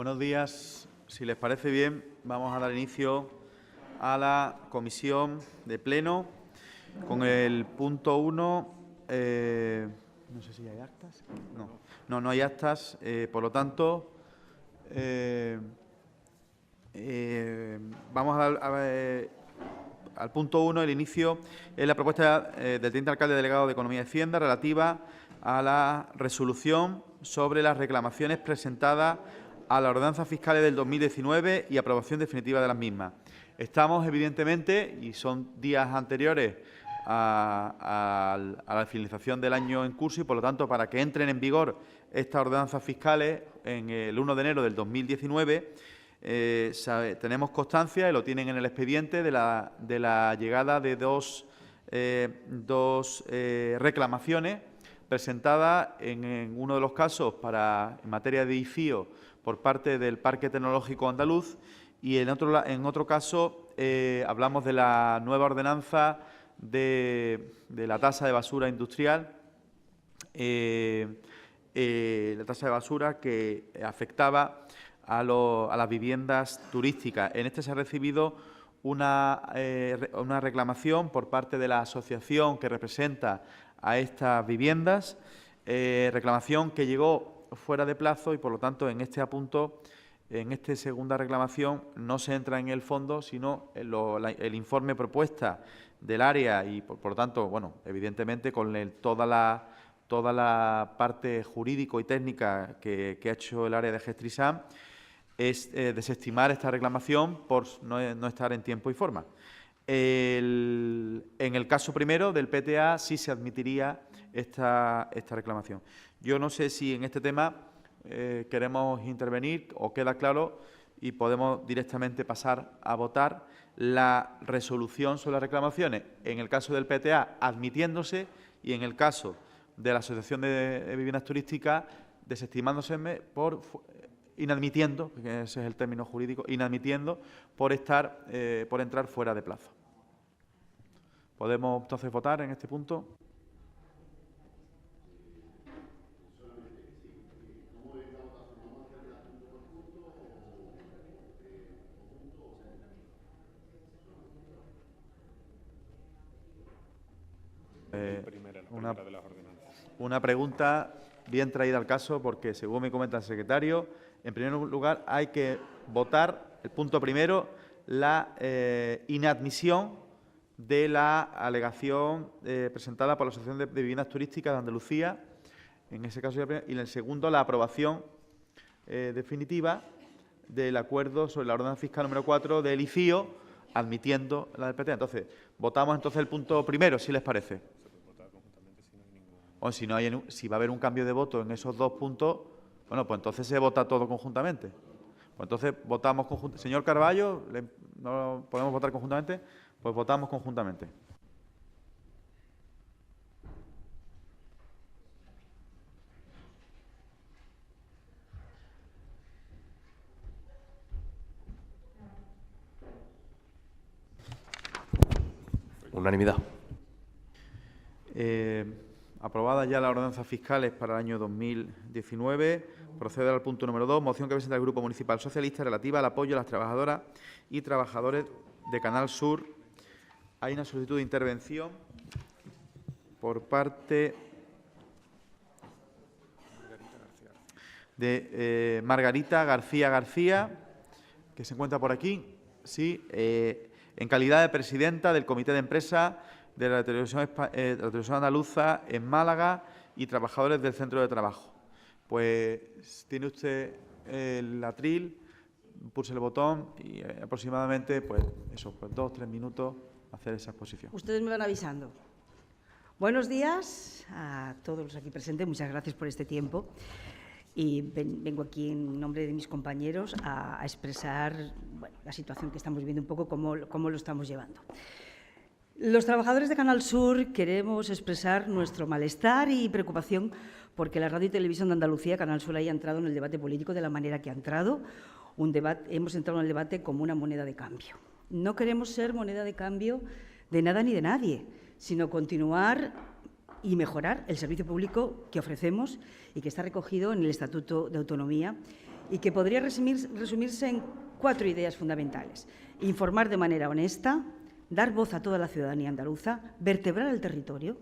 Buenos días. Si les parece bien, vamos a dar inicio a la comisión de pleno con el punto 1. No sé si hay actas. No hay actas. Por lo tanto, vamos a dar al punto 1, el inicio es la propuesta del teniente alcalde delegado de Economía y Hacienda relativa a la resolución sobre las reclamaciones presentadas a las ordenanzas fiscales del 2019 y aprobación definitiva de las mismas. Estamos, evidentemente, y son días anteriores a la finalización del año en curso y, por lo tanto, para que entren en vigor estas ordenanzas fiscales en el 1 de enero del 2019, tenemos constancia, y lo tienen en el expediente, de la llegada de dos reclamaciones presentadas en uno de los casos en materia de IFIO por parte del Parque Tecnológico Andaluz y en otro caso hablamos de la nueva ordenanza de la tasa de basura industrial, la tasa de basura que afectaba a las viviendas turísticas. En este se ha recibido una reclamación por parte de la asociación que representa a estas viviendas, reclamación que llegó fuera de plazo y, por lo tanto, en este apunto, en esta segunda reclamación, no se entra en el fondo, sino el informe propuesta del área y, por lo tanto, bueno, evidentemente, con toda la parte jurídico y técnica que ha hecho el área de Gestrisam, es desestimar esta reclamación por no estar en tiempo y forma. En el caso primero del PTA sí se admitiría esta reclamación. Yo no sé si en este tema queremos intervenir o queda claro y podemos directamente pasar a votar la resolución sobre las reclamaciones. En el caso del PTA, admitiéndose, y en el caso de la Asociación de Viviendas Turísticas, desestimándose por inadmitiendo, porque ese es el término jurídico, inadmitiendo por entrar fuera de plazo. ¿Podemos entonces votar en este punto? Una pregunta bien traída al caso, porque según me comenta el secretario, en primer lugar hay que votar el punto primero, la inadmisión de la alegación presentada por la Asociación de Viviendas Turísticas de Andalucía, en ese caso, y en el segundo la aprobación definitiva del acuerdo sobre la ordenanza fiscal número 4 del IFIO, admitiendo la del PTA. Entonces, votamos entonces el punto primero, si les parece. O si va a haber un cambio de voto en esos dos puntos, bueno, pues entonces se vota todo conjuntamente. Pues entonces votamos conjuntamente. Señor Carballo, ¿no podemos votar conjuntamente? Pues votamos conjuntamente. Unanimidad. Aprobadas ya las ordenanzas fiscales para el año 2019, proceder al punto número 2, moción que presenta el Grupo Municipal Socialista relativa al apoyo a las trabajadoras y trabajadores de Canal Sur. Hay una solicitud de intervención por parte de Margarita García, que se encuentra por aquí, sí, en calidad de presidenta del Comité de Empresa de la Televisión Andaluza en Málaga y trabajadores del centro de trabajo. Pues tiene usted el atril, pulse el botón y aproximadamente, pues 2 o 3 minutos hacer esa exposición. Ustedes me van avisando. Buenos días a todos los aquí presentes. Muchas gracias por este tiempo. Y vengo aquí en nombre de mis compañeros a expresar la situación que estamos viviendo, un poco cómo lo estamos llevando. Los trabajadores de Canal Sur queremos expresar nuestro malestar y preocupación porque la Radio y Televisión de Andalucía, Canal Sur, haya entrado en el debate político de la manera que ha entrado. Hemos entrado en el debate como una moneda de cambio. No queremos ser moneda de cambio de nada ni de nadie, sino continuar y mejorar el servicio público que ofrecemos y que está recogido en el Estatuto de Autonomía y que podría resumirse en 4 ideas fundamentales: informar de manera honesta, dar voz a toda la ciudadanía andaluza, vertebrar el territorio,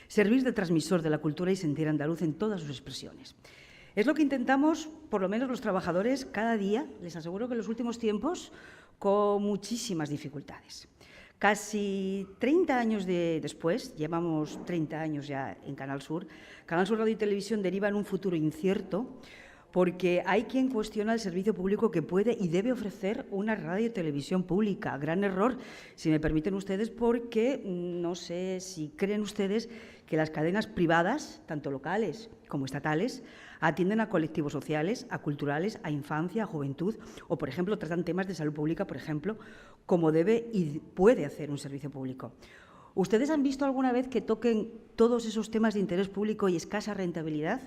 servir de transmisor de la cultura y sentir andaluz en todas sus expresiones. Es lo que intentamos, por lo menos los trabajadores, cada día, les aseguro que en los últimos tiempos, con muchísimas dificultades. Casi 30 años después, llevamos 30 años ya en Canal Sur Radio y Televisión deriva en un futuro incierto, porque hay quien cuestiona el servicio público que puede y debe ofrecer una radio y televisión pública. Gran error, si me permiten ustedes, porque no sé si creen ustedes que las cadenas privadas, tanto locales como estatales, atienden a colectivos sociales, a culturales, a infancia, a juventud, o, por ejemplo, tratan temas de salud pública, por ejemplo, como debe y puede hacer un servicio público. ¿Ustedes han visto alguna vez que toquen todos esos temas de interés público y escasa rentabilidad?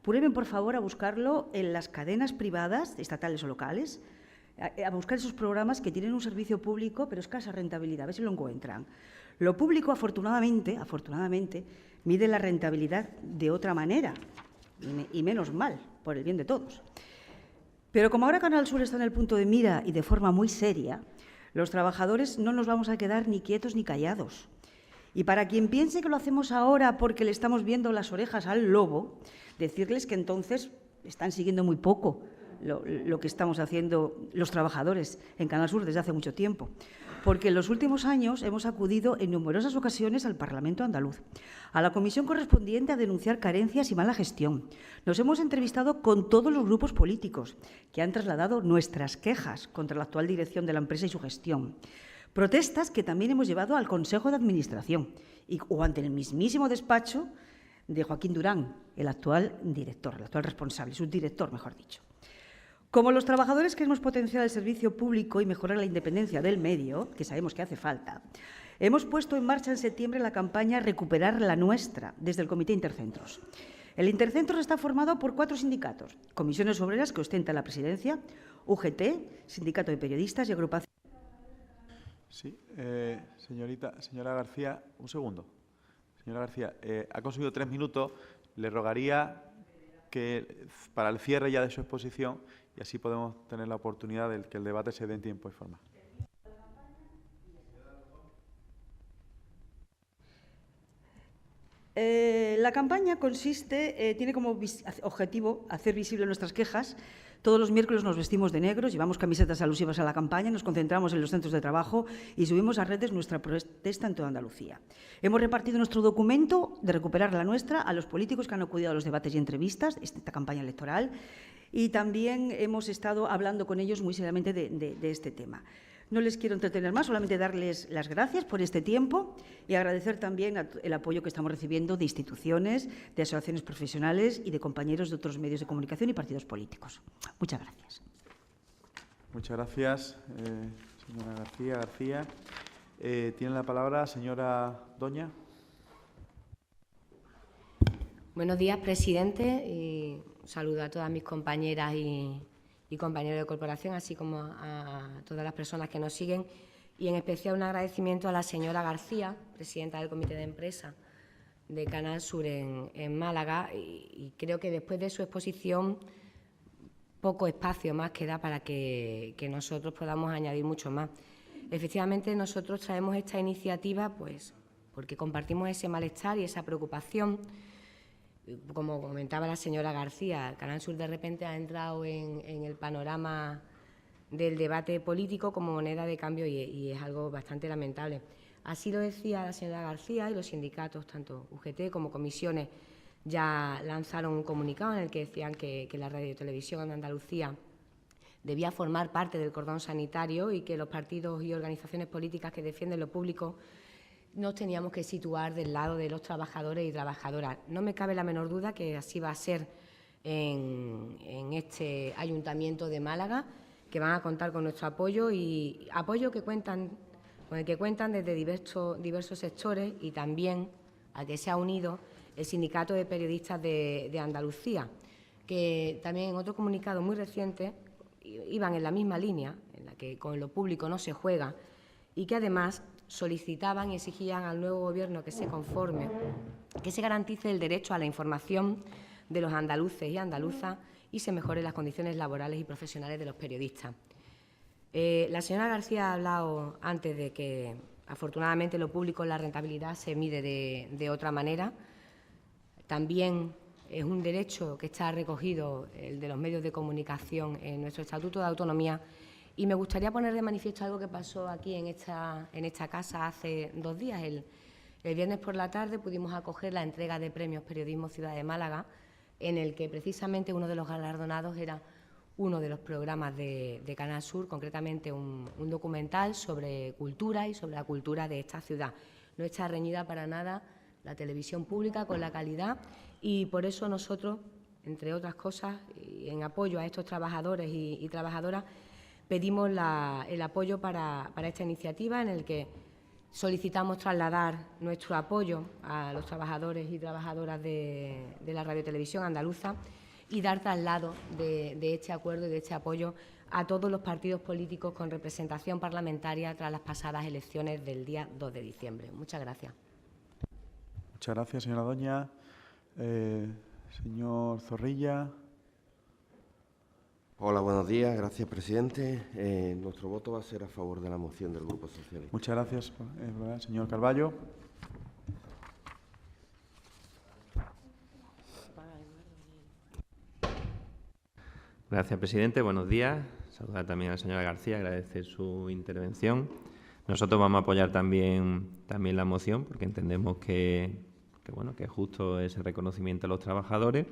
Prueben, por favor, a buscarlo en las cadenas privadas, estatales o locales, a buscar esos programas que tienen un servicio público pero escasa rentabilidad, a ver si lo encuentran. Lo público, afortunadamente, mide la rentabilidad de otra manera, y menos mal, por el bien de todos. Pero como ahora Canal Sur está en el punto de mira y de forma muy seria, los trabajadores no nos vamos a quedar ni quietos ni callados. Y para quien piense que lo hacemos ahora porque le estamos viendo las orejas al lobo, decirles que entonces están siguiendo muy poco lo que estamos haciendo los trabajadores en Canal Sur desde hace mucho tiempo. Porque en los últimos años hemos acudido en numerosas ocasiones al Parlamento andaluz, a la comisión correspondiente a denunciar carencias y mala gestión. Nos hemos entrevistado con todos los grupos políticos que han trasladado nuestras quejas contra la actual dirección de la empresa y su gestión. Protestas que también hemos llevado al Consejo de Administración o ante el mismísimo despacho de Joaquín Durán, el actual director, el actual responsable, subdirector, mejor dicho. Como los trabajadores queremos potenciar el servicio público y mejorar la independencia del medio, que sabemos que hace falta, hemos puesto en marcha en septiembre la campaña Recuperar la Nuestra, desde el Comité Intercentros. El Intercentros está formado por 4 sindicatos: Comisiones Obreras, que ostenta la presidencia, UGT, Sindicato de Periodistas y Agrupación. Sí, señora García, un segundo. Señora García, ha conseguido 3 minutos. Le rogaría que para el cierre ya de su exposición, y así podemos tener la oportunidad de que el debate se dé en tiempo y forma. La campaña tiene como objetivo hacer visible nuestras quejas. Todos los miércoles nos vestimos de negro, llevamos camisetas alusivas a la campaña, nos concentramos en los centros de trabajo y subimos a redes nuestra protesta en toda Andalucía. Hemos repartido nuestro documento de Recuperar la Nuestra a los políticos que han acudido a los debates y entrevistas de esta campaña electoral, y también hemos estado hablando con ellos muy seriamente de este tema. No les quiero entretener más, solamente darles las gracias por este tiempo y agradecer también el apoyo que estamos recibiendo de instituciones, de asociaciones profesionales y de compañeros de otros medios de comunicación y partidos políticos. Muchas gracias. Muchas gracias, señora García. Tiene la palabra señora Doña. Buenos días, presidente. Y un saludo a todas mis compañeras y compañeros de corporación, así como a todas las personas que nos siguen, y en especial un agradecimiento a la señora García, presidenta del Comité de Empresa de Canal Sur en Málaga, y creo que después de su exposición poco espacio más queda para que nosotros podamos añadir mucho más. Efectivamente, nosotros traemos esta iniciativa pues porque compartimos ese malestar y esa preocupación. Como comentaba la señora García, Canal Sur de repente ha entrado en el panorama del debate político como moneda de cambio y es algo bastante lamentable. Así lo decía la señora García, y los sindicatos, tanto UGT como comisiones, ya lanzaron un comunicado en el que decían que la radio y televisión en Andalucía debía formar parte del cordón sanitario y que los partidos y organizaciones políticas que defienden lo público nos teníamos que situar del lado de los trabajadores y trabajadoras. No me cabe la menor duda que así va a ser en este Ayuntamiento de Málaga, que van a contar con nuestro apoyo y apoyo con el que cuentan desde diversos sectores, y también al que se ha unido el Sindicato de Periodistas de Andalucía, que también en otro comunicado muy reciente iban en la misma línea, en la que con lo público no se juega, y que además solicitaban y exigían al nuevo Gobierno que se conforme, que se garantice el derecho a la información de los andaluces y andaluzas y se mejoren las condiciones laborales y profesionales de los periodistas. La señora García ha hablado antes de que, afortunadamente, lo público, la rentabilidad se mide de otra manera. También es un derecho que está recogido, el de los medios de comunicación, en nuestro Estatuto de Autonomía. Y me gustaría poner de manifiesto algo que pasó aquí en esta casa hace 2 días. El viernes por la tarde pudimos acoger la entrega de premios Periodismo Ciudad de Málaga, en el que precisamente uno de los galardonados era uno de los programas de Canal Sur, concretamente un documental sobre cultura y sobre la cultura de esta ciudad. No está reñida para nada la televisión pública con la calidad, y por eso nosotros, entre otras cosas, en apoyo a estos trabajadores y trabajadoras, pedimos el apoyo para esta iniciativa, en el que solicitamos trasladar nuestro apoyo a los trabajadores y trabajadoras de la radiotelevisión andaluza y dar traslado de este acuerdo y de este apoyo a todos los partidos políticos con representación parlamentaria tras las pasadas elecciones del día 2 de diciembre. Muchas gracias. Muchas gracias, señora Doña. Señor Zorrilla. Hola, buenos días. Gracias, presidente. Nuestro voto va a ser a favor de la moción del Grupo Socialista. Muchas gracias, señor Carballo. Gracias, presidente. Buenos días. Saludar también a la señora García, agradecer su intervención. Nosotros vamos a apoyar también la moción, porque entendemos que es justo ese reconocimiento a los trabajadores,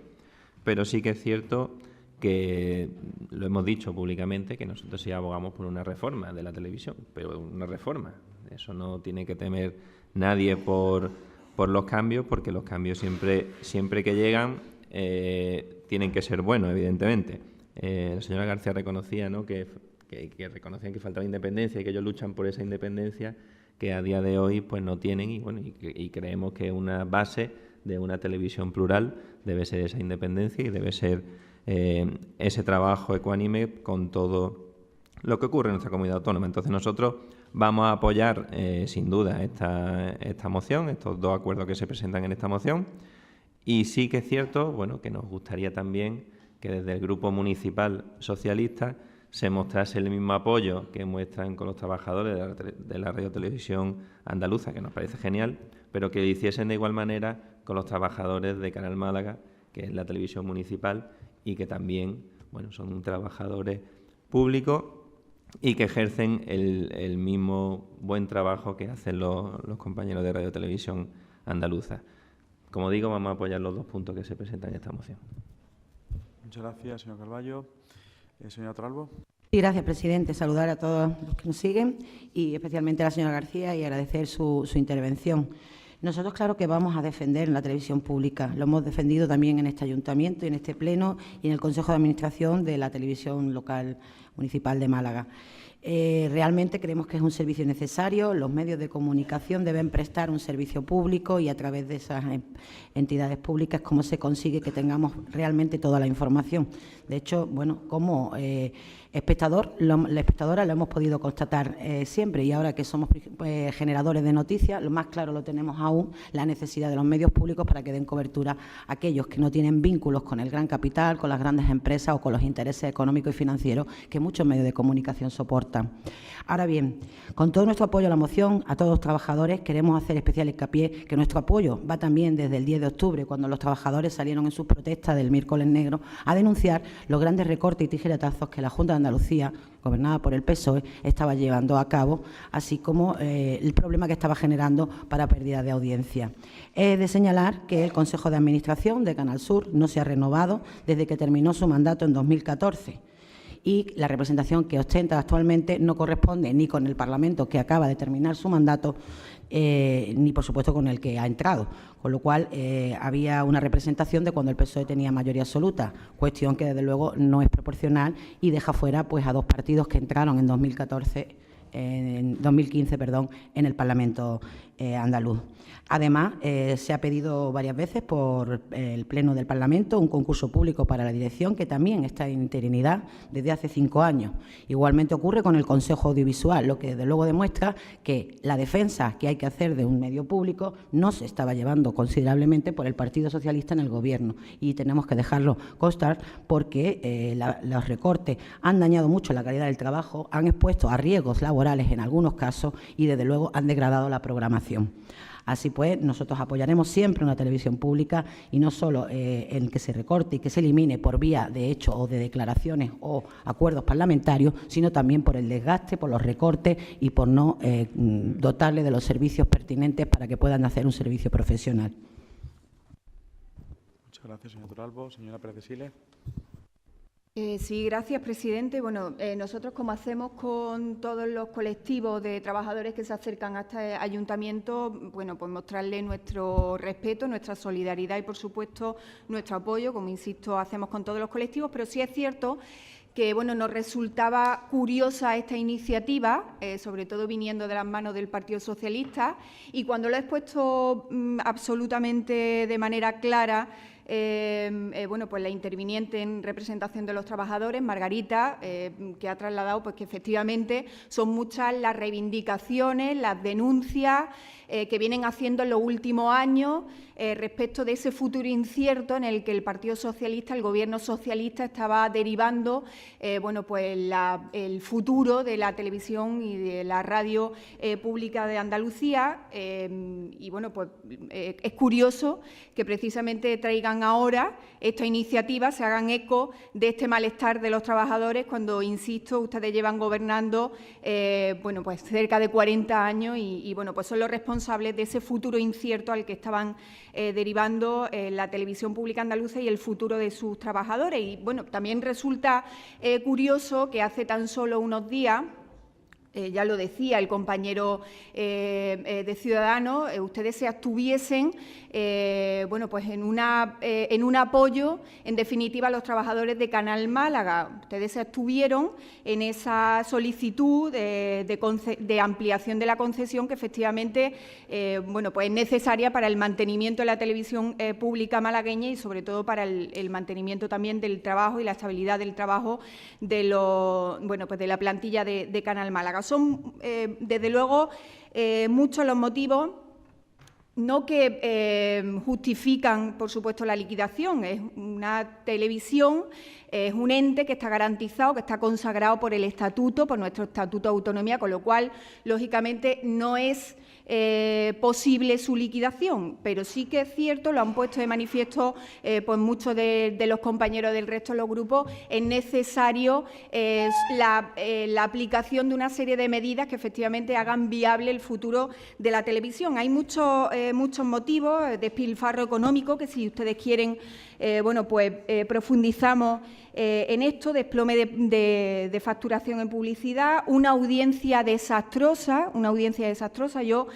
pero sí que es cierto que lo hemos dicho públicamente, que nosotros sí abogamos por una reforma de la televisión, pero una reforma. Eso no tiene que temer nadie por los cambios, porque los cambios siempre que llegan tienen que ser buenos, evidentemente. La señora García reconocía, ¿no?, que reconocían que faltaba independencia y que ellos luchan por esa independencia que a día de hoy pues no tienen, y creemos que una base de una televisión plural debe ser esa independencia y debe ser ese trabajo ecuánime con todo lo que ocurre en nuestra comunidad autónoma. Entonces nosotros vamos a apoyar sin duda esta moción, estos 2 acuerdos que se presentan en esta moción, y sí que es cierto que nos gustaría también que desde el Grupo Municipal Socialista se mostrase el mismo apoyo que muestran con los trabajadores de la radiotelevisión andaluza, que nos parece genial, pero que lo hiciesen de igual manera con los trabajadores de Canal Málaga, que es la televisión municipal, y que también son trabajadores públicos y que ejercen el mismo buen trabajo que hacen los compañeros de radiotelevisión andaluza. Como digo, vamos a apoyar los 2 puntos que se presentan en esta moción. Muchas gracias, señor Carballo. Señora Torralbo. Sí, gracias, presidente. Saludar a todos los que nos siguen y especialmente a la señora García y agradecer su intervención. Nosotros, claro que vamos a defender la televisión pública. Lo hemos defendido también en este ayuntamiento y en este pleno y en el Consejo de Administración de la Televisión Local Municipal de Málaga. Realmente creemos que es un servicio necesario. Los medios de comunicación deben prestar un servicio público y a través de esas entidades públicas cómo se consigue que tengamos realmente toda la información. De hecho, como la espectadora lo hemos podido constatar siempre, y ahora que somos generadores de noticias, lo más claro lo tenemos aún, la necesidad de los medios públicos para que den cobertura a aquellos que no tienen vínculos con el gran capital, con las grandes empresas o con los intereses económicos y financieros que muchos medios de comunicación soportan. Ahora bien, con todo nuestro apoyo a la moción, a todos los trabajadores, queremos hacer especial hincapié que nuestro apoyo va también desde el 10 de octubre, cuando los trabajadores salieron en sus protestas del miércoles negro a denunciar los grandes recortes y tijeretazos que la Junta de Andalucía, gobernada por el PSOE, estaba llevando a cabo, así como el problema que estaba generando para pérdida de audiencia. He de señalar que el Consejo de Administración de Canal Sur no se ha renovado desde que terminó su mandato en 2014. Y la representación que ostenta actualmente no corresponde ni con el Parlamento, que acaba de terminar su mandato, ni, por supuesto, con el que ha entrado. Con lo cual, había una representación de cuando el PSOE tenía mayoría absoluta, cuestión que, desde luego, no es proporcional y deja fuera a 2 partidos que entraron en 2014 en 2015, en el Parlamento andaluz. Además, se ha pedido varias veces por el Pleno del Parlamento un concurso público para la dirección, que también está en interinidad desde hace 5 años. Igualmente ocurre con el Consejo Audiovisual, lo que desde luego demuestra que la defensa que hay que hacer de un medio público no se estaba llevando considerablemente por el Partido Socialista en el Gobierno. Y tenemos que dejarlo constar porque los recortes han dañado mucho la calidad del trabajo, han expuesto a riesgos laborales en algunos casos y, desde luego, han degradado la programación. Así pues, nosotros apoyaremos siempre una televisión pública y no solo en que se recorte y que se elimine por vía de hechos o de declaraciones o acuerdos parlamentarios, sino también por el desgaste, por los recortes y por no dotarle de los servicios pertinentes para que puedan hacer un servicio profesional. Muchas gracias, señor Torralbo. Señora Pérez de Siles. Sí, gracias, presidente. Bueno, nosotros, como hacemos con todos los colectivos de trabajadores que se acercan a este ayuntamiento, bueno, pues mostrarle nuestro respeto, nuestra solidaridad y, por supuesto, nuestro apoyo, como insisto, hacemos con todos los colectivos, pero sí es cierto que bueno, nos resultaba curiosa esta iniciativa, sobre todo viniendo de las manos del Partido Socialista, y cuando lo he expuesto absolutamente de manera clara, bueno, pues la interviniente en representación de los trabajadores, Margarita, que ha trasladado pues que efectivamente son muchas las reivindicaciones, las denuncias que vienen haciendo en los últimos años respecto de ese futuro incierto en el que el Partido Socialista, el Gobierno socialista, estaba derivando bueno, pues el futuro de la televisión y de la radio pública de Andalucía. Y bueno, pues es curioso que precisamente traigan ahora esta iniciativa, se hagan eco de este malestar de los trabajadores cuando, insisto, ustedes llevan gobernando bueno, pues cerca de 40 años y bueno, pues son los responsables de ese futuro incierto al que estaban derivando la televisión pública andaluza y el futuro de sus trabajadores. Y bueno, también resulta curioso que hace tan solo unos días, ya lo decía el compañero de Ciudadanos, ustedes se abstuviesen bueno, pues en un apoyo, en definitiva, a los trabajadores de Canal Málaga. Ustedes se abstuvieron en esa solicitud de ampliación de la concesión que efectivamente bueno, pues es necesaria para el mantenimiento de la televisión pública malagueña y sobre todo para el mantenimiento también del trabajo y la estabilidad del trabajo de, bueno, pues de la plantilla de Canal Málaga. Son, desde luego, muchos los motivos, no que justifican, por supuesto, la liquidación. Es una televisión, es un ente que está garantizado, que está consagrado por el Estatuto, por nuestro Estatuto de Autonomía, con lo cual, lógicamente, no es posible su liquidación, pero sí que es cierto, lo han puesto de manifiesto pues muchos de los compañeros del resto de los grupos, es necesario la aplicación de una serie de medidas que efectivamente hagan viable el futuro de la televisión. Hay muchos motivos, despilfarro económico, que si ustedes quieren, bueno, pues profundizamos en esto, desplome de facturación en publicidad, una audiencia desastrosa. Yo,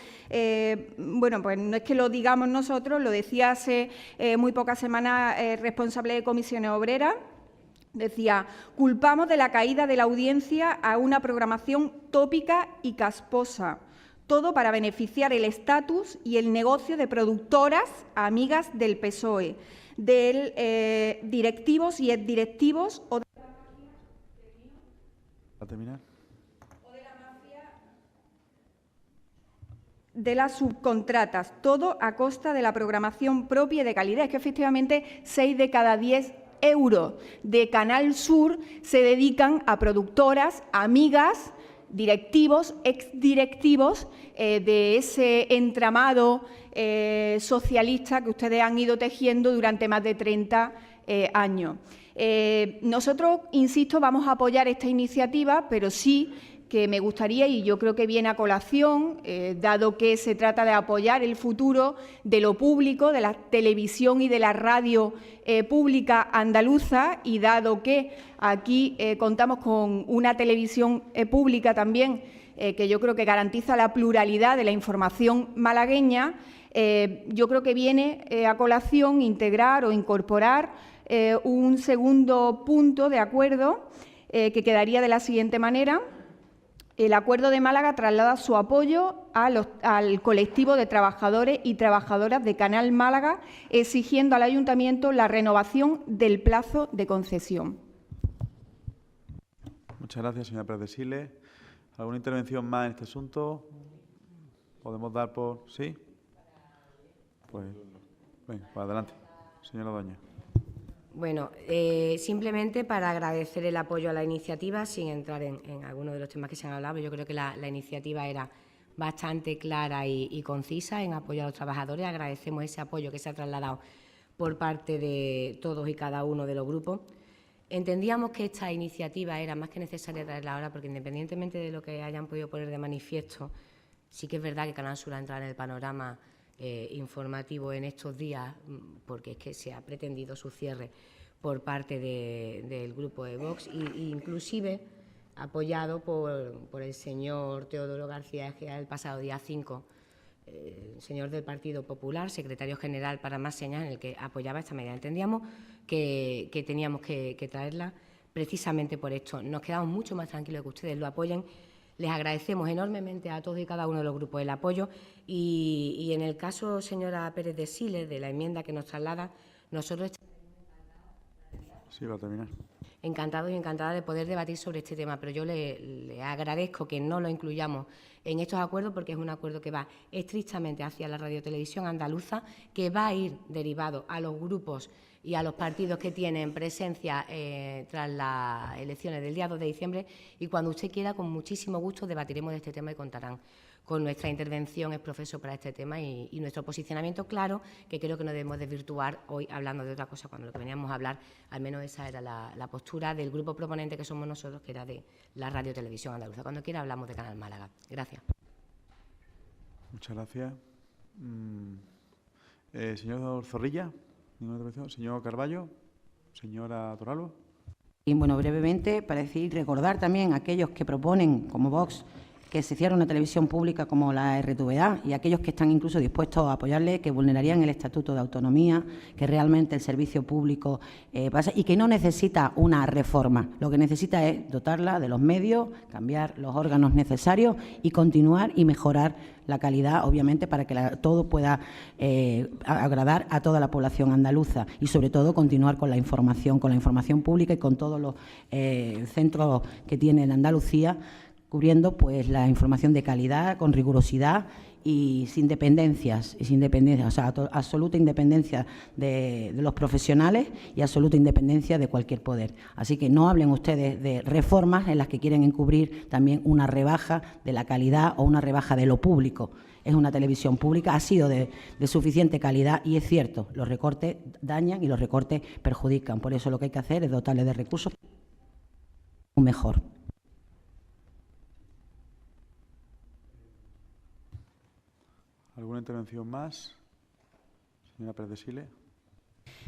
bueno, pues no es que lo digamos nosotros, lo decía hace muy pocas semanas responsable de Comisiones Obreras. Decía, culpamos de la caída de la audiencia a una programación tópica y casposa. Todo para beneficiar el estatus y el negocio de productoras amigas del PSOE, de directivos y exdirectivos o de la mafia de las subcontratas, todo a costa de la programación propia y de calidad. Es que efectivamente 6 de cada 10 euros de Canal Sur se dedican a productoras amigas, directivos, exdirectivos de ese entramado socialista que ustedes han ido tejiendo durante más de 30 años. Nosotros, insisto, vamos a apoyar esta iniciativa, pero sí que me gustaría, y yo creo que viene a colación, dado que se trata de apoyar el futuro de lo público, de la televisión y de la radio pública andaluza, y dado que aquí contamos con una televisión pública también que yo creo que garantiza la pluralidad de la información malagueña, yo creo que viene a colación integrar o incorporar un segundo punto de acuerdo que quedaría de la siguiente manera. El Acuerdo de Málaga traslada su apoyo al colectivo de trabajadores y trabajadoras de Canal Málaga, exigiendo al Ayuntamiento la renovación del plazo de concesión. Muchas gracias, señora Pérez de Siles. ¿Alguna intervención más en este asunto? ¿Podemos dar por...? ¿Sí? Pues, venga, para adelante. Señora Doña. Bueno, simplemente para agradecer el apoyo a la iniciativa, sin entrar en algunos de los temas que se han hablado, yo creo que la iniciativa era bastante clara y concisa en apoyo a los trabajadores. Agradecemos ese apoyo que se ha trasladado por parte de todos y cada uno de los grupos. Entendíamos que esta iniciativa era más que necesaria traerla ahora, porque independientemente de lo que hayan podido poner de manifiesto, sí que es verdad que Canal Sur ha entrado en el panorama informativo en estos días, porque es que se ha pretendido su cierre por parte del grupo de Vox, inclusive apoyado por el señor Teodoro García Egea el pasado día 5, señor del Partido Popular, secretario general para Más Señas, en el que apoyaba esta medida. Entendíamos que teníamos que traerla precisamente por esto. Nos quedamos mucho más tranquilos de que ustedes lo apoyen. Les agradecemos enormemente a todos y cada uno de los grupos el apoyo y en el caso, señora Pérez de Siles, de la enmienda que nos traslada, nosotros Sí, va a terminar. encantados y encantadas de poder debatir sobre este tema, pero yo le agradezco que no lo incluyamos en estos acuerdos, porque es un acuerdo que va estrictamente hacia la radiotelevisión andaluza, que va a ir derivado a los grupos y a los partidos que tienen presencia tras las elecciones del día 2 de diciembre, y cuando usted quiera, con muchísimo gusto, debatiremos de este tema y contarán con nuestra intervención exprofeso para este tema y nuestro posicionamiento claro, que creo que no debemos desvirtuar hoy hablando de otra cosa, cuando lo que veníamos a hablar, al menos esa era la postura del grupo proponente que somos nosotros, que era de la radiotelevisión andaluza. Cuando quiera hablamos de Canal Málaga. Gracias. Muchas gracias. Señor Zorrilla, ¿ninguna intervención? Señor Carballo, señora Torralba. Y bueno, brevemente, para decir, recordar también a aquellos que proponen, como Vox, que se cierre una televisión pública como la RTVA, y aquellos que están incluso dispuestos a apoyarle, que vulnerarían el Estatuto de Autonomía, que realmente el servicio público pasa y que no necesita una reforma. Lo que necesita es dotarla de los medios, cambiar los órganos necesarios y continuar y mejorar la calidad, obviamente, para que todo pueda agradar a toda la población andaluza y, sobre todo, continuar con la información pública y con todos los centros que tiene en Andalucía, cubriendo pues la información de calidad, con rigurosidad y sin dependencias, o sea, absoluta independencia de los profesionales y absoluta independencia de cualquier poder. Así que no hablen ustedes de reformas en las que quieren encubrir también una rebaja de la calidad o una rebaja de lo público. Es una televisión pública, ha sido de suficiente calidad y es cierto, los recortes dañan y los recortes perjudican. Por eso lo que hay que hacer es dotarle de recursos mejor. ¿Alguna intervención más? Señora Pérez de Siles.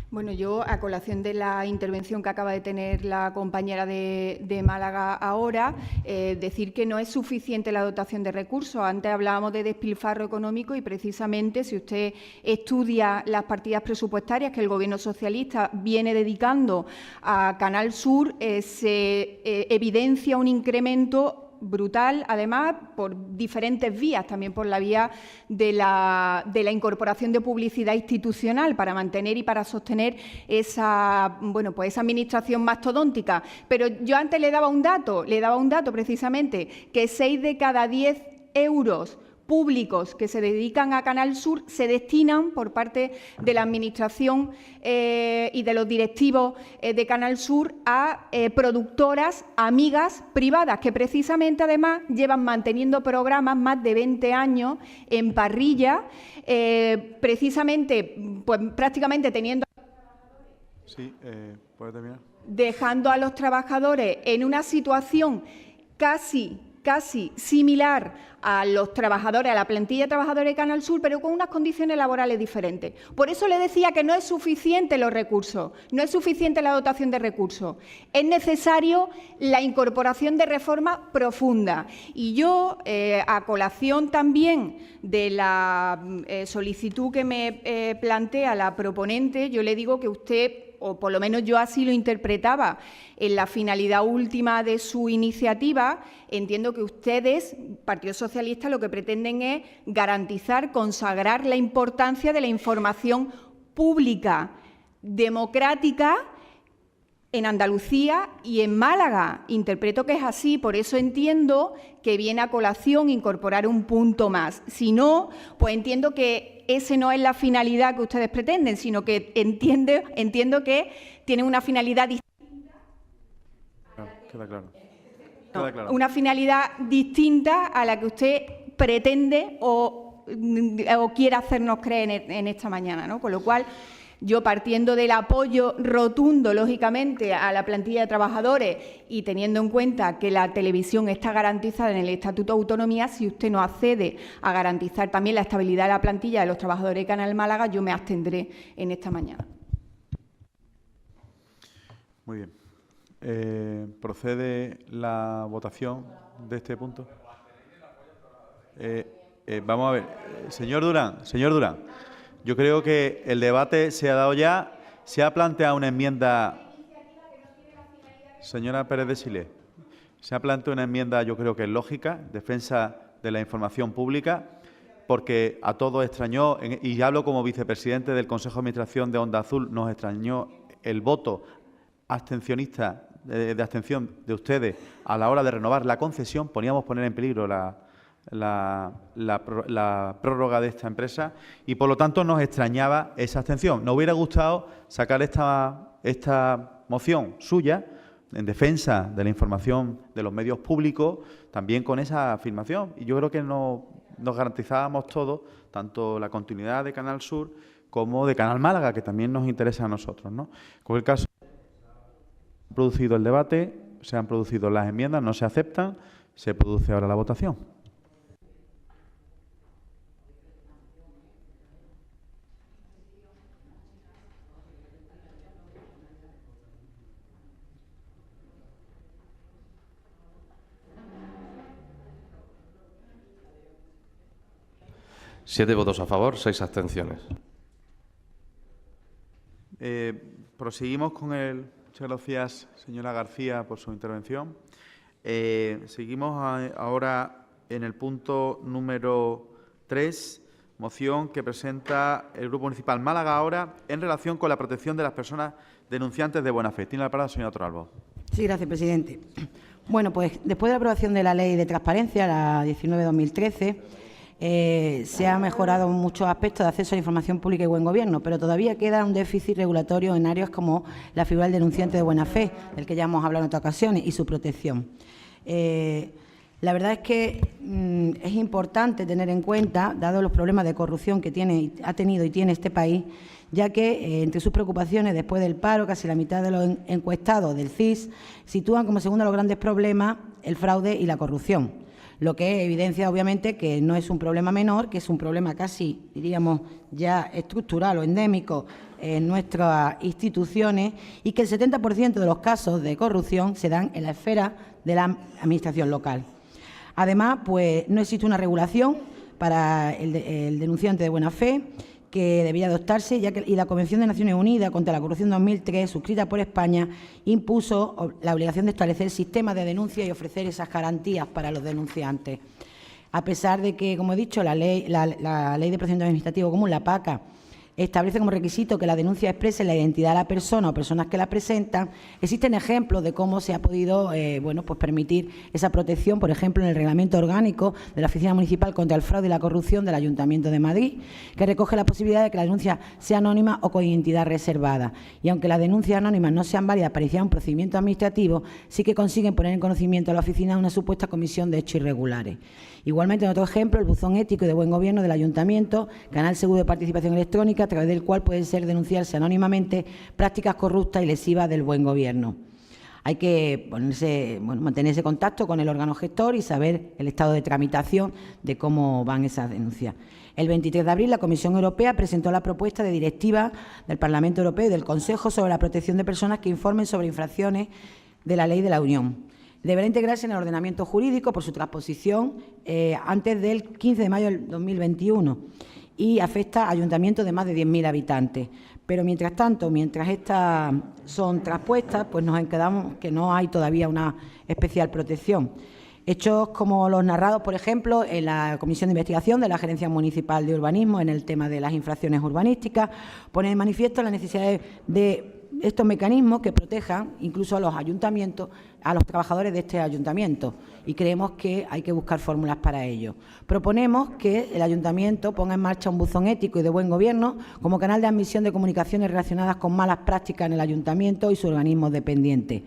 Bueno, yo, a colación de la intervención que acaba de tener la compañera de Málaga ahora, decir que no es suficiente la dotación de recursos. Antes hablábamos de despilfarro económico y, precisamente, si usted estudia las partidas presupuestarias que el Gobierno socialista viene dedicando a Canal Sur, se evidencia un incremento brutal, además, por diferentes vías, también por la vía de la incorporación de publicidad institucional para mantener y para sostener esa administración mastodóntica. Pero yo antes le daba un dato precisamente, que 6 de cada 10 euros públicos que se dedican a Canal Sur se destinan por parte de la Administración y de los directivos de Canal Sur a productoras amigas privadas, que precisamente además llevan manteniendo programas más de 20 años en parrilla, precisamente, pues prácticamente teniendo... Sí, ¿puede terminar? Dejando a los trabajadores en una situación casi similar a los trabajadores, a la plantilla de trabajadores de Canal Sur, pero con unas condiciones laborales diferentes. Por eso le decía que no es suficiente los recursos, no es suficiente la dotación de recursos. Es necesario la incorporación de reformas profundas. Y yo, a colación también de la solicitud que me plantea la proponente, yo le digo que usted o por lo menos yo así lo interpretaba, en la finalidad última de su iniciativa, entiendo que ustedes, Partido Socialista, lo que pretenden es garantizar, consagrar la importancia de la información pública, democrática, en Andalucía y en Málaga. Interpreto que es así, por eso entiendo que viene a colación incorporar un punto más. Si no, pues entiendo que esa no es la finalidad que ustedes pretenden, sino que entiendo que tienen una finalidad distinta. Queda claro. Queda claro. Una finalidad distinta a la que usted pretende o quiere hacernos creer en esta mañana, ¿no? Con lo cual, yo, partiendo del apoyo rotundo, lógicamente, a la plantilla de trabajadores y teniendo en cuenta que la televisión está garantizada en el Estatuto de Autonomía, si usted no accede a garantizar también la estabilidad de la plantilla de los trabajadores de Canal Málaga, yo me abstendré en esta mañana. Muy bien. ¿Procede la votación de este punto? Vamos a ver. Señor Durán. Yo creo que el debate se ha dado ya. Se ha planteado una enmienda. Señora Pérez de Silé, se ha planteado una enmienda, yo creo que es lógica, defensa de la información pública, porque a todos extrañó, y hablo como vicepresidente del Consejo de Administración de Onda Azul, nos extrañó el voto abstencionista, de abstención de ustedes a la hora de renovar la concesión. Poníamos poner en peligro la prórroga de esta empresa y, por lo tanto, nos extrañaba esa abstención. Nos hubiera gustado sacar esta moción suya en defensa de la información de los medios públicos, también con esa afirmación. Y yo creo que nos garantizábamos todos, tanto la continuidad de Canal Sur como de Canal Málaga, que también nos interesa a nosotros, ¿no? Con el caso, se ha producido el debate, se han producido las enmiendas, no se aceptan, se produce ahora la votación. Siete votos a favor, 6 abstenciones. Proseguimos con el... Muchas gracias, señora García, por su intervención. Seguimos ahora en el punto número 3, moción que presenta el Grupo Municipal Málaga ahora en relación con la protección de las personas denunciantes de buena fe. Tiene la palabra la señora Torralbo. Sí, gracias, presidente. Bueno, pues después de la aprobación de la Ley de Transparencia, la 19/2013, se ha mejorado muchos aspectos de acceso a la información pública y buen gobierno, pero todavía queda un déficit regulatorio en áreas como la figura del denunciante de buena fe, del que ya hemos hablado en otras ocasiones, y su protección. La verdad es que es importante tener en cuenta, dado los problemas de corrupción que ha tenido y tiene este país, ya que entre sus preocupaciones, después del paro, casi la mitad de los encuestados del CIS sitúan como segundo los grandes problemas el fraude y la corrupción. Lo que evidencia, obviamente, que no es un problema menor, que es un problema casi, diríamos, ya estructural o endémico en nuestras instituciones y que el 70% de los casos de corrupción se dan en la esfera de la administración local. Además, pues no existe una regulación para el denunciante de buena fe que debía adoptarse, y la Convención de Naciones Unidas contra la Corrupción 2003, suscrita por España, impuso la obligación de establecer sistemas de denuncia y ofrecer esas garantías para los denunciantes. A pesar de que, como he dicho, la Ley de Procedimiento Administrativo Común, la PACA, establece como requisito que la denuncia exprese la identidad de la persona o personas que la presentan, existen ejemplos de cómo se ha podido pues permitir esa protección, por ejemplo, en el Reglamento Orgánico de la Oficina Municipal contra el Fraude y la Corrupción del Ayuntamiento de Madrid, que recoge la posibilidad de que la denuncia sea anónima o con identidad reservada. Y aunque las denuncias anónimas no sean válidas para iniciar un procedimiento administrativo, sí que consiguen poner en conocimiento a la oficina una supuesta comisión de hechos irregulares. Igualmente, en otro ejemplo, el buzón ético y de buen gobierno del Ayuntamiento, canal seguro de participación electrónica, a través del cual pueden denunciarse anónimamente prácticas corruptas y lesivas del buen gobierno. Hay que mantener ese contacto con el órgano gestor y saber el estado de tramitación de cómo van esas denuncias. El 23 de abril, la Comisión Europea presentó la propuesta de directiva del Parlamento Europeo y del Consejo sobre la protección de personas que informen sobre infracciones de la ley de la Unión. Deberá integrarse en el ordenamiento jurídico por su transposición antes del 15 de mayo del 2021 y afecta a ayuntamientos de más de 10.000 habitantes. Pero mientras tanto, mientras estas son traspuestas, pues nos quedamos que no hay todavía una especial protección. Hechos como los narrados, por ejemplo, en la Comisión de Investigación de la Gerencia Municipal de Urbanismo en el tema de las infracciones urbanísticas, ponen de manifiesto la necesidad de estos mecanismos que protejan incluso a los ayuntamientos, a los trabajadores de este ayuntamiento, y creemos que hay que buscar fórmulas para ello. Proponemos que el ayuntamiento ponga en marcha un buzón ético y de buen gobierno como canal de admisión de comunicaciones relacionadas con malas prácticas en el ayuntamiento y sus organismos dependientes,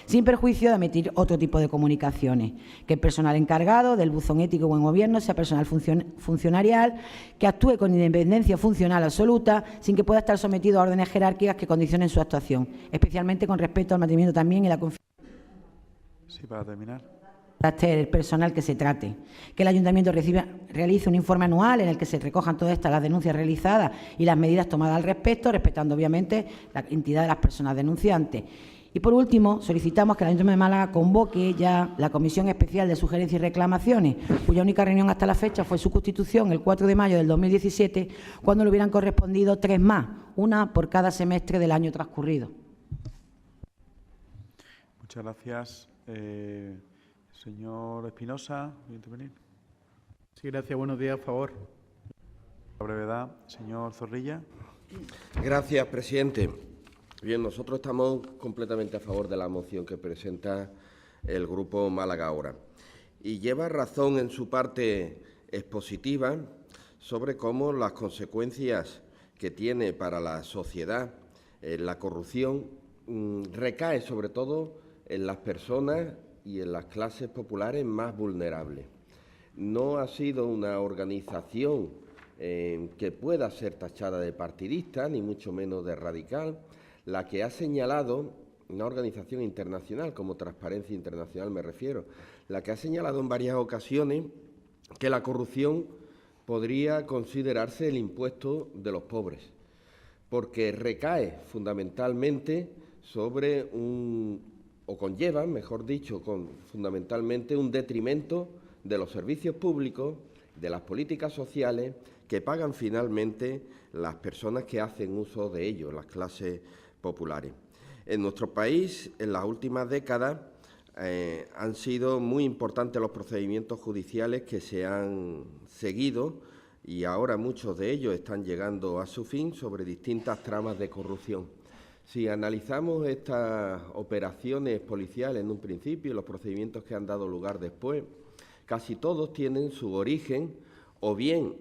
sin perjuicio de emitir otro tipo de comunicaciones, que el personal encargado del buzón ético y buen gobierno sea personal funcionarial, que actúe con independencia funcional absoluta, sin que pueda estar sometido a órdenes jerárquicas que condicionen su actuación, especialmente con respecto al mantenimiento también y la confianza. Sí, para terminar. El personal que se trate, que el ayuntamiento realice un informe anual en el que se recojan todas estas las denuncias realizadas y las medidas tomadas al respecto, respetando obviamente la entidad de las personas denunciantes. Y, por último, solicitamos que el Ayuntamiento de Málaga convoque ya la Comisión Especial de Sugerencias y Reclamaciones, cuya única reunión hasta la fecha fue su constitución el 4 de mayo del 2017, cuando le hubieran correspondido 3 más, una por cada semestre del año transcurrido. Muchas gracias. Señor Espinosa, ¿voy a intervenir? Sí, gracias. Buenos días, a favor. La brevedad. Señor Zorrilla. Gracias, presidente. Bien, nosotros estamos completamente a favor de la moción que presenta el Grupo Málaga Ahora. Y lleva razón en su parte expositiva sobre cómo las consecuencias que tiene para la sociedad la corrupción recae sobre todo en las personas y en las clases populares más vulnerables. No ha sido una organización que pueda ser tachada de partidista, ni mucho menos de radical, la que ha señalado, una organización internacional, como Transparencia Internacional me refiero, la que ha señalado en varias ocasiones que la corrupción podría considerarse el impuesto de los pobres, porque recae fundamentalmente sobre o conlleva, mejor dicho, fundamentalmente un detrimento de los servicios públicos, de las políticas sociales, que pagan finalmente las personas que hacen uso de ellos, las clases populares. En nuestro país, en las últimas décadas, han sido muy importantes los procedimientos judiciales que se han seguido y ahora muchos de ellos están llegando a su fin sobre distintas tramas de corrupción. Si analizamos estas operaciones policiales en un principio y los procedimientos que han dado lugar después, casi todos tienen su origen o bien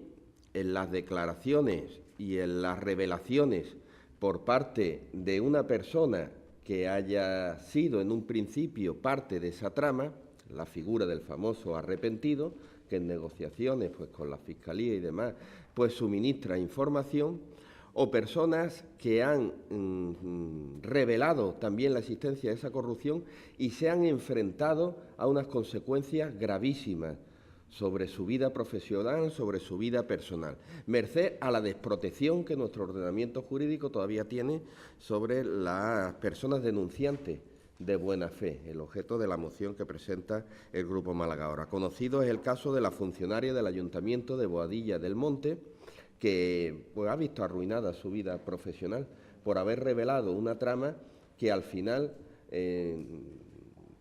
en las declaraciones y en las revelaciones por parte de una persona que haya sido en un principio parte de esa trama, la figura del famoso arrepentido, que en negociaciones pues, con la Fiscalía y demás, pues suministra información, o personas que han revelado también la existencia de esa corrupción y se han enfrentado a unas consecuencias gravísimas sobre su vida profesional, sobre su vida personal, merced a la desprotección que nuestro ordenamiento jurídico todavía tiene sobre las personas denunciantes de buena fe, el objeto de la moción que presenta el Grupo Málaga Ahora. Conocido es el caso de la funcionaria del Ayuntamiento de Boadilla del Monte, que pues, ha visto arruinada su vida profesional por haber revelado una trama que al final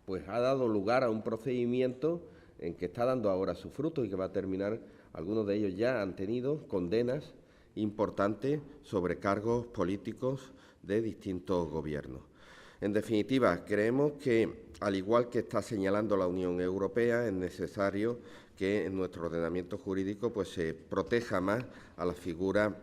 pues, ha dado lugar a un procedimiento en que está dando ahora su fruto y que va a terminar, algunos de ellos ya han tenido condenas importantes sobre cargos políticos de distintos gobiernos. En definitiva, creemos que, al igual que está señalando la Unión Europea, es necesario que en nuestro ordenamiento jurídico pues, se proteja más a la figura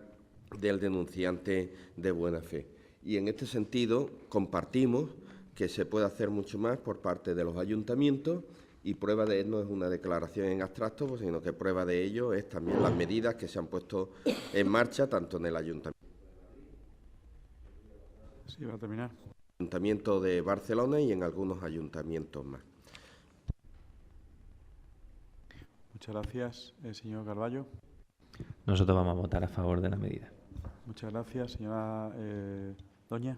del denunciante de buena fe. Y en este sentido compartimos que se puede hacer mucho más por parte de los ayuntamientos y prueba de ello no es una declaración en abstracto, pues, sino que prueba de ello es también las medidas que se han puesto en marcha tanto en el ayuntamiento. Sí, va a terminar. Ayuntamiento de Barcelona y en algunos ayuntamientos más. Muchas gracias, señor Carballo. Nosotros vamos a votar a favor de la medida. Muchas gracias, señora Doña.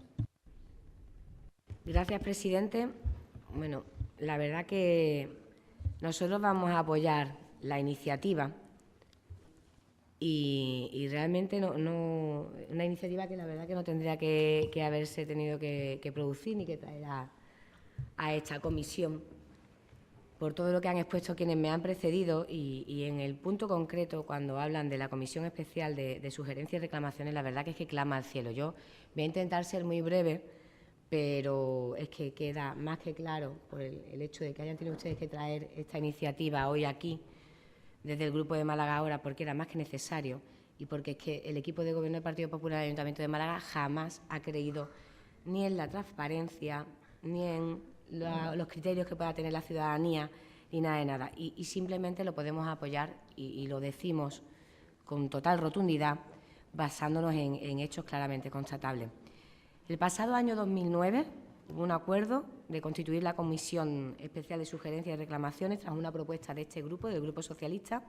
Gracias, presidente. Bueno, la verdad que nosotros vamos a apoyar la iniciativa y realmente una iniciativa que la verdad que no tendría que haberse tenido que producir ni que traer a esta comisión, por todo lo que han expuesto quienes me han precedido y en el punto concreto, cuando hablan de la Comisión Especial de Sugerencias y Reclamaciones, la verdad que es que clama al cielo. Yo voy a intentar ser muy breve, pero es que queda más que claro, por el hecho de que hayan tenido ustedes que traer esta iniciativa hoy aquí, desde el Grupo de Málaga ahora, porque era más que necesario y porque es que el equipo de Gobierno del Partido Popular del Ayuntamiento de Málaga jamás ha creído ni en la transparencia, ni en los criterios que pueda tener la ciudadanía, ni nada de nada. Y simplemente lo podemos apoyar y lo decimos con total rotundidad, basándonos en hechos claramente constatables. El pasado año 2009 hubo un acuerdo de constituir la Comisión Especial de Sugerencias y Reclamaciones tras una propuesta de este grupo, del Grupo Socialista,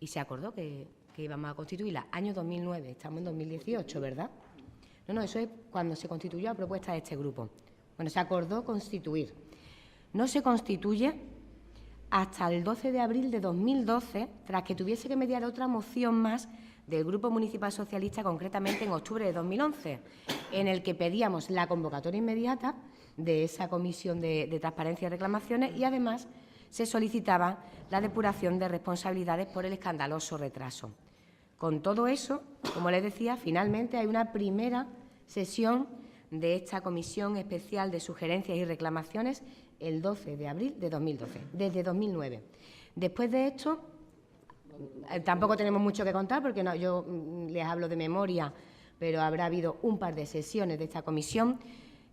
y se acordó que íbamos a constituirla. Año 2009, estamos en 2018, ¿verdad? No, eso es cuando se constituyó a propuesta de este grupo. Bueno, se acordó constituir. No se constituye hasta el 12 de abril de 2012, tras que tuviese que mediar otra moción más del Grupo Municipal Socialista, concretamente en octubre de 2011, en el que pedíamos la convocatoria inmediata de esa Comisión de Transparencia y Reclamaciones y, además, se solicitaba la depuración de responsabilidades por el escandaloso retraso. Con todo eso, como les decía, finalmente hay una primera sesión de esta Comisión Especial de Sugerencias y Reclamaciones el 12 de abril de 2012, desde 2009. Después de esto, tampoco tenemos mucho que contar porque yo les hablo de memoria, pero habrá habido un par de sesiones de esta comisión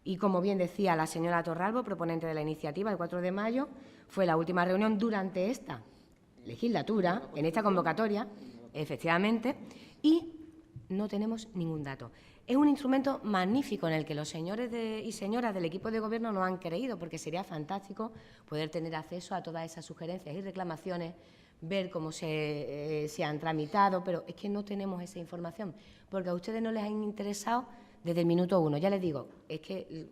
y, como bien decía la señora Torralbo, proponente de la iniciativa, el 4 de mayo, fue la última reunión durante esta legislatura, en esta convocatoria, efectivamente, y no tenemos ningún dato. Es un instrumento magnífico en el que los señores y señoras del equipo de Gobierno no han creído, porque sería fantástico poder tener acceso a todas esas sugerencias y reclamaciones, ver cómo se han tramitado, pero es que no tenemos esa información, porque a ustedes no les han interesado desde el minuto uno. Ya les digo, es que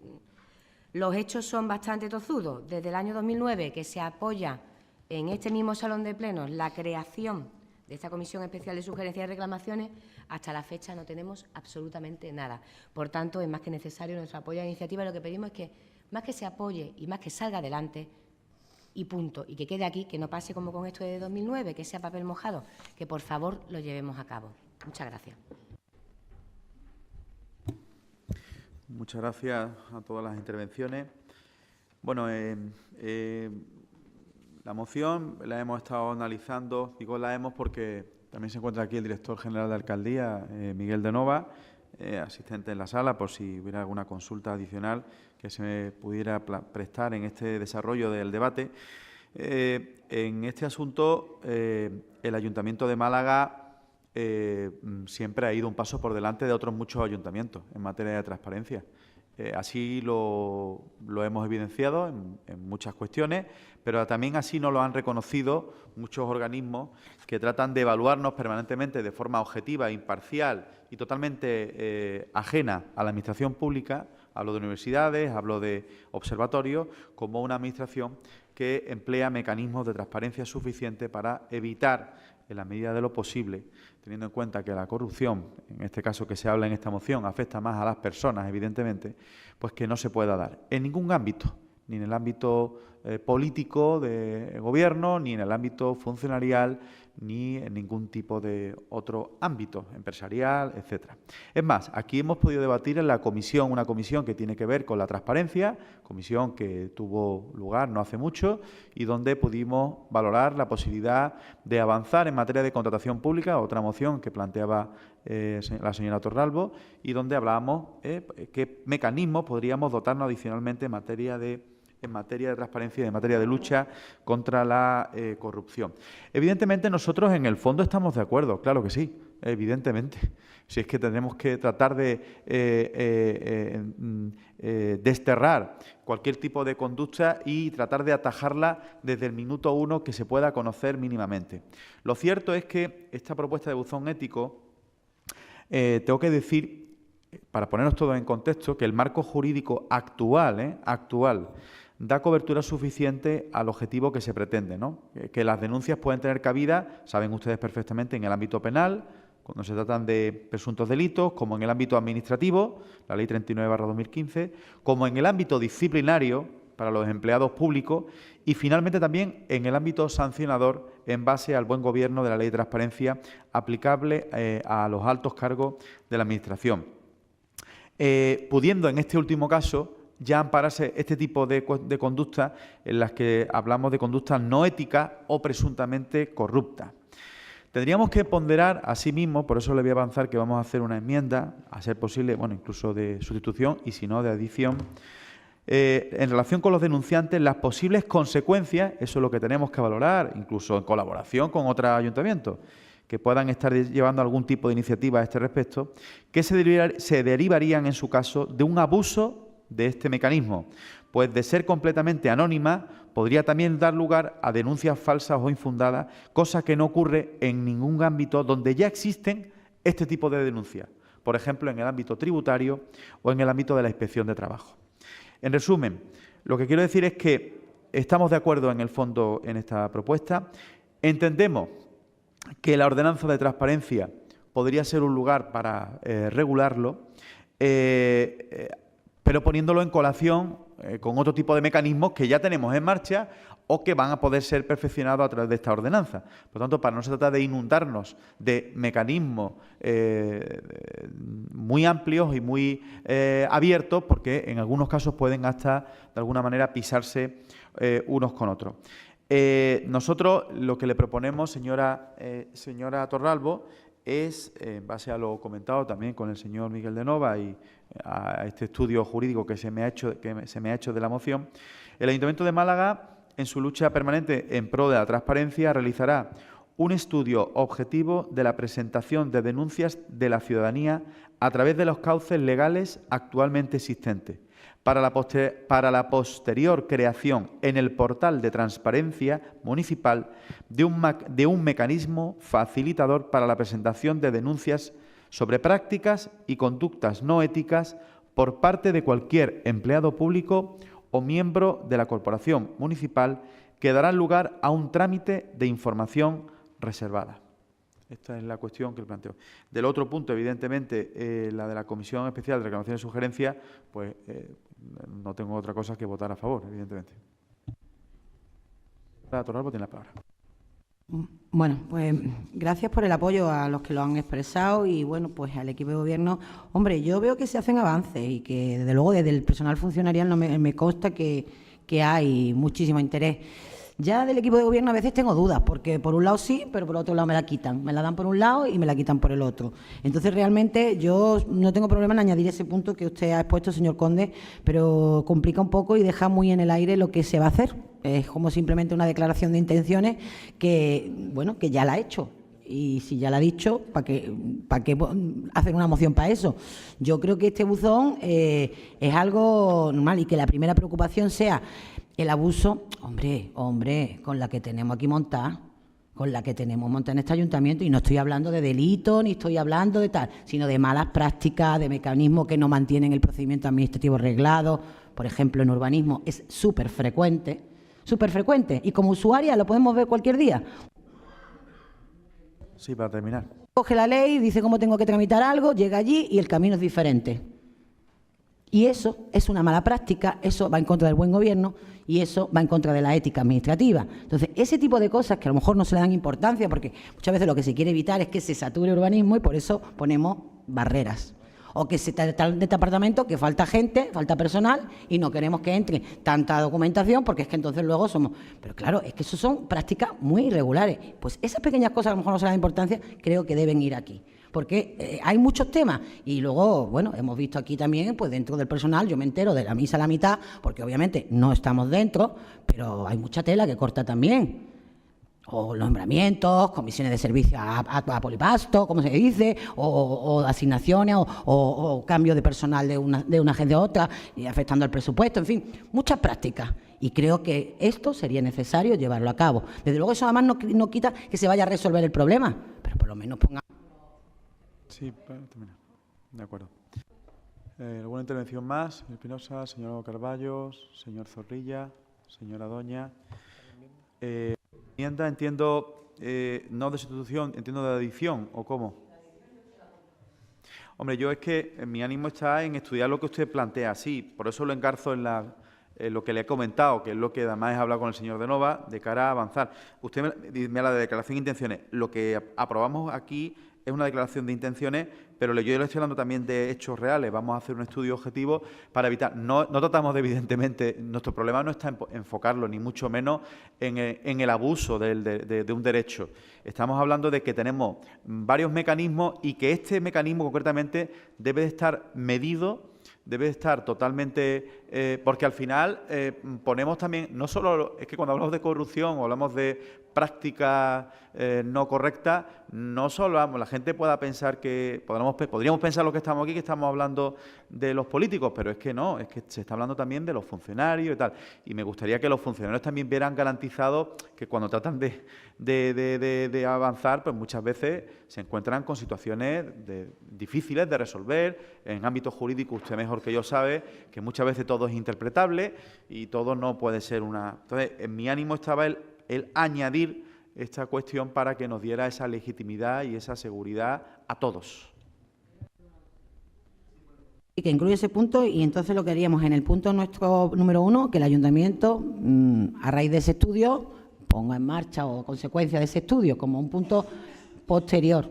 los hechos son bastante tozudos. Desde el año 2009, que se apoya en este mismo salón de plenos la creación de esta Comisión Especial de Sugerencias y Reclamaciones, hasta la fecha no tenemos absolutamente nada. Por tanto, es más que necesario nuestro apoyo a la iniciativa. Lo que pedimos es que, más que se apoye y más que salga adelante, y punto, y que quede aquí, que no pase como con esto de 2009, que sea papel mojado, que por favor lo llevemos a cabo. Muchas gracias. Muchas gracias a todas las intervenciones. Bueno, la moción la hemos estado analizando, digo la hemos porque también se encuentra aquí el director general de Alcaldía, Miguel de Nova, asistente en la sala, por si hubiera alguna consulta adicional que se me pudiera prestar en este desarrollo del debate. En este asunto, el Ayuntamiento de Málaga siempre ha ido un paso por delante de otros muchos ayuntamientos en materia de transparencia. Así lo hemos evidenciado en muchas cuestiones, pero también así nos lo han reconocido muchos organismos que tratan de evaluarnos permanentemente de forma objetiva, imparcial y totalmente ajena a la Administración pública. Hablo de universidades, hablo de observatorios, como una Administración que emplea mecanismos de transparencia suficientes para evitar, en la medida de lo posible, teniendo en cuenta que la corrupción, en este caso que se habla en esta moción, afecta más a las personas, evidentemente, pues que no se pueda dar en ningún ámbito, ni en el ámbito político de gobierno, ni en el ámbito funcionarial, ni en ningún tipo de otro ámbito empresarial, etcétera. Es más, aquí hemos podido debatir en la comisión, una comisión que tiene que ver con la transparencia, comisión que tuvo lugar no hace mucho y donde pudimos valorar la posibilidad de avanzar en materia de contratación pública, otra moción que planteaba la señora Torralbo, y donde hablábamos qué mecanismos podríamos dotarnos adicionalmente en materia de transparencia y en materia de lucha contra la corrupción. Evidentemente, nosotros en el fondo estamos de acuerdo, claro que sí, evidentemente. Si es que tenemos que tratar de desterrar cualquier tipo de conducta y tratar de atajarla desde el minuto uno que se pueda conocer mínimamente. Lo cierto es que esta propuesta de buzón ético, tengo que decir, para ponernos todos en contexto, que el marco jurídico actual da cobertura suficiente al objetivo que se pretende, ¿no? Que las denuncias pueden tener cabida, saben ustedes perfectamente, en el ámbito penal, cuando se tratan de presuntos delitos, como en el ámbito administrativo, la Ley 39/2015, como en el ámbito disciplinario para los empleados públicos y, finalmente, también en el ámbito sancionador en base al buen gobierno de la Ley de Transparencia aplicable a los altos cargos de la Administración. Pudiendo, en este último caso, ya ampararse este tipo de conductas en las que hablamos de conductas no éticas o presuntamente corruptas. Tendríamos que ponderar, asimismo, por eso le voy a avanzar que vamos a hacer una enmienda, a ser posible, bueno, incluso de sustitución y si no de adición, en relación con los denunciantes, las posibles consecuencias, eso es lo que tenemos que valorar, incluso en colaboración con otros ayuntamientos que puedan estar llevando algún tipo de iniciativa a este respecto, que se derivarían, en su caso, de un abuso de este mecanismo, pues de ser completamente anónima podría también dar lugar a denuncias falsas o infundadas, cosa que no ocurre en ningún ámbito donde ya existen este tipo de denuncias, por ejemplo, en el ámbito tributario o en el ámbito de la inspección de trabajo. En resumen, lo que quiero decir es que estamos de acuerdo en el fondo en esta propuesta, entendemos que la ordenanza de transparencia podría ser un lugar para regularlo, pero poniéndolo en colación con otro tipo de mecanismos que ya tenemos en marcha o que van a poder ser perfeccionados a través de esta ordenanza. Por tanto, para no se trata de inundarnos de mecanismos muy amplios y muy abiertos, porque en algunos casos pueden hasta, de alguna manera, pisarse unos con otros. Nosotros lo que le proponemos, señora Torralbo, es, en base a lo comentado también con el señor Miguel de Nova y a este estudio jurídico que se me ha hecho de la moción, el Ayuntamiento de Málaga, en su lucha permanente en pro de la transparencia, realizará un estudio objetivo de la presentación de denuncias de la ciudadanía a través de los cauces legales actualmente existentes, para la posterior creación en el portal de transparencia municipal de un mecanismo facilitador para la presentación de denuncias sobre prácticas y conductas no éticas por parte de cualquier empleado público o miembro de la corporación municipal, que darán lugar a un trámite de información reservada. Esta es la cuestión que planteo. Del otro punto, evidentemente, la de la Comisión Especial de Reclamaciones y Sugerencias, pues no tengo otra cosa que votar a favor, evidentemente. La Torralbo tiene la palabra. Bueno, pues gracias por el apoyo a los que lo han expresado y, bueno, pues al equipo de gobierno. Hombre, yo veo que se hacen avances y que, desde luego, desde el personal funcionarial me consta que hay muchísimo interés. Ya del equipo de gobierno a veces tengo dudas, porque por un lado sí, pero por otro lado me la quitan. Me la dan por un lado y me la quitan por el otro. Entonces, realmente, yo no tengo problema en añadir ese punto que usted ha expuesto, señor Conde, pero complica un poco y deja muy en el aire lo que se va a hacer. Es como simplemente una declaración de intenciones que, bueno, que ya la ha hecho. Y si ya la ha dicho, ¿para qué hacer una moción para eso? Yo creo que este buzón es algo normal y que la primera preocupación sea el abuso, hombre, con la que tenemos aquí montada, en este ayuntamiento, y no estoy hablando de delito, ni estoy hablando de tal, sino de malas prácticas, de mecanismos que no mantienen el procedimiento administrativo reglado. Por ejemplo, en urbanismo es súper frecuente, y como usuaria lo podemos ver cualquier día. Sí, para terminar. Coge la ley, dice cómo tengo que tramitar algo, llega allí y el camino es diferente. Y eso es una mala práctica, eso va en contra del buen gobierno y eso va en contra de la ética administrativa. Entonces, ese tipo de cosas que a lo mejor no se le dan importancia, porque muchas veces lo que se quiere evitar es que se sature el urbanismo y por eso ponemos barreras. O que se trata de departamento que falta gente, falta personal y no queremos que entre tanta documentación porque es que entonces luego somos... Pero claro, es que eso son prácticas muy irregulares. Pues esas pequeñas cosas a lo mejor no se le dan importancia, creo que deben ir aquí. Porque hay muchos temas y luego, bueno, hemos visto aquí también, pues dentro del personal, yo me entero de la misa a la mitad, porque obviamente no estamos dentro, pero hay mucha tela que corta también. O nombramientos, comisiones de servicio a polipasto, como se dice, o asignaciones, o cambio de personal de una agencia a otra, y afectando al presupuesto, en fin, muchas prácticas. Y creo que esto sería necesario llevarlo a cabo. Desde luego eso además no quita que se vaya a resolver el problema, pero por lo menos ponga... Sí, para terminar. De acuerdo. ¿Alguna intervención más? Señor Espinosa, señor Carballo, señor Zorrilla, señora Doña. Enmienda, entiendo, no de sustitución, entiendo de adición, ¿o cómo? Hombre, yo es que mi ánimo está en estudiar lo que usted plantea, sí, por eso lo engarzo en lo que le he comentado, que es lo que además he hablado con el señor de Nova, de cara a avanzar. Usted me habla de declaración de intenciones. Lo que aprobamos aquí es una declaración de intenciones, pero yo le estoy hablando también de hechos reales. Vamos a hacer un estudio objetivo para evitar. No tratamos de, evidentemente, nuestro problema no está en enfocarlo, ni mucho menos en el abuso de un derecho. Estamos hablando de que tenemos varios mecanismos y que este mecanismo concretamente debe de estar medido, debe de estar totalmente, porque al final ponemos también, no solo, es que cuando hablamos de corrupción o hablamos de prácticas no correctas, no solo la gente pueda pensar que, podríamos pensar lo que estamos aquí, que estamos hablando de los políticos, pero es que no, es que se está hablando también de los funcionarios y tal. Y me gustaría que los funcionarios también vieran garantizado que cuando tratan de avanzar, pues muchas veces se encuentran con situaciones difíciles de resolver. En ámbito jurídico, usted mejor que yo sabe que muchas veces todo es interpretable y todo no puede ser una... Entonces, en mi ánimo estaba el añadir esta cuestión para que nos diera esa legitimidad y esa seguridad a todos. Y que incluye ese punto, y entonces lo que haríamos en el punto nuestro número 1, que el Ayuntamiento, a raíz de ese estudio, ponga en marcha o consecuencia de ese estudio, como un punto posterior.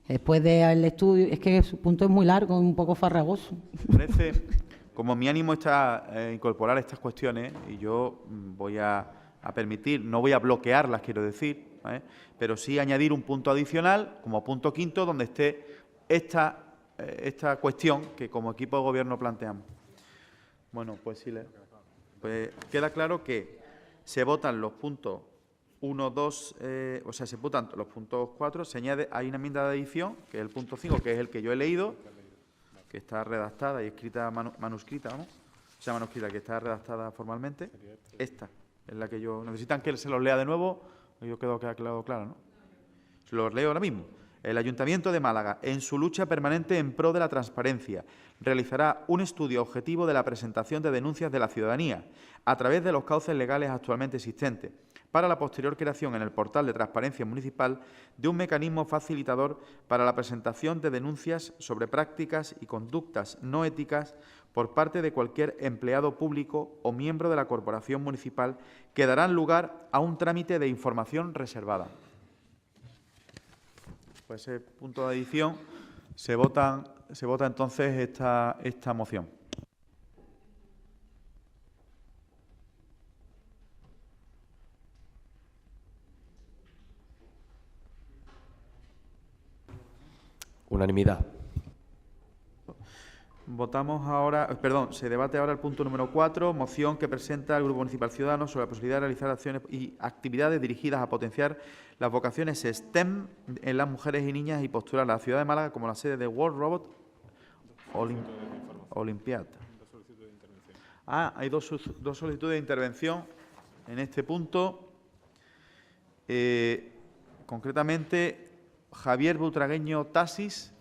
Después del estudio, es que su punto es muy largo, un poco farragoso. Parece, como mi ánimo está incorporar estas cuestiones, y yo voy a permitir, no voy a bloquearlas, quiero decir, ¿vale? Pero sí añadir un punto adicional, como punto quinto, donde esté esta cuestión que como equipo de gobierno planteamos. Bueno, pues sí, pues queda claro que se votan los puntos 1, 2, o sea, se votan los puntos 4, se añade, hay una enmienda de adición, que es el punto 5, que es el que yo he leído, que está redactada y escrita, manuscrita, ¿no? O sea, manuscrita, que está redactada formalmente. Esta es la que yo... ¿Necesitan que se los lea de nuevo? Yo creo que ha quedado claro, ¿no? Se los leo ahora mismo. El Ayuntamiento de Málaga, en su lucha permanente en pro de la transparencia, realizará un estudio objetivo de la presentación de denuncias de la ciudadanía a través de los cauces legales actualmente existentes, para la posterior creación en el portal de transparencia municipal de un mecanismo facilitador para la presentación de denuncias sobre prácticas y conductas no éticas por parte de cualquier empleado público o miembro de la corporación municipal, que darán lugar a un trámite de información reservada. Pues ese punto de adición se vota entonces esta moción. Unanimidad. Votamos ahora, perdón, se debate ahora el punto número 4, moción que presenta el Grupo Municipal Ciudadanos sobre la posibilidad de realizar acciones y actividades dirigidas a potenciar las vocaciones STEM en las mujeres y niñas y postular a la ciudad de Málaga como la sede de World Robot Olympiad. Hay dos solicitudes de intervención en este punto. Concretamente, Javier Butragueño Tasis,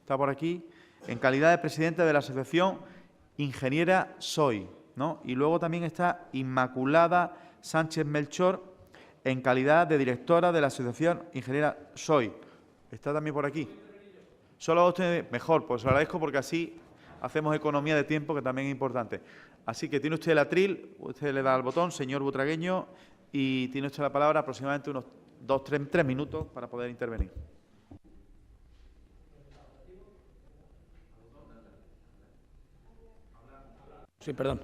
está por aquí, en calidad de presidente de la asociación Ingeniera Soy, ¿no? Y luego también está Inmaculada Sánchez Melchor, en calidad de directora de la asociación Ingeniera Soy. ¿Está también por aquí? Solo a usted, mejor, pues lo agradezco porque así hacemos economía de tiempo, que también es importante. Así que tiene usted el atril, usted le da al botón, señor Butragueño, y tiene usted la palabra aproximadamente unos 3 minutos para poder intervenir. Sí, perdón.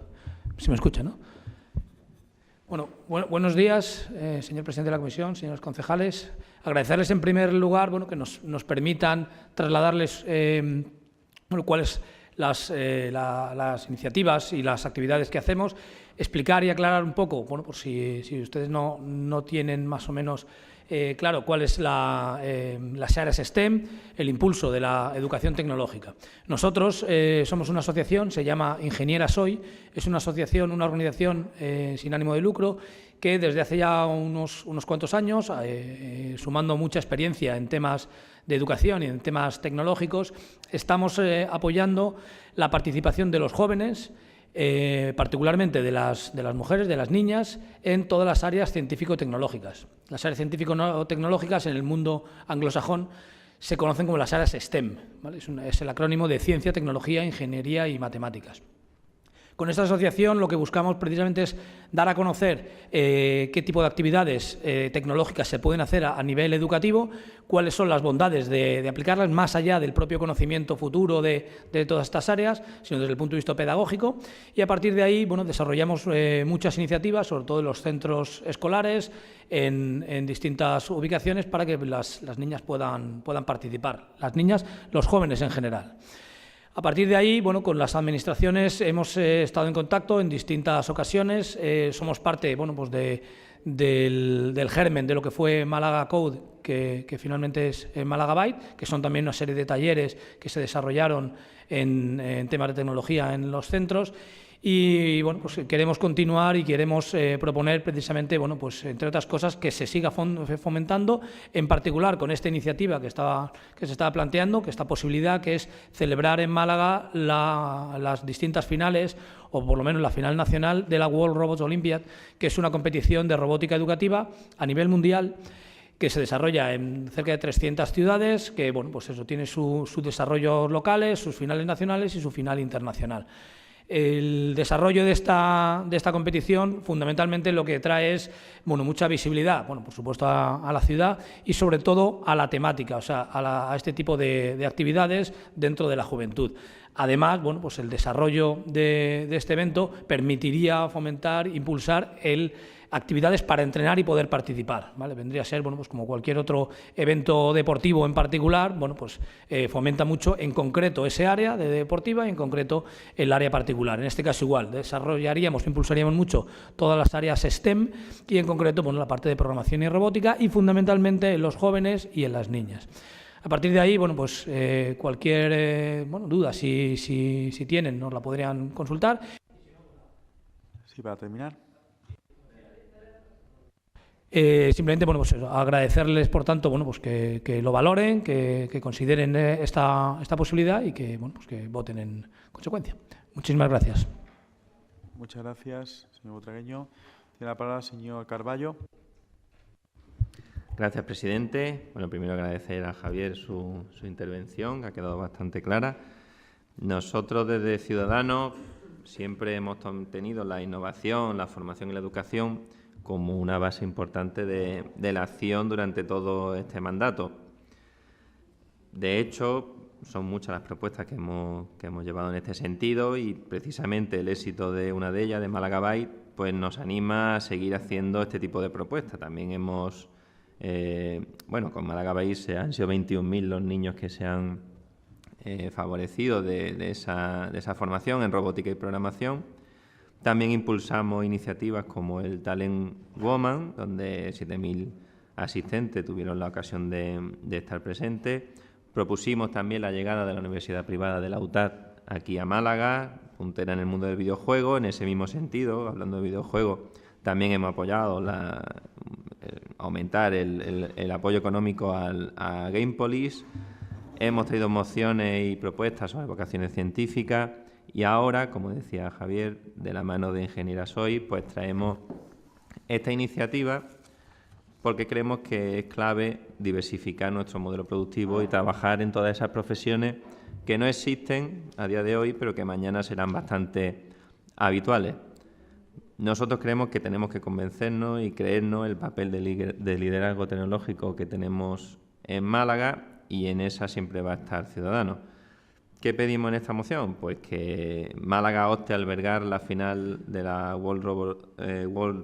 Se me escucha, ¿no? Bueno, buenos días, señor presidente de la comisión, señores concejales. Agradecerles en primer lugar, que nos permitan trasladarles cuáles las iniciativas y las actividades que hacemos, explicar y aclarar un poco, por si ustedes no tienen más o menos claro cuál es las áreas STEM, el impulso de la educación tecnológica. Nosotros somos una asociación, se llama Ingeniera Soy, es una asociación, una organización sin ánimo de lucro que desde hace ya unos cuantos años, sumando mucha experiencia en temas de educación y en temas tecnológicos, estamos apoyando la participación de los jóvenes, particularmente de las mujeres, de las niñas, en todas las áreas científico-tecnológicas. Las áreas científico-tecnológicas en el mundo anglosajón se conocen como las áreas STEM, ¿vale? Es el acrónimo de Ciencia, Tecnología, Ingeniería y Matemáticas. Con esta asociación lo que buscamos precisamente es dar a conocer qué tipo de actividades tecnológicas se pueden hacer a nivel educativo, cuáles son las bondades de aplicarlas más allá del propio conocimiento futuro de todas estas áreas, sino desde el punto de vista pedagógico. Y a partir de ahí, bueno, desarrollamos muchas iniciativas, sobre todo en los centros escolares, en distintas ubicaciones, para que las niñas puedan participar, las niñas, los jóvenes en general. A partir de ahí, bueno, con las administraciones hemos estado en contacto en distintas ocasiones. Somos parte, bueno, pues del germen de lo que fue Málaga Code, que finalmente es Málaga Byte, que son también una serie de talleres que se desarrollaron en temas de tecnología en los centros. Y bueno, pues queremos continuar y queremos proponer precisamente, bueno, pues entre otras cosas, que se siga fomentando, en particular con esta iniciativa que se estaba planteando, que esta posibilidad que es celebrar en Málaga las distintas finales, o por lo menos la final nacional de la World Robots Olympiad, que es una competición de robótica educativa a nivel mundial, que se desarrolla en cerca de 300 ciudades, que bueno, pues eso tiene sus desarrollos locales, sus finales nacionales y su final internacional. El desarrollo de esta competición fundamentalmente lo que trae es, bueno, mucha visibilidad, bueno, por supuesto a la ciudad y sobre todo a la temática, o sea, a este tipo de actividades dentro de la juventud. Además, bueno, pues el desarrollo de este evento permitiría fomentar, impulsar actividades para entrenar y poder participar, ¿vale? Vendría a ser, bueno, pues como cualquier otro evento deportivo en particular, bueno, pues fomenta mucho en concreto ese área de deportiva y en concreto el área particular. En este caso igual, impulsaríamos mucho todas las áreas STEM y en concreto, bueno, la parte de programación y robótica y fundamentalmente en los jóvenes y en las niñas. A partir de ahí, bueno, pues cualquier duda, si tienen, nos la podrían consultar. Sí, para terminar. Simplemente, bueno, pues eso, agradecerles, por tanto, bueno, pues que lo valoren, que consideren esta posibilidad y que, bueno, pues que voten en consecuencia. Muchísimas gracias. Muchas gracias, señor Butragueño. Tiene la palabra el señor Carballo. Gracias, presidente. Bueno, primero agradecer a Javier su intervención, que ha quedado bastante clara. Nosotros, desde Ciudadanos, siempre hemos tenido la innovación, la formación y la educación como una base importante de la acción durante todo este mandato. De hecho, son muchas las propuestas que hemos llevado en este sentido y precisamente el éxito de una de ellas, de Málaga Byte, pues nos anima a seguir haciendo este tipo de propuestas. También hemos, con Málaga Byte han sido 21.000 los niños que se han favorecido de esa formación en robótica y programación. También impulsamos iniciativas como el Talent Woman, donde 7.000 asistentes tuvieron la ocasión de estar presentes. Propusimos también la llegada de la Universidad Privada de la UTAD aquí a Málaga, puntera en el mundo del videojuego. En ese mismo sentido, hablando de videojuegos, también hemos apoyado aumentar el apoyo económico a Gamepolis. Hemos traído mociones y propuestas sobre vocaciones científicas. Y ahora, como decía Javier, de la mano de Ingenieras Hoy, pues traemos esta iniciativa porque creemos que es clave diversificar nuestro modelo productivo y trabajar en todas esas profesiones que no existen a día de hoy, pero que mañana serán bastante habituales. Nosotros creemos que tenemos que convencernos y creernos el papel de liderazgo tecnológico que tenemos en Málaga y en esa siempre va a estar Ciudadanos. ¿Qué pedimos en esta moción? Pues que Málaga opte a albergar la final de la World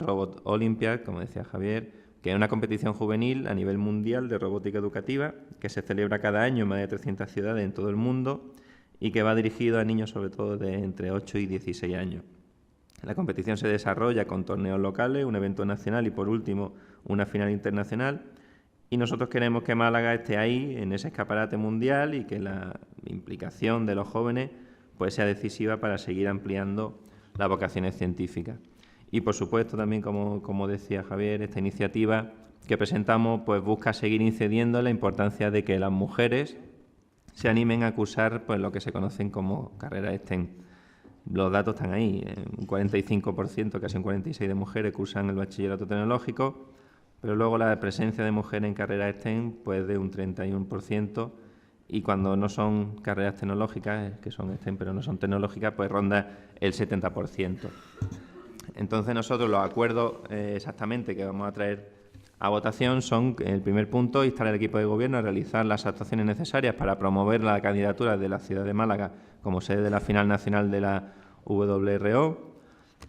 Robot Olympiad, como decía Javier, que es una competición juvenil a nivel mundial de robótica educativa que se celebra cada año en más de 300 ciudades en todo el mundo y que va dirigido a niños sobre todo de entre 8 y 16 años. La competición se desarrolla con torneos locales, un evento nacional y, por último, una final internacional. Y nosotros queremos que Málaga esté ahí, en ese escaparate mundial, y que la implicación de los jóvenes pues sea decisiva para seguir ampliando las vocaciones científicas. Y, por supuesto, también, como decía Javier, esta iniciativa que presentamos pues busca seguir incidiendo en la importancia de que las mujeres se animen a cursar pues lo que se conocen como carreras STEM. Los datos están ahí, un 45%, casi un 46% de mujeres cursan el bachillerato tecnológico, pero luego la presencia de mujeres en carreras STEM pues de un 31%, y cuando no son carreras tecnológicas, que son STEM pero no son tecnológicas, pues ronda el 70%. Entonces nosotros los acuerdos exactamente que vamos a traer a votación son, el primer punto, instar al equipo de gobierno a realizar las actuaciones necesarias para promover la candidatura de la ciudad de Málaga como sede de la final nacional de la WRO,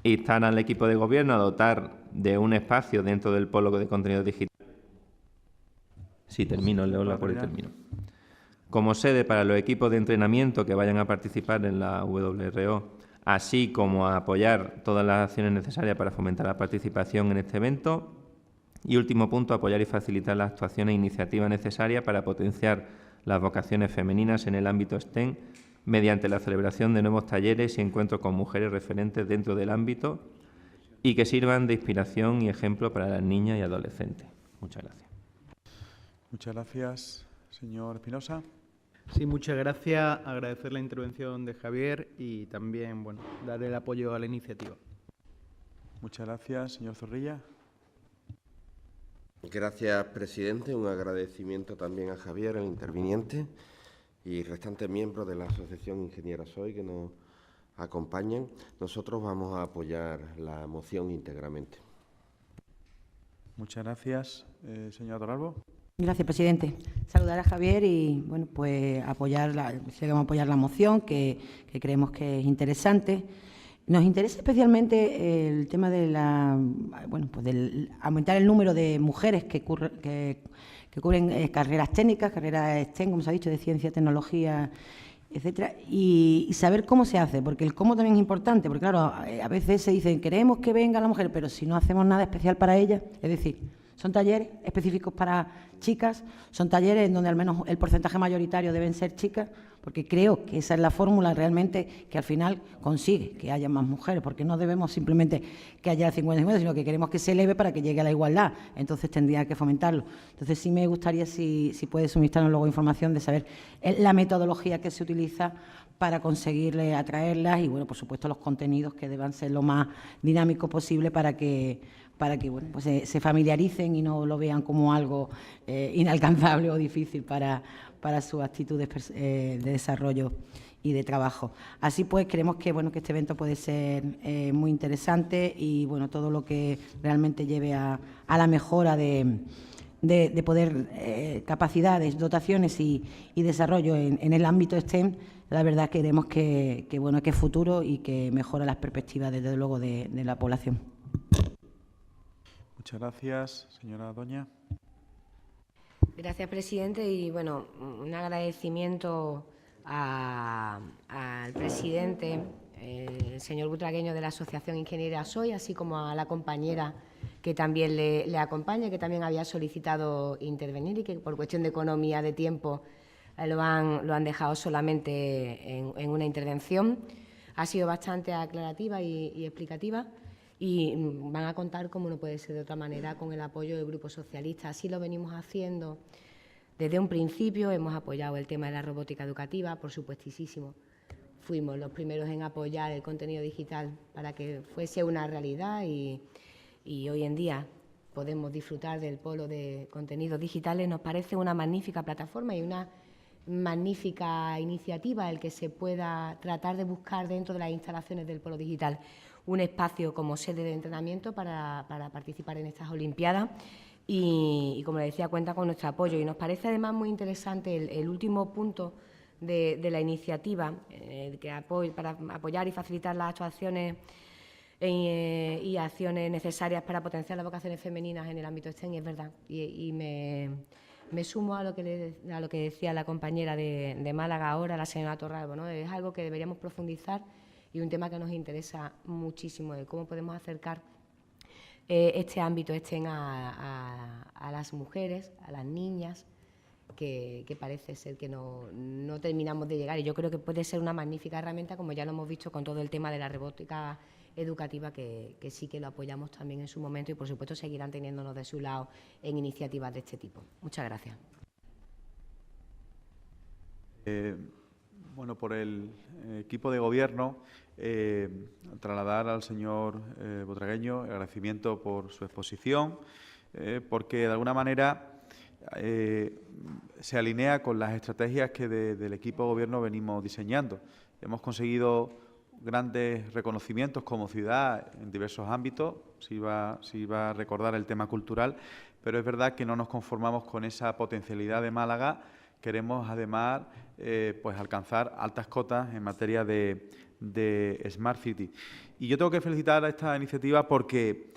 instar al equipo de gobierno a dotar de un espacio dentro del polo de contenido digital. Sí, termino, leo el acuerdo y termino. Como sede para los equipos de entrenamiento que vayan a participar en la WRO, así como a apoyar todas las acciones necesarias para fomentar la participación en este evento. Y último punto, apoyar y facilitar las actuaciones e iniciativas necesarias para potenciar las vocaciones femeninas en el ámbito STEM mediante la celebración de nuevos talleres y encuentros con mujeres referentes dentro del ámbito y que sirvan de inspiración y ejemplo para las niñas y adolescentes. Muchas gracias. Muchas gracias, señor Espinosa. Sí, muchas gracias. Agradecer la intervención de Javier y también, dar el apoyo a la iniciativa. Muchas gracias, señor Zorrilla. Gracias, presidente. Un agradecimiento también a Javier, el interviniente, y restantes miembros de la Asociación Ingenieras Hoy que nos acompañan. Nosotros vamos a apoyar la moción íntegramente. Muchas gracias, señora Torralbo. Gracias, presidente. Saludar a Javier y, vamos a apoyar la moción, que creemos que es interesante. Nos interesa especialmente el tema de del aumentar el número de mujeres que cubren carreras técnicas, carreras STEM, como se ha dicho, de ciencia, tecnología, etcétera, y saber cómo se hace, porque el cómo también es importante, porque claro, a veces se dicen, queremos que venga la mujer, pero si no hacemos nada especial para ella, es decir, son talleres específicos para chicas, son talleres en donde al menos el porcentaje mayoritario deben ser chicas, porque creo que esa es la fórmula realmente que al final consigue que haya más mujeres, porque no debemos simplemente que haya 50-50, sino que queremos que se eleve para que llegue a la igualdad, entonces tendría que fomentarlo. Entonces sí me gustaría, si puede suministrarnos luego información de saber la metodología que se utiliza para conseguirle atraerlas y, por supuesto, los contenidos que deban ser lo más dinámicos posible para que se familiaricen y no lo vean como algo inalcanzable o difícil para sus actitudes de desarrollo y de trabajo. Así pues, creemos que este evento puede ser muy interesante y todo lo que realmente lleve a la mejora de poder capacidades, dotaciones y desarrollo en el ámbito STEM. La verdad creemos que es futuro y que mejora las perspectivas, desde luego, de la población. Muchas gracias, señora Doña. Gracias, presidente. Y, un agradecimiento al presidente, el señor Butragueño, de la Asociación Ingenieras Hoy, así como a la compañera que también le acompaña, que también había solicitado intervenir y que por cuestión de economía de tiempo lo han dejado solamente en una intervención. Ha sido bastante aclarativa y explicativa y van a contar, como no puede ser de otra manera, con el apoyo del Grupo Socialista. Así lo venimos haciendo desde un principio. Hemos apoyado el tema de la robótica educativa, por supuestísimo. Fuimos los primeros en apoyar el contenido digital para que fuese una realidad y hoy en día podemos disfrutar del polo de contenidos digitales. Nos parece una magnífica plataforma y una magnífica iniciativa el que se pueda tratar de buscar dentro de las instalaciones del polo digital un espacio como sede de entrenamiento para participar en estas Olimpiadas y, como le decía, cuenta con nuestro apoyo. Y nos parece además muy interesante el último punto de la iniciativa, para apoyar y facilitar las actuaciones y acciones necesarias para potenciar las vocaciones femeninas en el ámbito STEM, y es verdad. Y me sumo a lo que decía la compañera de Málaga ahora, la señora Torralbo, ¿no? Es algo que deberíamos profundizar y un tema que nos interesa muchísimo, de cómo podemos acercar este ámbito STEM a las mujeres, a las niñas, que parece ser que no terminamos de llegar. Y yo creo que puede ser una magnífica herramienta, como ya lo hemos visto con todo el tema de la robótica educativa, que sí que lo apoyamos también en su momento y, por supuesto, seguirán teniéndonos de su lado en iniciativas de este tipo. Muchas gracias. Bueno, por el equipo de Gobierno, trasladar al señor Butragueño el agradecimiento por su exposición, porque de alguna manera se alinea con las estrategias que del equipo de Gobierno venimos diseñando. Hemos conseguido grandes reconocimientos como ciudad en diversos ámbitos, se iba a recordar el tema cultural, pero es verdad que no nos conformamos con esa potencialidad de Málaga. Queremos, además, pues alcanzar altas cotas en materia de Smart City. Y yo tengo que felicitar a esta iniciativa porque,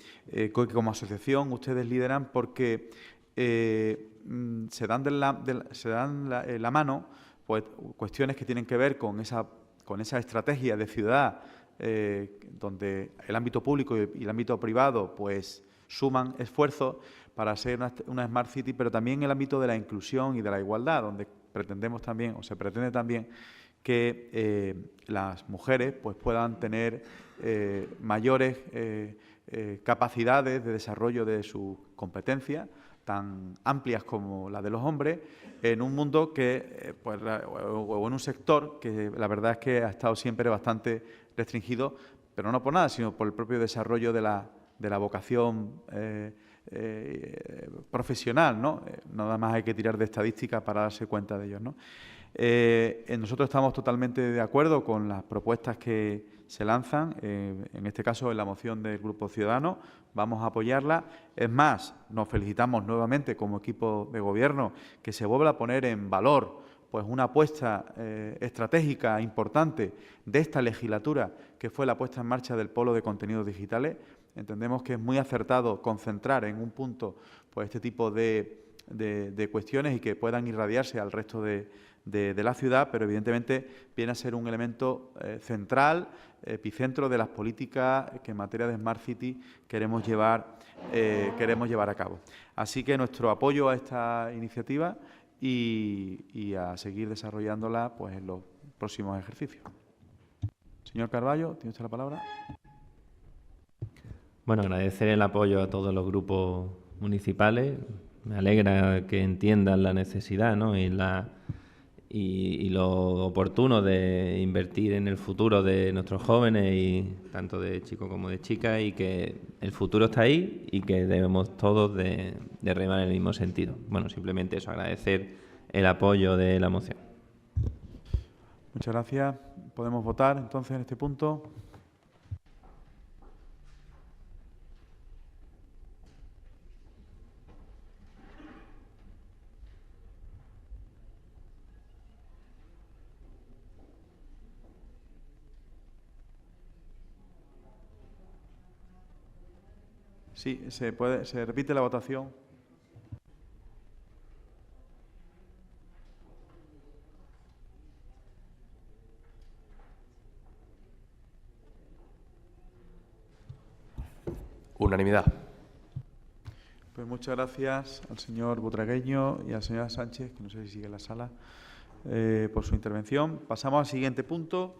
como asociación, ustedes lideran porque se dan la mano pues, cuestiones que tienen que ver con esa estrategia de ciudad donde el ámbito público y el ámbito privado pues suman esfuerzos para ser una Smart City, pero también el ámbito de la inclusión y de la igualdad, donde pretendemos también, o se pretende también, que las mujeres pues, puedan tener mayores capacidades de desarrollo de sus competencias, tan amplias como la de los hombres, en un mundo que, pues, o en un sector que la verdad es que ha estado siempre bastante restringido, pero no por nada, sino por el propio desarrollo de la vocación profesional, ¿no? Nada más hay que tirar de estadísticas para darse cuenta de ello, ¿no? Nosotros estamos totalmente de acuerdo con las propuestas que se lanzan, en este caso en la moción del Grupo Ciudadanos, vamos a apoyarla. Es más, nos felicitamos nuevamente como equipo de Gobierno que se vuelva a poner en valor pues una apuesta estratégica importante de esta legislatura, que fue la puesta en marcha del Polo de Contenidos Digitales. Entendemos que es muy acertado concentrar en un punto pues, este tipo de cuestiones y que puedan irradiarse al resto de la ciudad, pero evidentemente viene a ser un elemento central, epicentro de las políticas que en materia de Smart City queremos llevar a cabo. Así que nuestro apoyo a esta iniciativa y a seguir desarrollándola pues, en los próximos ejercicios. Señor Carballo, ¿tiene usted la palabra? Bueno, agradecer el apoyo a todos los grupos municipales. Me alegra que entiendan la necesidad, ¿no? y lo oportuno de invertir en el futuro de nuestros jóvenes, y tanto de chicos como de chicas, y que el futuro está ahí y que debemos todos de remar en el mismo sentido. Bueno, simplemente eso, agradecer el apoyo de la moción. Muchas gracias. Podemos votar entonces en este punto. Sí, se repite la votación. Unanimidad. Pues muchas gracias al señor Butragueño y a la señora Sánchez, que no sé si sigue en la sala, por su intervención. Pasamos al siguiente punto.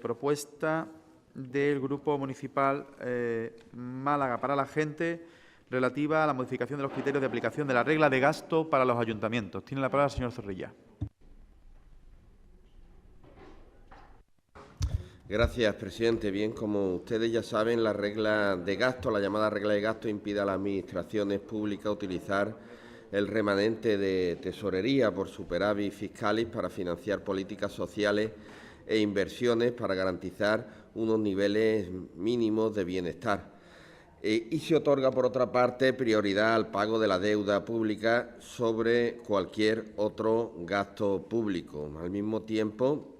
Propuesta del Grupo Municipal Málaga para la Gente relativa a la modificación de los criterios de aplicación de la regla de gasto para los ayuntamientos. Tiene la palabra el señor Zorrilla. Gracias, presidente. Bien, como ustedes ya saben, la regla de gasto, la llamada regla de gasto, impide a las administraciones públicas utilizar el remanente de tesorería por superávit fiscales para financiar políticas sociales e inversiones para garantizar unos niveles mínimos de bienestar. Y se otorga, por otra parte, prioridad al pago de la deuda pública sobre cualquier otro gasto público. Al mismo tiempo,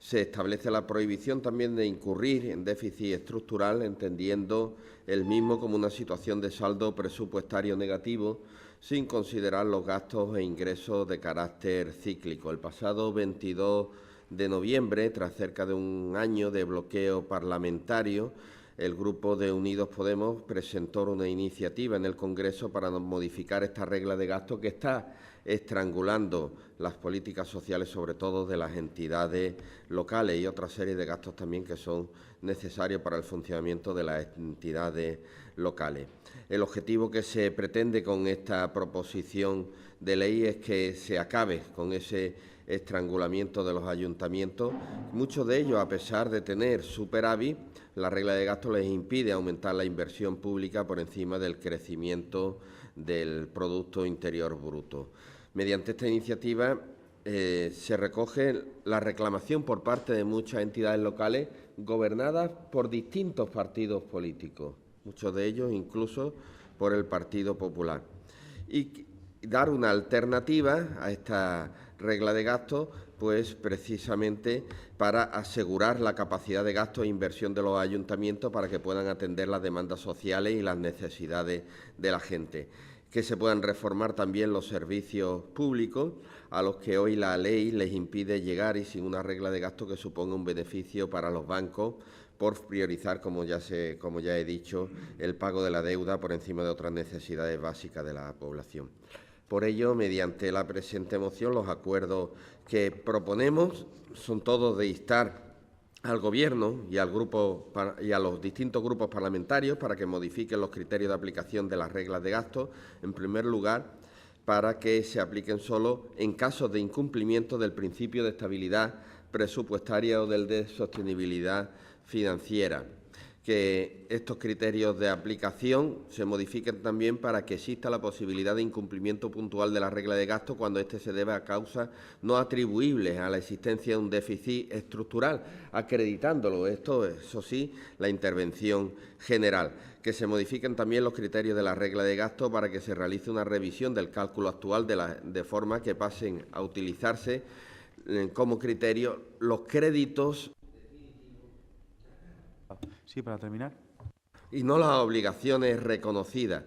se establece la prohibición también de incurrir en déficit estructural, entendiendo el mismo como una situación de saldo presupuestario negativo, sin considerar los gastos e ingresos de carácter cíclico. El pasado 22 de noviembre, tras cerca de un año de bloqueo parlamentario, el Grupo de Unidos Podemos presentó una iniciativa en el Congreso para modificar esta regla de gasto que está estrangulando las políticas sociales, sobre todo de las entidades locales, y otra serie de gastos también que son necesarios para el funcionamiento de las entidades locales. El objetivo que se pretende con esta proposición de ley es que se acabe con ese estrangulamiento de los ayuntamientos. Muchos de ellos, a pesar de tener superávit, la regla de gasto les impide aumentar la inversión pública por encima del crecimiento del Producto Interior Bruto. Mediante esta iniciativa se recoge la reclamación por parte de muchas entidades locales gobernadas por distintos partidos políticos, muchos de ellos incluso por el Partido Popular, y dar una alternativa a esta regla de gasto, pues precisamente para asegurar la capacidad de gasto e inversión de los ayuntamientos para que puedan atender las demandas sociales y las necesidades de la gente, que se puedan reformar también los servicios públicos a los que hoy la ley les impide llegar y sin una regla de gasto que suponga un beneficio para los bancos por priorizar, como ya he dicho, el pago de la deuda por encima de otras necesidades básicas de la población. Por ello, mediante la presente moción, los acuerdos que proponemos son todos de instar al Gobierno y a los distintos grupos parlamentarios para que modifiquen los criterios de aplicación de las reglas de gasto, en primer lugar, para que se apliquen solo en casos de incumplimiento del principio de estabilidad presupuestaria o del de sostenibilidad financiera. Que estos criterios de aplicación se modifiquen también para que exista la posibilidad de incumplimiento puntual de la regla de gasto cuando éste se deba a causas no atribuibles a la existencia de un déficit estructural, acreditándolo. Eso sí, la intervención general. Que se modifiquen también los criterios de la regla de gasto para que se realice una revisión del cálculo actual de forma que pasen a utilizarse como criterio los créditos. Sí, para terminar. Y no las obligaciones reconocidas,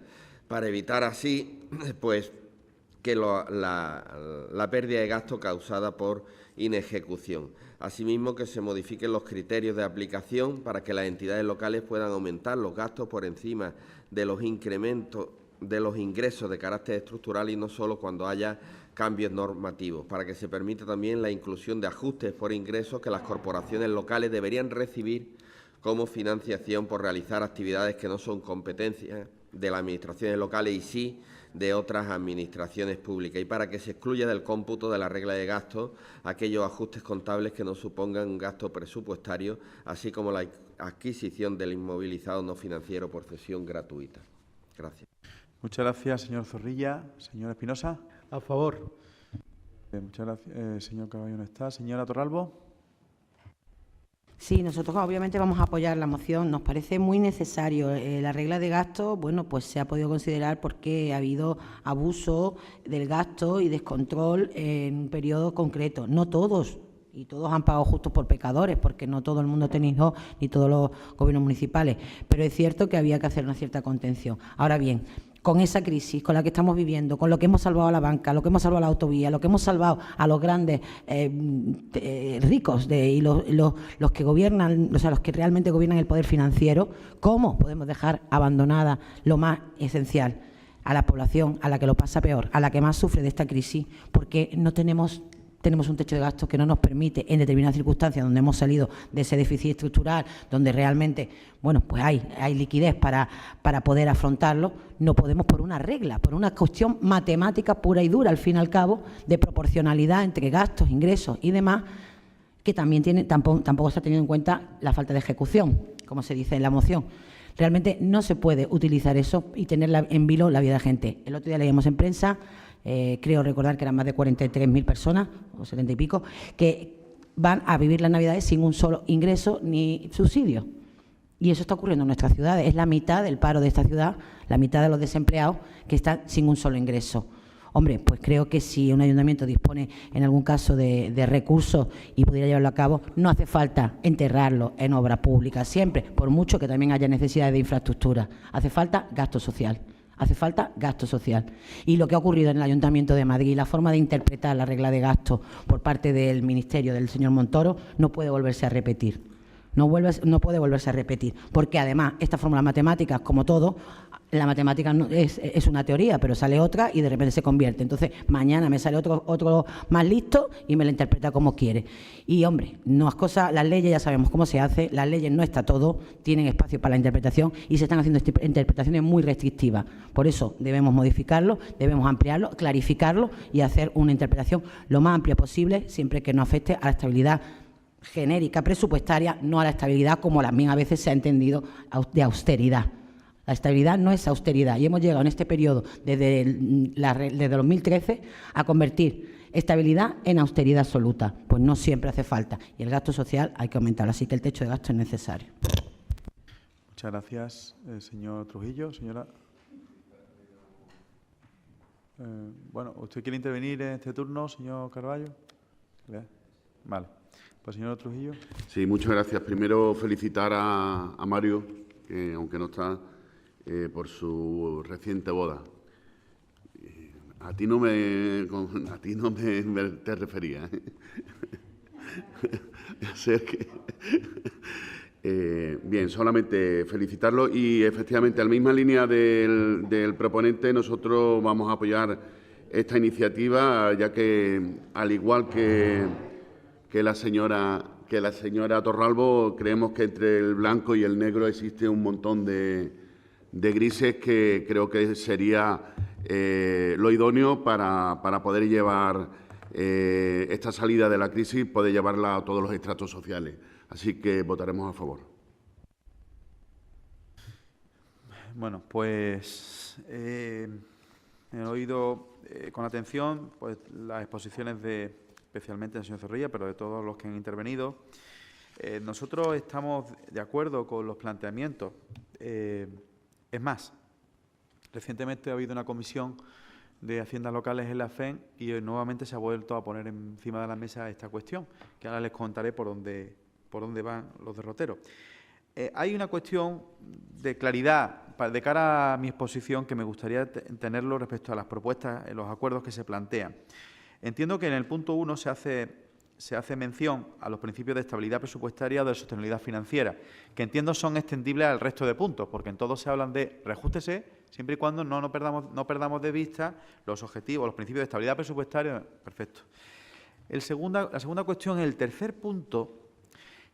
para evitar así pues que la pérdida de gasto causada por inejecución. Asimismo, que se modifiquen los criterios de aplicación para que las entidades locales puedan aumentar los gastos por encima de los incrementos de los ingresos de carácter estructural y no solo cuando haya cambios normativos, para que se permita también la inclusión de ajustes por ingresos que las corporaciones locales deberían recibir como financiación por realizar actividades que no son competencia de las administraciones locales y sí de otras administraciones públicas, y para que se excluya del cómputo de la regla de gasto aquellos ajustes contables que no supongan un gasto presupuestario, así como la adquisición del inmovilizado no financiero por cesión gratuita. Gracias. Muchas gracias, señor Zorrilla. Señor Espinosa. A favor. Muchas gracias. Señor Carballo no está. Señora Torralbo. Sí, nosotros obviamente vamos a apoyar la moción. Nos parece muy necesario. La regla de gasto, bueno, pues se ha podido considerar porque ha habido abuso del gasto y descontrol en un periodo concreto. No todos, y todos han pagado justos por pecadores, porque no todo el mundo ha tenido, ni todos los gobiernos municipales. Pero es cierto que había que hacer una cierta contención. Ahora bien, con esa crisis, con la que estamos viviendo, con lo que hemos salvado a la banca, lo que hemos salvado a la autovía, lo que hemos salvado a los grandes ricos y los que gobiernan, o sea, los que realmente gobiernan el poder financiero, ¿cómo podemos dejar abandonada lo más esencial? A la población, a la que lo pasa peor, a la que más sufre de esta crisis, porque no tenemos un techo de gastos que no nos permite, en determinadas circunstancias donde hemos salido de ese déficit estructural, donde realmente, bueno, pues hay liquidez para poder afrontarlo, no podemos por una regla, por una cuestión matemática pura y dura, al fin y al cabo, de proporcionalidad entre gastos, ingresos y demás, que también tampoco está teniendo en cuenta la falta de ejecución, como se dice en la moción. Realmente no se puede utilizar eso y tener en vilo la vida de la gente. El otro día leíamos en prensa, creo recordar que eran más de 43.000 personas, o 70 y pico, que van a vivir las Navidades sin un solo ingreso ni subsidio. Y eso está ocurriendo en nuestras ciudades. Es la mitad del paro de esta ciudad, la mitad de los desempleados que están sin un solo ingreso. Hombre, pues creo que si un ayuntamiento dispone en algún caso de recursos y pudiera llevarlo a cabo, no hace falta enterrarlo en obras públicas siempre, por mucho que también haya necesidades de infraestructura. Hace falta gasto social. Hace falta gasto social. Y lo que ha ocurrido en el Ayuntamiento de Madrid, la forma de interpretar la regla de gasto por parte del Ministerio del señor Montoro, no puede volverse a repetir. No puede volverse a repetir, porque además estas fórmulas matemáticas, como todo, la matemática no, es una teoría, pero sale otra y de repente se convierte. Entonces, mañana me sale otro más listo y me la interpreta como quiere. Y, hombre, no es cosa, las leyes ya sabemos cómo se hace, las leyes no está todo, tienen espacio para la interpretación y se están haciendo interpretaciones muy restrictivas. Por eso debemos modificarlo, debemos ampliarlo, clarificarlo y hacer una interpretación lo más amplia posible, siempre que no afecte a la estabilidad genérica presupuestaria, no a la estabilidad como también a veces se ha entendido de austeridad. La estabilidad no es austeridad y hemos llegado en este periodo, desde 2013, a convertir estabilidad en austeridad absoluta. Pues no siempre hace falta y el gasto social hay que aumentarlo, así que el techo de gasto es necesario. Muchas gracias, señor Trujillo. Señora. Bueno, ¿usted quiere intervenir en este turno, señor Carballo? Vale. Pues, señor Trujillo. Sí, muchas gracias. Primero, felicitar a Mario, que aunque no está, por su reciente boda. A ti no me te refería. Ser que bien, solamente felicitarlo y, efectivamente, a la misma línea del proponente, nosotros vamos a apoyar esta iniciativa, ya que, al igual que la señora Torralbo, creemos que entre el blanco y el negro existe un montón de grises que creo que sería lo idóneo para poder llevar esta salida de la crisis, poder llevarla a todos los estratos sociales. Así que votaremos a favor. Bueno, pues he oído con atención pues las exposiciones especialmente del señor Zorrilla, pero de todos los que han intervenido. Nosotros estamos de acuerdo con los planteamientos. Es más, recientemente ha habido una comisión de Haciendas Locales en la FEN y nuevamente se ha vuelto a poner encima de la mesa esta cuestión, que ahora les contaré por dónde van los derroteros. Hay una cuestión de claridad de cara a mi exposición que me gustaría tenerlo respecto a las propuestas, los acuerdos que se plantean. Entiendo que en el punto 1 se hace mención a los principios de estabilidad presupuestaria o de sostenibilidad financiera, que entiendo son extendibles al resto de puntos, porque en todos se hablan de reajústese, siempre y cuando no perdamos de vista los objetivos, los principios de estabilidad presupuestaria. Perfecto. La segunda cuestión, en el tercer punto,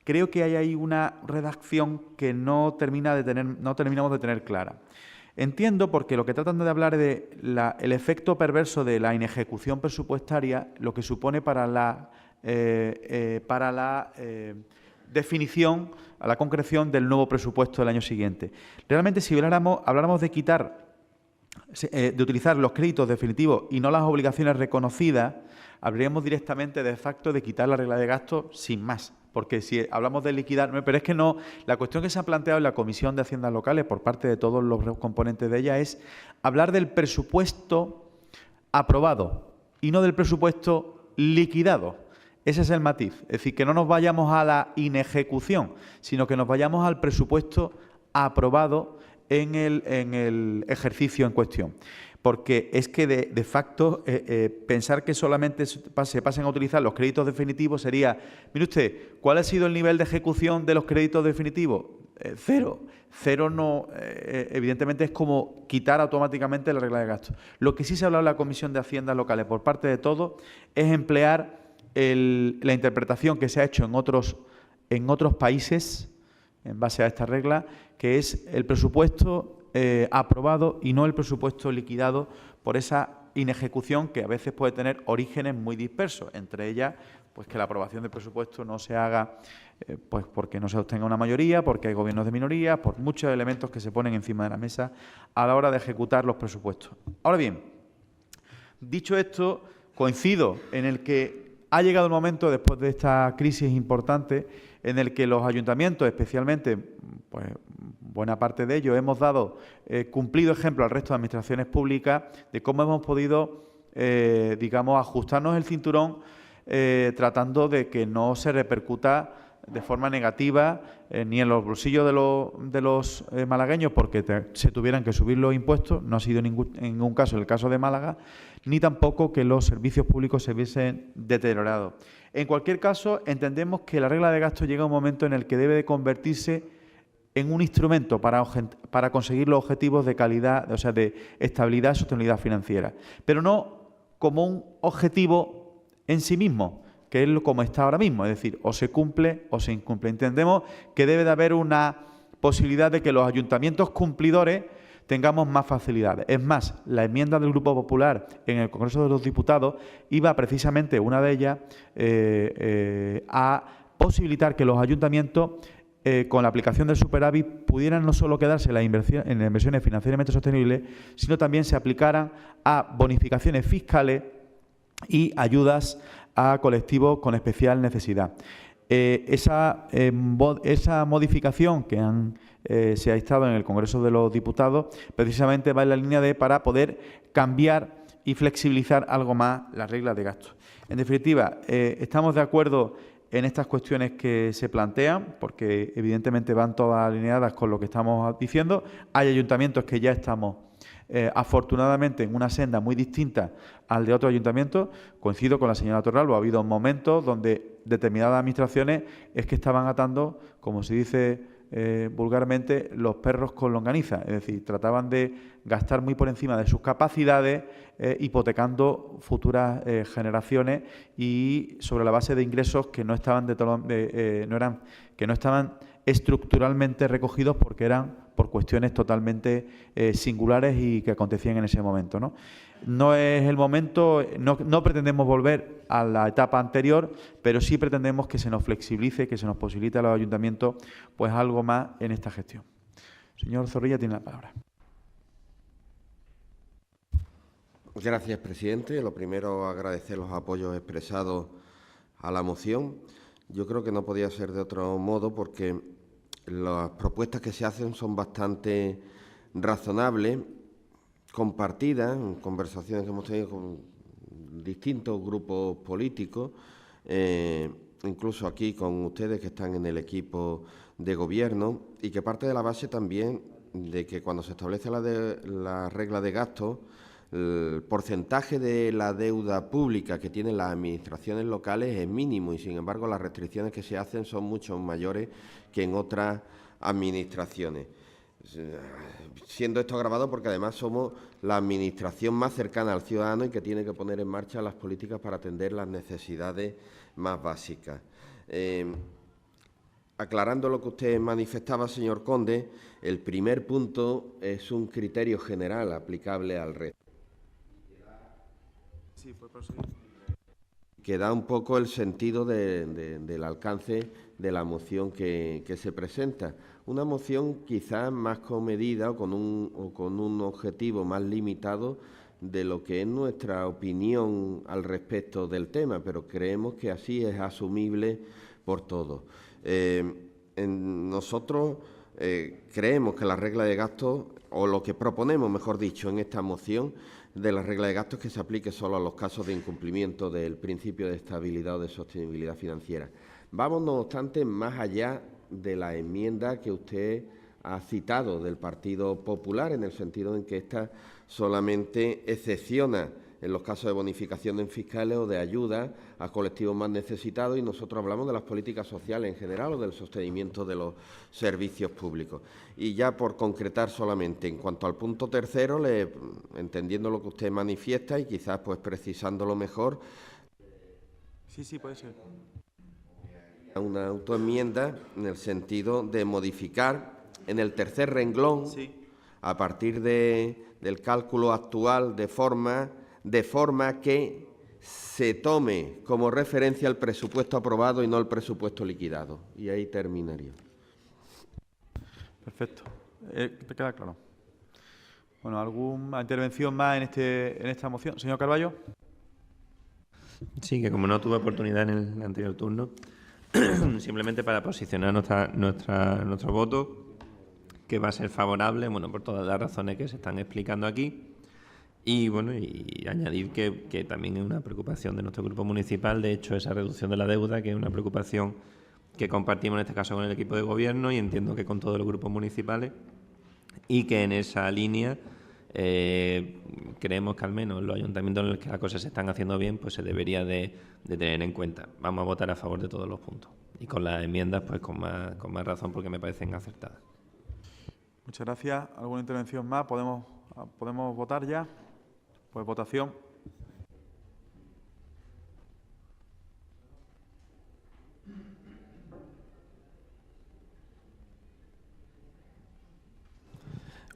creo que hay ahí una redacción que no terminamos de tener clara. Entiendo, porque lo que tratan de hablar es el efecto perverso de la inejecución presupuestaria, lo que supone para la definición, a la concreción del nuevo presupuesto del año siguiente. Realmente, si habláramos de utilizar los créditos definitivos y no las obligaciones reconocidas, hablaríamos directamente de facto de quitar la regla de gasto sin más. Porque si hablamos de liquidar, pero es que no, la cuestión que se ha planteado en la Comisión de Haciendas Locales por parte de todos los componentes de ella es hablar del presupuesto aprobado y no del presupuesto liquidado. Ese es el matiz. Es decir, que no nos vayamos a la inejecución, sino que nos vayamos al presupuesto aprobado en el ejercicio en cuestión. Porque es que de facto pensar que solamente se pasen a utilizar los créditos definitivos sería, mire usted, ¿cuál ha sido el nivel de ejecución de los créditos definitivos? Cero. Cero no, evidentemente es como quitar automáticamente la regla de gasto. Lo que sí se ha hablado en la Comisión de Haciendas Locales por parte de todos es emplear la interpretación que se ha hecho en otros países en base a esta regla, que es el presupuesto aprobado y no el presupuesto liquidado por esa inejecución que a veces puede tener orígenes muy dispersos, entre ellas pues que la aprobación del presupuesto no se haga pues porque no se obtenga una mayoría, porque hay gobiernos de minoría, por muchos elementos que se ponen encima de la mesa a la hora de ejecutar los presupuestos. Ahora bien, dicho esto, coincido en el que ha llegado el momento, después de esta crisis importante, en el que los ayuntamientos, especialmente, pues buena parte de ellos, hemos dado cumplido ejemplo al resto de administraciones públicas de cómo hemos podido, digamos, ajustarnos el cinturón tratando de que no se repercuta de forma negativa ni en los bolsillos de los malagueños porque se tuvieran que subir los impuestos, no ha sido en ningún caso el caso de Málaga, ni tampoco que los servicios públicos se viesen deteriorados. En cualquier caso, entendemos que la regla de gasto llega a un momento en el que debe de convertirse en un instrumento para conseguir los objetivos de calidad, o sea, de estabilidad y sostenibilidad financiera, pero no como un objetivo en sí mismo, que es como está ahora mismo, es decir, o se cumple o se incumple. Entendemos que debe de haber una posibilidad de que los ayuntamientos cumplidores tengamos más facilidades. Es más, la enmienda del Grupo Popular en el Congreso de los Diputados iba precisamente, una de ellas, a posibilitar que los ayuntamientos, con la aplicación del superávit, pudieran no solo quedarse en las inversiones financieramente sostenibles, sino también se aplicaran a bonificaciones fiscales y ayudas a colectivos con especial necesidad. Esa modificación que se ha estado en el Congreso de los Diputados precisamente va en la línea para poder cambiar y flexibilizar algo más las reglas de gasto. En definitiva, estamos de acuerdo en estas cuestiones que se plantean, porque evidentemente van todas alineadas con lo que estamos diciendo. Hay ayuntamientos que ya estamos afortunadamente en una senda muy distinta al de otros ayuntamientos. Coincido con la señora Torralbo, ha habido momentos donde determinadas administraciones es que estaban atando, como se dice vulgarmente, los perros con longaniza, es decir, trataban de gastar muy por encima de sus capacidades, hipotecando futuras generaciones y sobre la base de ingresos que no estaban estructuralmente recogidos porque eran por cuestiones totalmente singulares y que acontecían en ese momento, ¿no? No es el momento, no pretendemos volver a la etapa anterior, pero sí pretendemos que se nos flexibilice, que se nos posibilite a los ayuntamientos pues algo más en esta gestión. Señor Zorrilla, tiene la palabra. Gracias, presidente. Lo primero, agradecer los apoyos expresados a la moción. Yo creo que no podía ser de otro modo porque las propuestas que se hacen son bastante razonables, compartidas, en conversaciones que hemos tenido con distintos grupos políticos, incluso aquí con ustedes que están en el equipo de gobierno, y que parte de la base también de que cuando se establece la regla de gasto, el porcentaje de la deuda pública que tienen las administraciones locales es mínimo y, sin embargo, las restricciones que se hacen son mucho mayores que en otras administraciones. Siendo esto agravado porque además somos la administración más cercana al ciudadano y que tiene que poner en marcha las políticas para atender las necesidades más básicas. Aclarando lo que usted manifestaba, señor Conde, el primer punto es un criterio general aplicable al resto. Que da un poco el sentido del alcance de la moción que se presenta. Una moción quizás más comedida o con un objetivo más limitado de lo que es nuestra opinión al respecto del tema, pero creemos que así es asumible por todos. Nosotros creemos que la regla de gasto, o lo que proponemos, mejor dicho, en esta moción de la regla de gasto es que se aplique solo a los casos de incumplimiento del principio de estabilidad o de sostenibilidad financiera. Vamos, no obstante, más allá de la enmienda que usted ha citado del Partido Popular, en el sentido en que ésta solamente excepciona en los casos de bonificaciones fiscales o de ayuda a colectivos más necesitados, y nosotros hablamos de las políticas sociales en general o del sostenimiento de los servicios públicos. Y ya por concretar solamente, en cuanto al punto tercero, entendiendo lo que usted manifiesta y quizás pues precisándolo mejor. Sí, puede ser. Una autoenmienda en el sentido de modificar en el tercer renglón, a partir del cálculo actual, de forma que se tome como referencia el presupuesto aprobado y no el presupuesto liquidado. Y ahí terminaría. Perfecto. ¿Te queda claro? Bueno, ¿alguna intervención más en esta moción? Señor Carballo. Sí, que como no tuve oportunidad en el anterior turno, simplemente para posicionar nuestro voto, que va a ser favorable, bueno, por todas las razones que se están explicando aquí. Y bueno, y añadir que también es una preocupación de nuestro grupo municipal, de hecho, esa reducción de la deuda, que es una preocupación que compartimos en este caso con el equipo de gobierno y entiendo que con todos los grupos municipales, y que en esa línea creemos que al menos los ayuntamientos en los que las cosas se están haciendo bien, pues se debería de tener en cuenta. Vamos a votar a favor de todos los puntos y con las enmiendas pues con más razón, porque me parecen acertadas. Muchas gracias. ¿Alguna intervención más? ¿Podemos votar ya? Pues votación.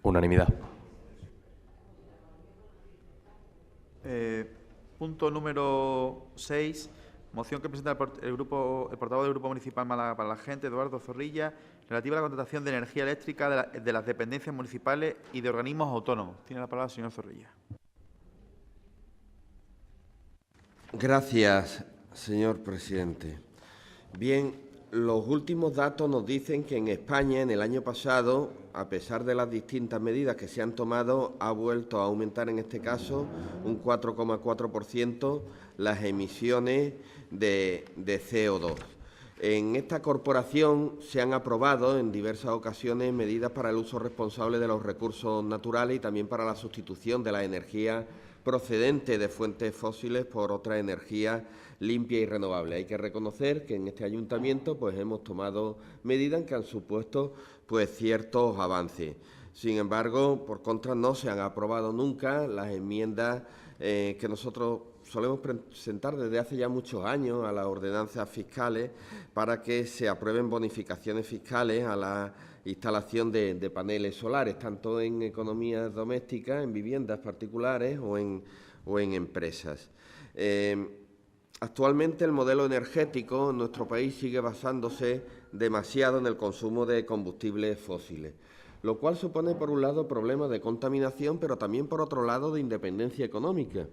Unanimidad. Punto número 6. Moción que presenta el portavoz del Grupo Municipal Málaga para la Gente, Eduardo Zorrilla, relativa a la contratación de energía eléctrica de las dependencias municipales y de organismos autónomos. Tiene la palabra el señor Zorrilla. Gracias, señor presidente. Bien, los últimos datos nos dicen que en España, en el año pasado, a pesar de las distintas medidas que se han tomado, ha vuelto a aumentar, en este caso, un 4,4% las emisiones de CO2. En esta corporación se han aprobado en diversas ocasiones medidas para el uso responsable de los recursos naturales y también para la sustitución de la energía procedente de fuentes fósiles por otra energía limpia y renovable. Hay que reconocer que en este ayuntamiento pues hemos tomado medidas que han supuesto pues ciertos avances. Sin embargo, por contra, no se han aprobado nunca las enmiendas que nosotros solemos presentar desde hace ya muchos años a las ordenanzas fiscales para que se aprueben bonificaciones fiscales a la instalación de paneles solares, tanto en economías domésticas, en viviendas particulares o en empresas. Actualmente el modelo energético en nuestro país sigue basándose demasiado en el consumo de combustibles fósiles, lo cual supone, por un lado, problemas de contaminación, pero también, por otro lado, de independencia económica,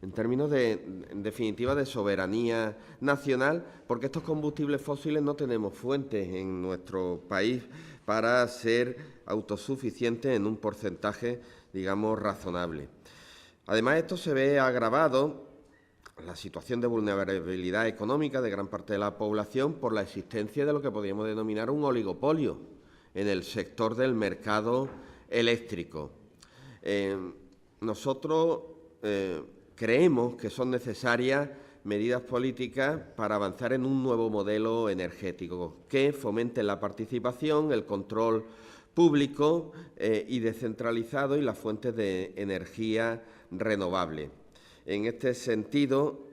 en términos en definitiva, de soberanía nacional, porque estos combustibles fósiles no tenemos fuentes en nuestro país para ser autosuficientes en un porcentaje, digamos, razonable. Además, esto se ve agravado, la situación de vulnerabilidad económica de gran parte de la población, por la existencia de lo que podríamos denominar un oligopolio en el sector del mercado eléctrico. Nosotros creemos que son necesarias medidas políticas para avanzar en un nuevo modelo energético que fomente la participación, el control público y descentralizado y las fuentes de energía renovable. En este sentido,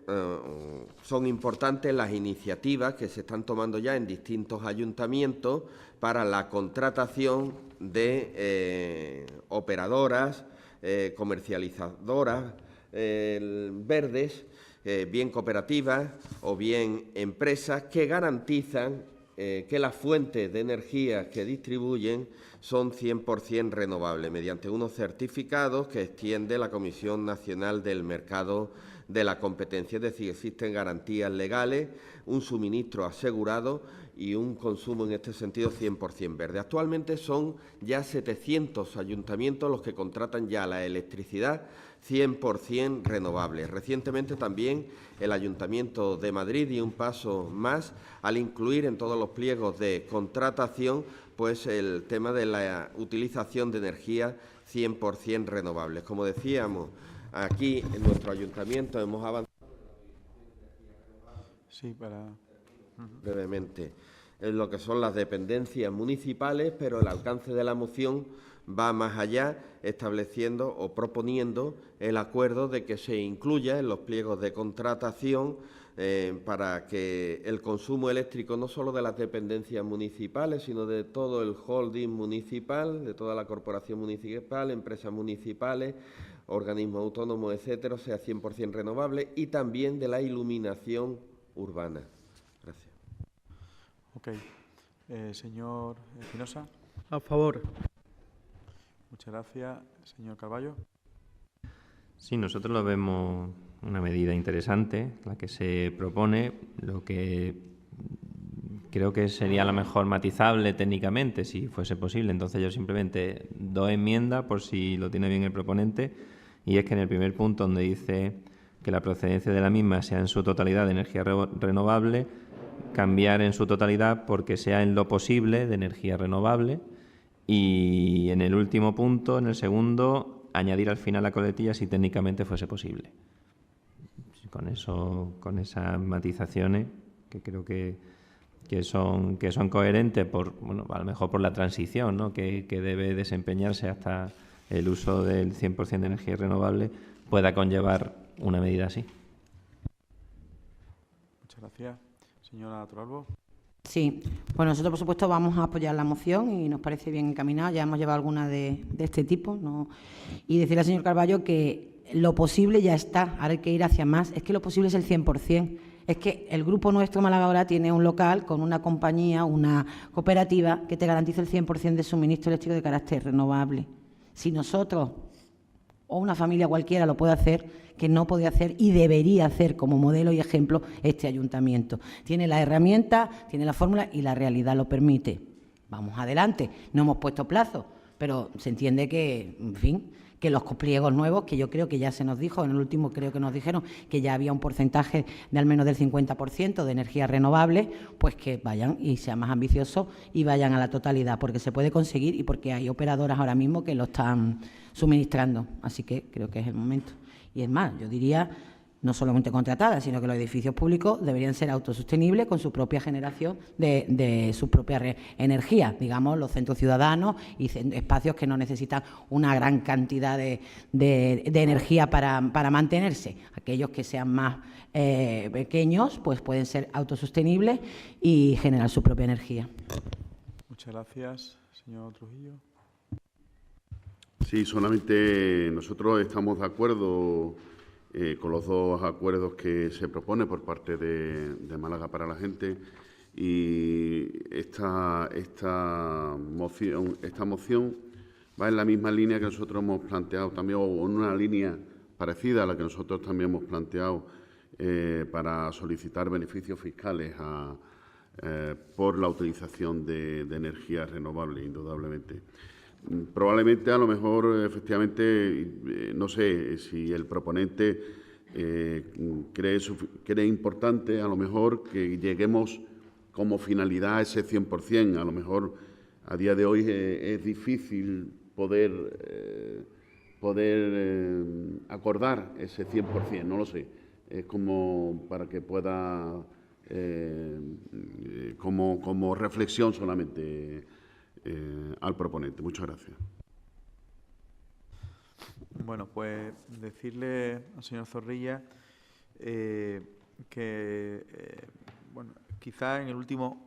son importantes las iniciativas que se están tomando ya en distintos ayuntamientos para la contratación de operadoras, comercializadoras verdes, bien cooperativas o bien empresas que garantizan que las fuentes de energía que distribuyen son 100% renovables, mediante unos certificados que extiende la Comisión Nacional del Mercado de la Competencia. Es decir, existen garantías legales, un suministro asegurado y un consumo en este sentido 100% verde. Actualmente son ya 700 ayuntamientos los que contratan ya la electricidad 100% renovable. Recientemente también el Ayuntamiento de Madrid dio un paso más al incluir en todos los pliegos de contratación pues el tema de la utilización de energía 100% renovables. Como decíamos, aquí en nuestro ayuntamiento hemos avanzado brevemente en lo que son las dependencias municipales, pero el alcance de la moción va más allá, estableciendo o proponiendo el acuerdo de que se incluya en los pliegos de contratación para que el consumo eléctrico no solo de las dependencias municipales, sino de todo el holding municipal, de toda la corporación municipal, empresas municipales, organismos autónomos, etcétera, sea 100% renovable, y también de la iluminación urbana. Gracias. Ok. Señor Espinosa. A favor. Muchas gracias. Señor Carballo. Sí, nosotros lo vemos una medida interesante, la que se propone, lo que creo que sería a lo mejor matizable técnicamente, si fuese posible. Entonces yo simplemente doy enmienda, por si lo tiene bien el proponente, y es que en el primer punto, donde dice que la procedencia de la misma sea en su totalidad de energía renovable, cambiar en su totalidad porque sea en lo posible de energía renovable. Y en el último punto, en el segundo, añadir al final la coletilla si técnicamente fuese posible. Con eso, con esas matizaciones que creo que son coherentes a lo mejor por la transición, ¿no?, que debe desempeñarse hasta el uso del 100% de energía renovable, pueda conllevar una medida así. Muchas gracias. Señora Torralbo. Sí, bueno, nosotros por supuesto vamos a apoyar la moción y nos parece bien encaminada, ya hemos llevado alguna de este tipo, ¿no? Y decirle al señor Carballo que lo posible ya está, ahora hay que ir hacia más, es que lo posible es el 100%, es que el grupo nuestro Málaga Ahora tiene un local con una compañía, una cooperativa que te garantiza el 100% de suministro eléctrico de carácter renovable. Si nosotros o una familia cualquiera lo puede hacer, que no puede hacer y debería hacer como modelo y ejemplo este ayuntamiento. Tiene la herramienta, tiene la fórmula y la realidad lo permite. Vamos adelante, no hemos puesto plazo, pero se entiende que, en fin, que los pliegos nuevos, que yo creo que ya se nos dijo, en el último creo que nos dijeron que ya había un porcentaje de al menos del 50% de energía renovable, pues que vayan y sean más ambiciosos y vayan a la totalidad, porque se puede conseguir y porque hay operadoras ahora mismo que lo están suministrando. Así que creo que es el momento. Y es más, yo diría, no solamente contratadas, sino que los edificios públicos deberían ser autosostenibles con su propia generación de su propia energía, digamos, los centros ciudadanos y espacios que no necesitan una gran cantidad de energía para mantenerse. Aquellos que sean más pequeños, pues pueden ser autosostenibles y generar su propia energía. Muchas gracias. Señor Trujillo. Sí, solamente nosotros estamos de acuerdo con los dos acuerdos que se propone por parte de Málaga para la Gente, y esta moción va en la misma línea que nosotros hemos planteado también, o en una línea parecida a la que nosotros también hemos planteado para solicitar beneficios fiscales por la utilización de energías renovables, indudablemente. Probablemente, a lo mejor, efectivamente, no sé si el proponente cree importante, a lo mejor, que lleguemos como finalidad a ese 100%. A lo mejor, a día de hoy, es difícil poder acordar ese 100%, no lo sé. Es como para que pueda, como reflexión solamente, al proponente. Muchas gracias. Bueno, pues decirle al señor Zorrilla que, bueno, quizá en el último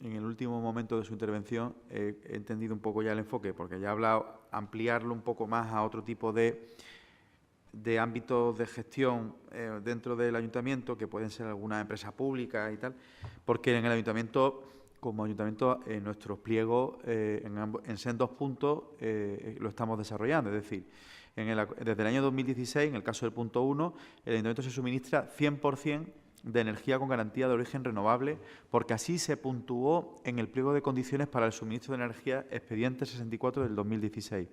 momento de su intervención he entendido un poco ya el enfoque, porque ya ha hablado ampliarlo un poco más a otro tipo de ámbitos de gestión dentro del ayuntamiento, que pueden ser alguna empresa pública y tal, porque en el ayuntamiento, como ayuntamiento, en nuestros pliegos, en sendos puntos, lo estamos desarrollando. Es decir, desde el año 2016, en el caso del punto 1, el ayuntamiento se suministra 100% de energía con garantía de origen renovable, porque así se puntuó en el pliego de condiciones para el suministro de energía expediente 64 del 2016.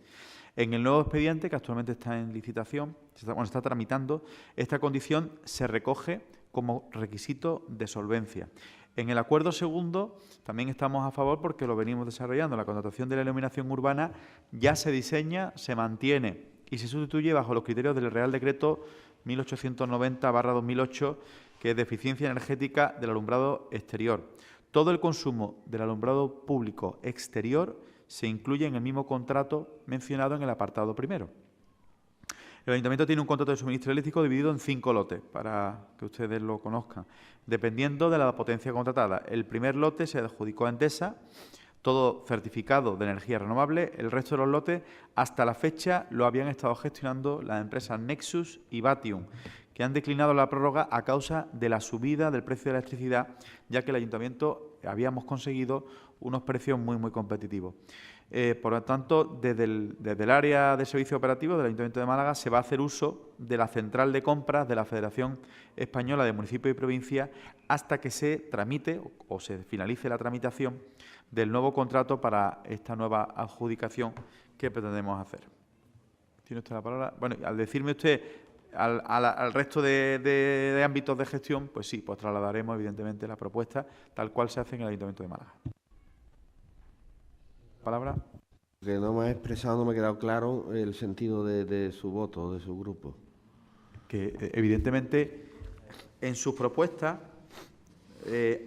En el nuevo expediente, que actualmente está en licitación, se está tramitando, esta condición se recoge como requisito de solvencia. En el acuerdo segundo también estamos a favor porque lo venimos desarrollando. La contratación de la iluminación urbana ya se diseña, se mantiene y se sustituye bajo los criterios del Real Decreto 1890/2008, que es de eficiencia energética del alumbrado exterior. Todo el consumo del alumbrado público exterior se incluye en el mismo contrato mencionado en el apartado primero. El Ayuntamiento tiene un contrato de suministro eléctrico dividido en 5 lotes, para que ustedes lo conozcan, dependiendo de la potencia contratada. El primer lote se adjudicó a Endesa, todo certificado de energía renovable. El resto de los lotes, hasta la fecha, lo habían estado gestionando las empresas Nexus y Batium, que han declinado la prórroga a causa de la subida del precio de la electricidad, ya que el Ayuntamiento habíamos conseguido unos precios muy, muy competitivos. Por lo tanto, desde el área de servicio operativo del Ayuntamiento de Málaga se va a hacer uso de la central de compras de la Federación Española de Municipios y Provincias hasta que se tramite o se finalice la tramitación del nuevo contrato para esta nueva adjudicación que pretendemos hacer. ¿Tiene usted la palabra? Bueno, al decirme usted al resto de ámbitos de gestión, pues sí, pues trasladaremos evidentemente la propuesta tal cual se hace en el Ayuntamiento de Málaga. ¿Palabra? Que no me ha expresado, no me ha quedado claro el sentido de su voto, de su grupo. Que evidentemente en sus propuestas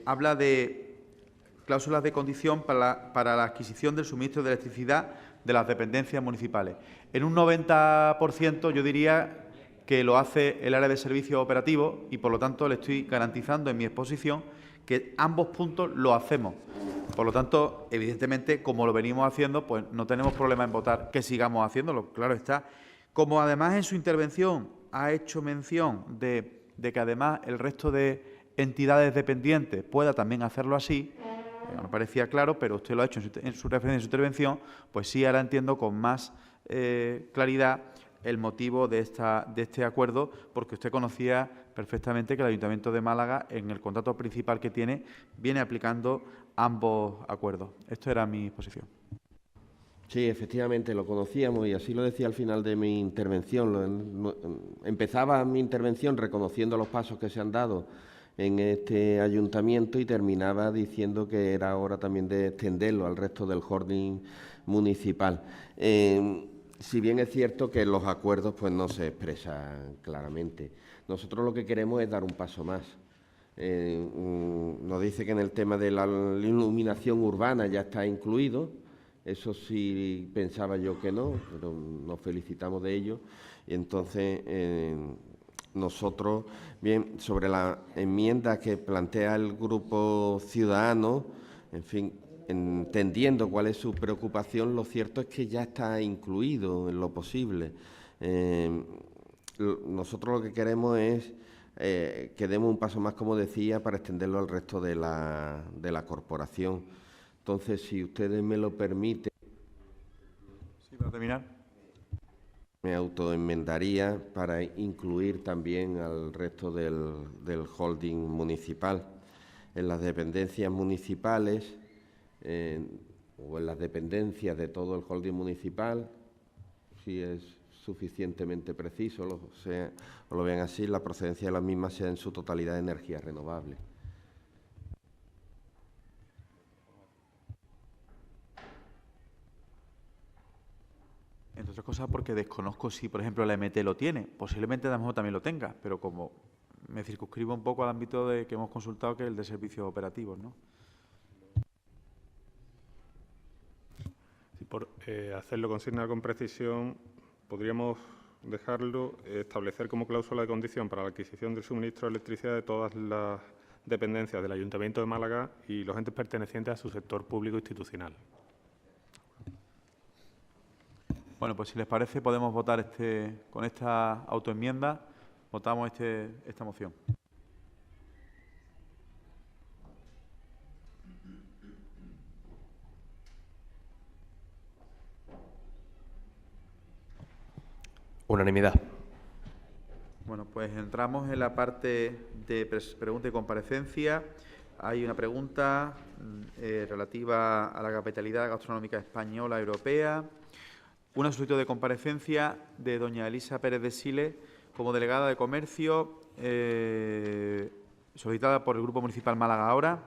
habla de cláusulas de condición para la adquisición del suministro de electricidad de las dependencias municipales. En un 90% yo diría que lo hace el área de servicios operativos y, por lo tanto, le estoy garantizando en mi exposición que ambos puntos lo hacemos. Por lo tanto, evidentemente, como lo venimos haciendo, pues no tenemos problema en votar que sigamos haciéndolo, claro está. Como además en su intervención ha hecho mención de que además el resto de entidades dependientes pueda también hacerlo así, me parecía claro, pero usted lo ha hecho en su referencia, en su intervención, pues sí, ahora entiendo con más claridad el motivo de este acuerdo, porque usted conocía perfectamente que el Ayuntamiento de Málaga, en el contrato principal que tiene, viene aplicando ambos acuerdos. Esto era mi exposición. Sí, efectivamente, lo conocíamos y así lo decía al final de mi intervención. Empezaba mi intervención reconociendo los pasos que se han dado en este ayuntamiento y terminaba diciendo que era hora también de extenderlo al resto del holding municipal. Si bien es cierto que los acuerdos pues no se expresan claramente. Nosotros lo que queremos es dar un paso más. Nos dice que en el tema de la iluminación urbana ya está incluido. Eso sí pensaba yo que no, pero nos felicitamos de ello. Y entonces nosotros, bien, sobre la enmienda que plantea el Grupo Ciudadanos, en fin, entendiendo cuál es su preocupación, lo cierto es que ya está incluido en lo posible. Nosotros lo que queremos es que demos un paso más, como decía, para extenderlo al resto de la corporación. Entonces, si ustedes me lo permiten, sí, para terminar, me autoenmendaría para incluir también al resto del holding municipal. En las dependencias municipales o en las dependencias de todo el holding municipal, si es suficientemente preciso, o lo vean así, la procedencia de las mismas sea en su totalidad de energías renovables. Entre otras cosas porque desconozco si, por ejemplo, la MT lo tiene. Posiblemente a lo mejor también lo tenga, pero como me circunscribo un poco al ámbito que hemos consultado, que es el de servicios operativos, ¿no? Sí, por hacerlo consigna con precisión, podríamos establecer como cláusula de condición para la adquisición del suministro de electricidad de todas las dependencias del Ayuntamiento de Málaga y los entes pertenecientes a su sector público institucional. Bueno, pues si les parece podemos votar con esta autoenmienda, votamos esta moción. Unanimidad. Bueno, pues entramos en la parte de pregunta y comparecencia. Hay una pregunta relativa a la capitalidad gastronómica española europea. Una solicitud de comparecencia de doña Elisa Pérez de Siles como delegada de Comercio, solicitada por el Grupo Municipal Málaga Ahora,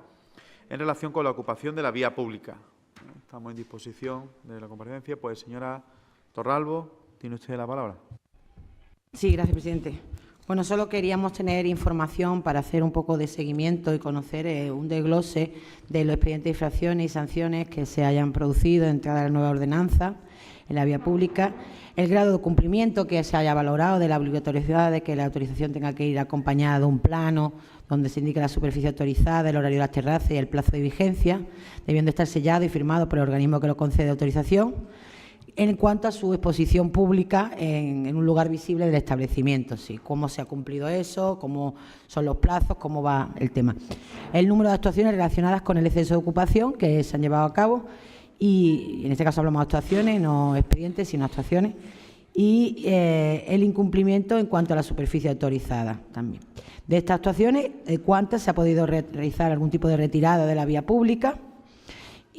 en relación con la ocupación de la vía pública. Estamos en disposición de la comparecencia. Pues, señora Torralbo, tiene usted la palabra. Sí, gracias, presidente. Bueno, solo queríamos tener información para hacer un poco de seguimiento y conocer un desglose de los expedientes de infracciones y sanciones que se hayan producido de entrada a la nueva ordenanza en la vía pública, el grado de cumplimiento que se haya valorado de la obligatoriedad de que la autorización tenga que ir acompañada de un plano donde se indique la superficie autorizada, el horario de las terrazas y el plazo de vigencia, debiendo estar sellado y firmado por el organismo que lo concede autorización, en cuanto a su exposición pública en un lugar visible del establecimiento, sí, cómo se ha cumplido eso, cómo son los plazos, cómo va el tema. El número de actuaciones relacionadas con el exceso de ocupación que se han llevado a cabo, y en este caso hablamos de actuaciones, no expedientes, sino actuaciones, y el incumplimiento en cuanto a la superficie autorizada también. De estas actuaciones, ¿cuántas se ha podido realizar algún tipo de retirada de la vía pública?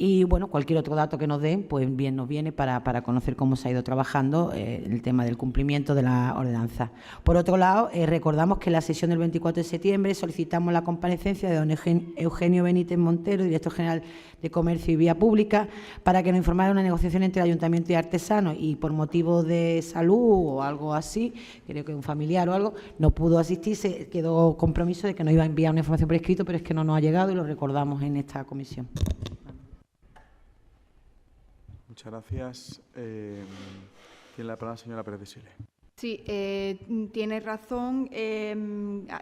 Y, bueno, cualquier otro dato que nos den, pues bien nos viene para conocer cómo se ha ido trabajando el tema del cumplimiento de la ordenanza. Por otro lado, recordamos que en la sesión del 24 de septiembre solicitamos la comparecencia de don Eugenio Benítez Montero, director general de Comercio y Vía Pública, para que nos informara de una negociación entre el Ayuntamiento y artesanos, y por motivo de salud o algo así, creo que un familiar o algo, no pudo asistir, se quedó compromiso de que nos iba a enviar una información por escrito, pero es que no nos ha llegado y lo recordamos en esta comisión. Muchas gracias. Tiene la palabra la señora Pérez de Sile. Sí, tiene razón.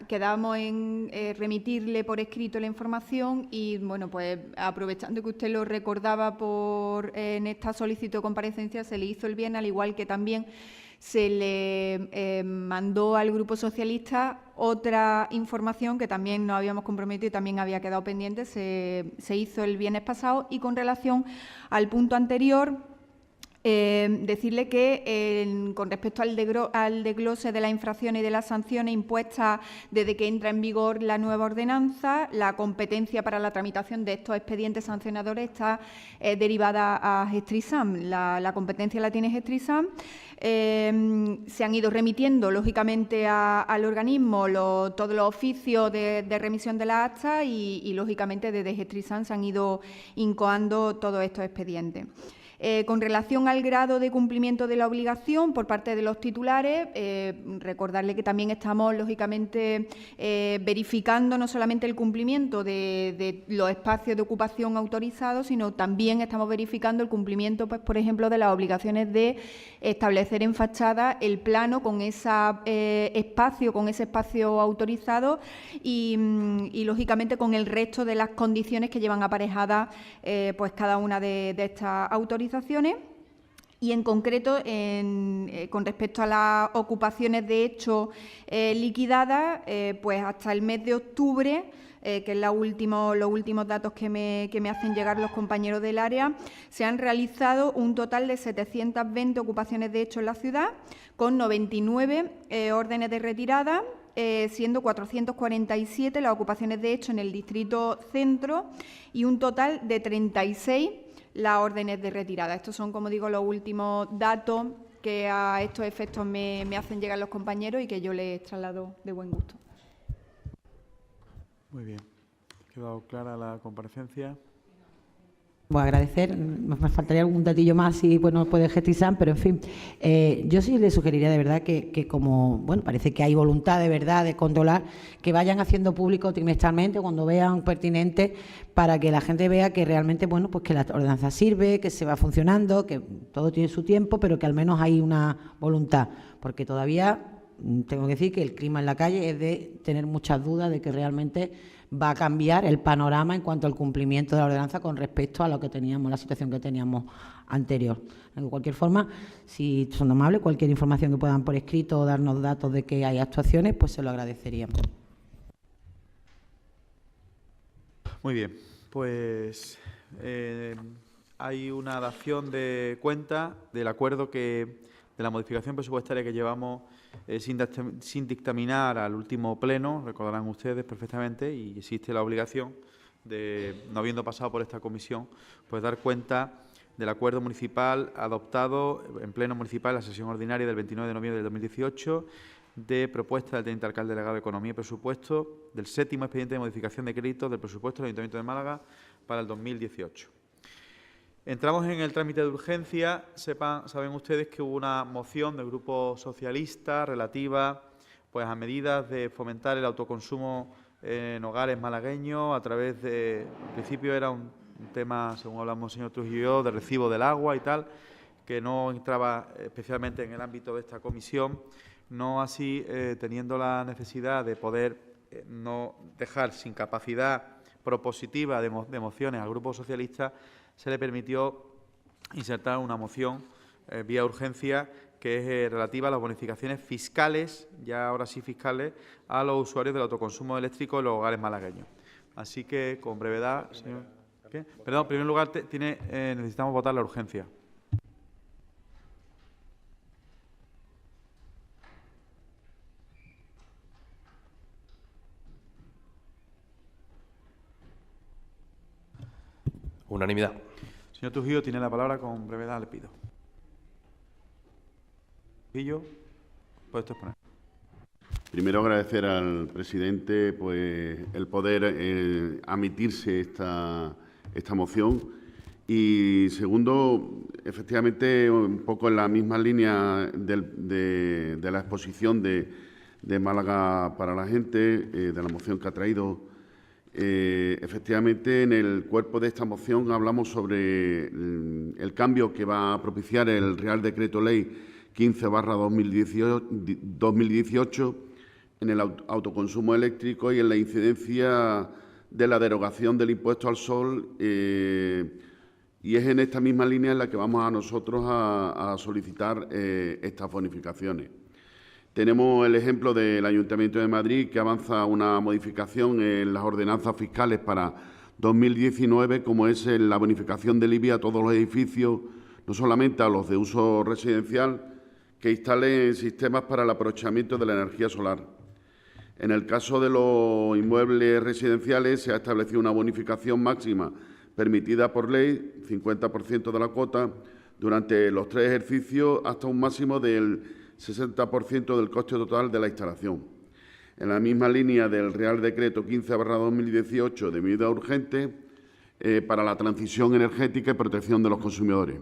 Quedamos en remitirle por escrito la información y, bueno, pues aprovechando que usted lo recordaba en esta solicitud de comparecencia, se le hizo el bien, al igual que también se le mandó al Grupo Socialista otra información que también nos habíamos comprometido y también había quedado pendiente, se hizo el viernes pasado. Y con relación al punto anterior, decirle que con respecto al desglose de las infracciones y de las sanciones impuestas desde que entra en vigor la nueva ordenanza, la competencia para la tramitación de estos expedientes sancionadores está derivada a Gestrisam. La competencia la tiene Gestrisam. Se han ido remitiendo, lógicamente, al organismo todos los oficios de remisión de las actas y, lógicamente, desde Gestrisam se han ido incoando todos estos expedientes. Con relación al grado de cumplimiento de la obligación por parte de los titulares, recordarle que también estamos, lógicamente, verificando no solamente el cumplimiento de los espacios de ocupación autorizados, sino también estamos verificando el cumplimiento, pues, por ejemplo, de las obligaciones de establecer en fachada el plano con ese espacio autorizado y, lógicamente, con el resto de las condiciones que llevan aparejadas pues cada una de estas autorizaciones. Y en concreto, con respecto a las ocupaciones de hecho liquidadas, pues hasta el mes de octubre, que es los últimos datos que me hacen llegar los compañeros del área, se han realizado un total de 720 ocupaciones de hecho en la ciudad, con 99 órdenes de retirada, siendo 447 las ocupaciones de hecho en el distrito centro y un total de 36 las órdenes de retirada. Estos son, como digo, los últimos datos que a estos efectos me hacen llegar los compañeros y que yo les traslado de buen gusto. Muy bien. ¿Ha quedado clara la comparecencia? Voy a agradecer, me faltaría algún datillo más si no puede Gestrisam, pero en fin, yo sí le sugeriría de verdad que como, bueno, parece que hay voluntad de verdad de controlar, que vayan haciendo público trimestralmente cuando vean pertinente, para que la gente vea que realmente, bueno, pues que la ordenanza sirve, que se va funcionando, que todo tiene su tiempo, pero que al menos hay una voluntad, porque todavía tengo que decir que el clima en la calle es de tener muchas dudas de que realmente va a cambiar el panorama en cuanto al cumplimiento de la ordenanza con respecto a lo que teníamos, la situación que teníamos anterior. De cualquier forma, si son amables, cualquier información que puedan por escrito o darnos datos de que hay actuaciones, pues se lo agradeceríamos. Muy bien, pues hay una dación de cuenta del acuerdo de la modificación presupuestaria que llevamos sin dictaminar al último pleno, recordarán ustedes perfectamente, y existe la obligación de, no habiendo pasado por esta comisión, pues dar cuenta del acuerdo municipal adoptado en pleno municipal en la sesión ordinaria del 29 de noviembre del 2018 de propuesta del teniente alcalde delegado de Economía y Presupuesto del 7º expediente de modificación de créditos del presupuesto del Ayuntamiento de Málaga para el 2018. Entramos en el trámite de urgencia. Saben ustedes que hubo una moción del Grupo Socialista relativa, pues, a medidas de fomentar el autoconsumo en hogares malagueños a través de, en principio era un tema, según hablamos el señor Trujillo y yo, de recibo del agua y tal, que no entraba especialmente en el ámbito de esta comisión, no así teniendo la necesidad de poder no dejar sin capacidad propositiva de mociones al Grupo Socialista, se le permitió insertar una moción vía urgencia que es relativa a las bonificaciones fiscales, ya ahora sí fiscales, a los usuarios del autoconsumo eléctrico en los hogares malagueños. Así que, con brevedad, señor. ¿Qué? Perdón, en primer lugar necesitamos votar la urgencia. Unanimidad. Señor Trujillo, tiene la palabra, con brevedad le pido. Trujillo, puede usted exponer. Primero agradecer al presidente pues el poder admitirse esta moción y segundo, efectivamente, un poco en la misma línea de la exposición de Málaga para la gente, de la moción que ha traído. Efectivamente, en el cuerpo de esta moción hablamos sobre el cambio que va a propiciar el Real Decreto Ley 15/2018 en el autoconsumo eléctrico y en la incidencia de la derogación del impuesto al sol, y es en esta misma línea en la que vamos a nosotros a solicitar estas bonificaciones. Tenemos el ejemplo del Ayuntamiento de Madrid, que avanza una modificación en las ordenanzas fiscales para 2019, como es la bonificación del IBI a todos los edificios, no solamente a los de uso residencial, que instalen sistemas para el aprovechamiento de la energía solar. En el caso de los inmuebles residenciales se ha establecido una bonificación máxima permitida por ley, 50% de la cuota, durante los 3 ejercicios hasta un máximo del 60% del coste total de la instalación. En la misma línea del Real Decreto 15/2018 de medidas urgentes para la transición energética y protección de los consumidores.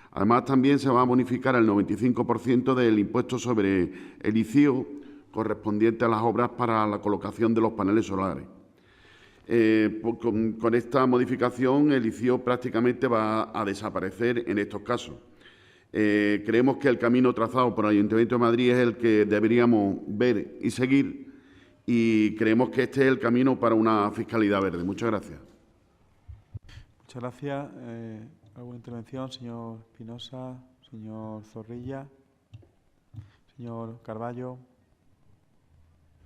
Además, también se va a bonificar el 95% del impuesto sobre el ICIO correspondiente a las obras para la colocación de los paneles solares. Con esta modificación, el ICIO prácticamente va a desaparecer en estos casos. Creemos que el camino trazado por el Ayuntamiento de Madrid es el que deberíamos ver y seguir, y creemos que este es el camino para una fiscalidad verde. Muchas gracias. Muchas gracias. ¿Alguna intervención? Señor Espinosa, señor Zorrilla, señor Carballo.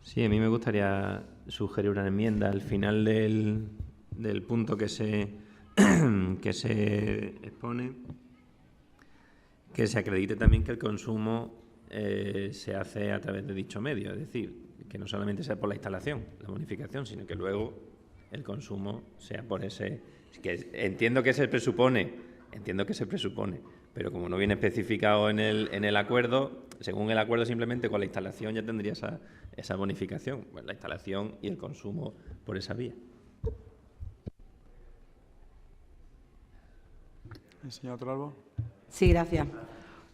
Sí, a mí me gustaría sugerir una enmienda al final del punto que se expone, que se acredite también que el consumo se hace a través de dicho medio, es decir, que no solamente sea por la instalación, la bonificación, sino que luego el consumo sea por ese... Que entiendo que se presupone, pero como no viene especificado en el acuerdo, según el acuerdo simplemente con la instalación ya tendría esa bonificación, pues la instalación y el consumo por esa vía. ¿El señor Torralbo? Sí, gracias.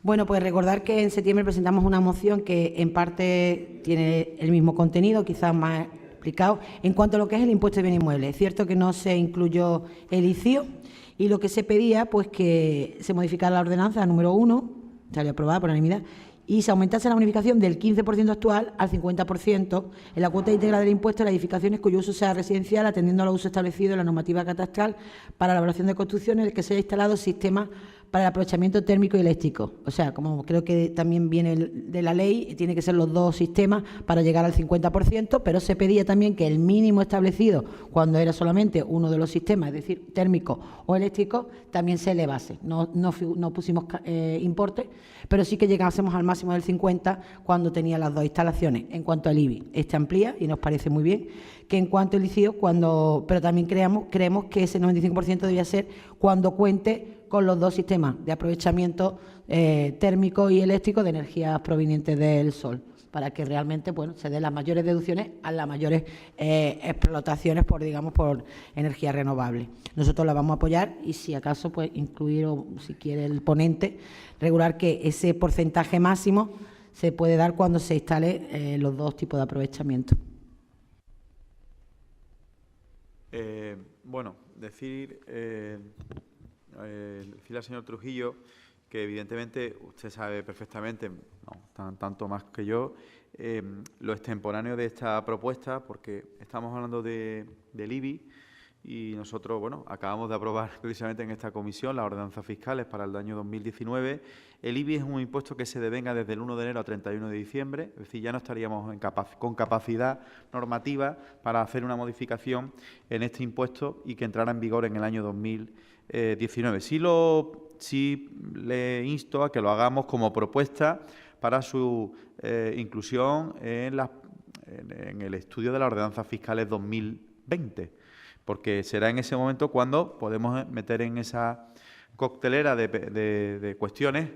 Bueno, pues recordar que en septiembre presentamos una moción que en parte tiene el mismo contenido, quizás más explicado, en cuanto a lo que es el impuesto de bien inmueble. Es cierto que no se incluyó el ICIO y lo que se pedía, pues que se modificara la ordenanza número 1, salió aprobada por unanimidad, y se aumentase la bonificación del 15% actual al 50% en la cuota íntegra del impuesto a las edificaciones cuyo uso sea residencial, atendiendo a los usos establecidos en la normativa catastral para la elaboración de construcciones en el que se haya instalado sistemas para el aprovechamiento térmico y eléctrico. O sea, como creo que también viene de la ley, tiene que ser los dos sistemas para llegar al 50%, pero se pedía también que el mínimo establecido cuando era solamente uno de los sistemas, es decir, térmico o eléctrico, también se elevase. No pusimos importe, pero sí que llegásemos al máximo del 50% cuando tenía las dos instalaciones. En cuanto al IBI, este amplía y nos parece muy bien, que en cuanto al ICIO, pero también creemos que ese 95% debía ser cuando cuente con los dos sistemas de aprovechamiento térmico y eléctrico de energías provenientes del sol, para que realmente se den las mayores deducciones a las mayores explotaciones por energía renovable. Nosotros la vamos a apoyar y, si acaso, pues incluir, o si quiere el ponente, regular que ese porcentaje máximo se puede dar cuando se instale los dos tipos de aprovechamiento. Decirle al señor Trujillo que evidentemente usted sabe perfectamente, tanto más que yo, lo extemporáneo de esta propuesta, porque estamos hablando del IBI y nosotros, acabamos de aprobar precisamente en esta comisión las ordenanzas fiscales para el año 2019. El IBI es un impuesto que se devenga desde el 1 de enero a 31 de diciembre, es decir, ya no estaríamos con capacidad normativa para hacer una modificación en este impuesto y que entrara en vigor en el año 2019. Sí le insto a que lo hagamos como propuesta para su inclusión en el estudio de las ordenanzas fiscales 2020. porque será en ese momento cuando podemos meter en esa coctelera de cuestiones,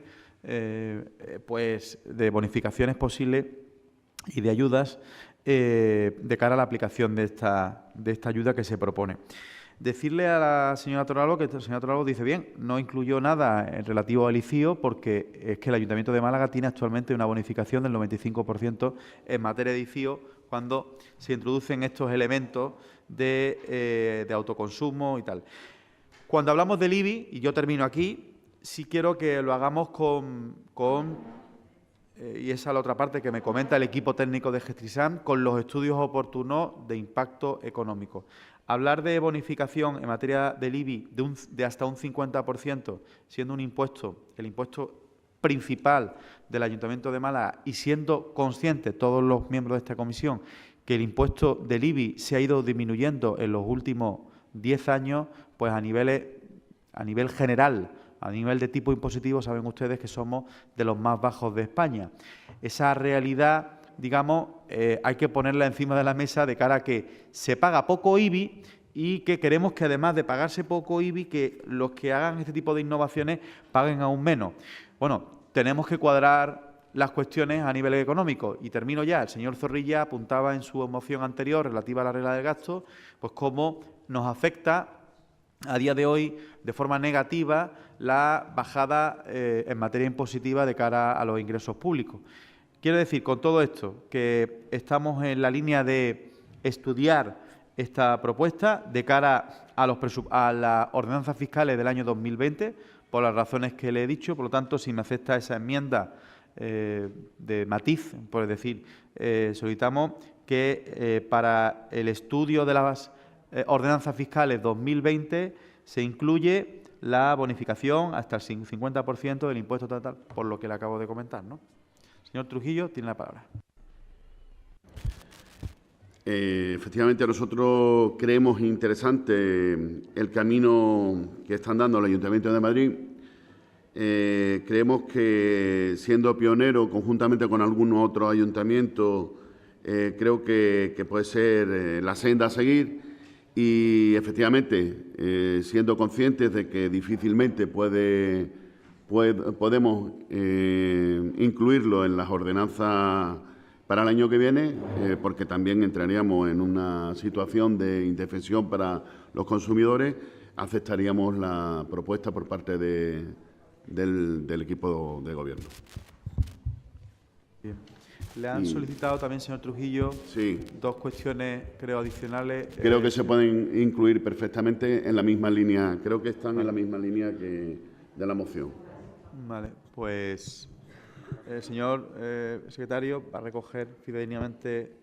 pues de bonificaciones posibles y de ayudas de cara a la aplicación de esta ayuda que se propone. Decirle a la señora Torralbo que la señora Torralbo dice bien, no incluyó nada en relativo al ICIO porque es que el Ayuntamiento de Málaga tiene actualmente una bonificación del 95% en materia de ICIO cuando se introducen estos elementos de autoconsumo y tal. Cuando hablamos del IBI, y yo termino aquí, sí quiero que lo hagamos y esa es la otra parte que me comenta el equipo técnico de Gestisam, con los estudios oportunos de impacto económico. Hablar de bonificación en materia del IBI de hasta un 50%, siendo un impuesto, el impuesto principal del Ayuntamiento de Málaga, y siendo conscientes todos los miembros de esta comisión que el impuesto del IBI se ha ido disminuyendo en los últimos 10 años, pues a nivel general, a nivel de tipo impositivo, saben ustedes que somos de los más bajos de España. Esa realidad, digamos, hay que ponerla encima de la mesa de cara a que se paga poco IBI y que queremos que además de pagarse poco IBI, que los que hagan este tipo de innovaciones paguen aún menos. Bueno, tenemos que cuadrar las cuestiones a nivel económico. Y termino ya. El señor Zorrilla apuntaba en su moción anterior relativa a la regla del gasto, pues cómo nos afecta a día de hoy de forma negativa la bajada en materia impositiva de cara a los ingresos públicos. Quiero decir con todo esto que estamos en la línea de estudiar esta propuesta de cara a las ordenanzas fiscales del año 2020, por las razones que le he dicho. Por lo tanto, si me acepta esa enmienda de matiz, por decir, solicitamos que para el estudio de las ordenanzas fiscales 2020 se incluye la bonificación hasta el 50% del impuesto total, por lo que le acabo de comentar, ¿no? Señor Trujillo, tiene la palabra. Efectivamente, nosotros creemos interesante el camino que están dando el Ayuntamiento de Madrid. Creemos que, siendo pionero conjuntamente con algunos otros ayuntamientos, creo que puede ser la senda a seguir y, efectivamente, siendo conscientes de que difícilmente podemos incluirlo en las ordenanzas para el año que viene, porque también entraríamos en una situación de indefensión para los consumidores, aceptaríamos la propuesta por parte del equipo de Gobierno. Bien. Le han solicitado también, señor Trujillo, dos cuestiones, creo, adicionales. Creo que se pueden incluir perfectamente en la misma línea, creo que están en la misma línea que de la moción. Vale, pues el señor secretario va a recoger fidedignamente.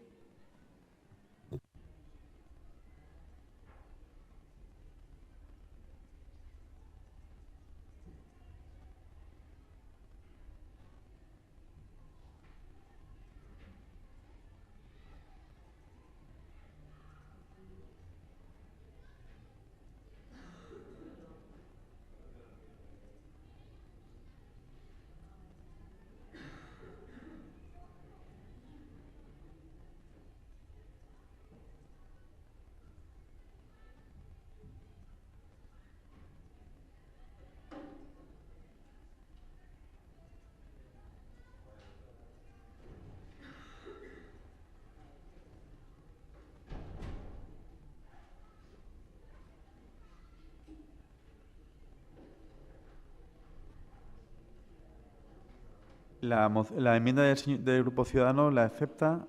La enmienda del Grupo Ciudadanos la acepta.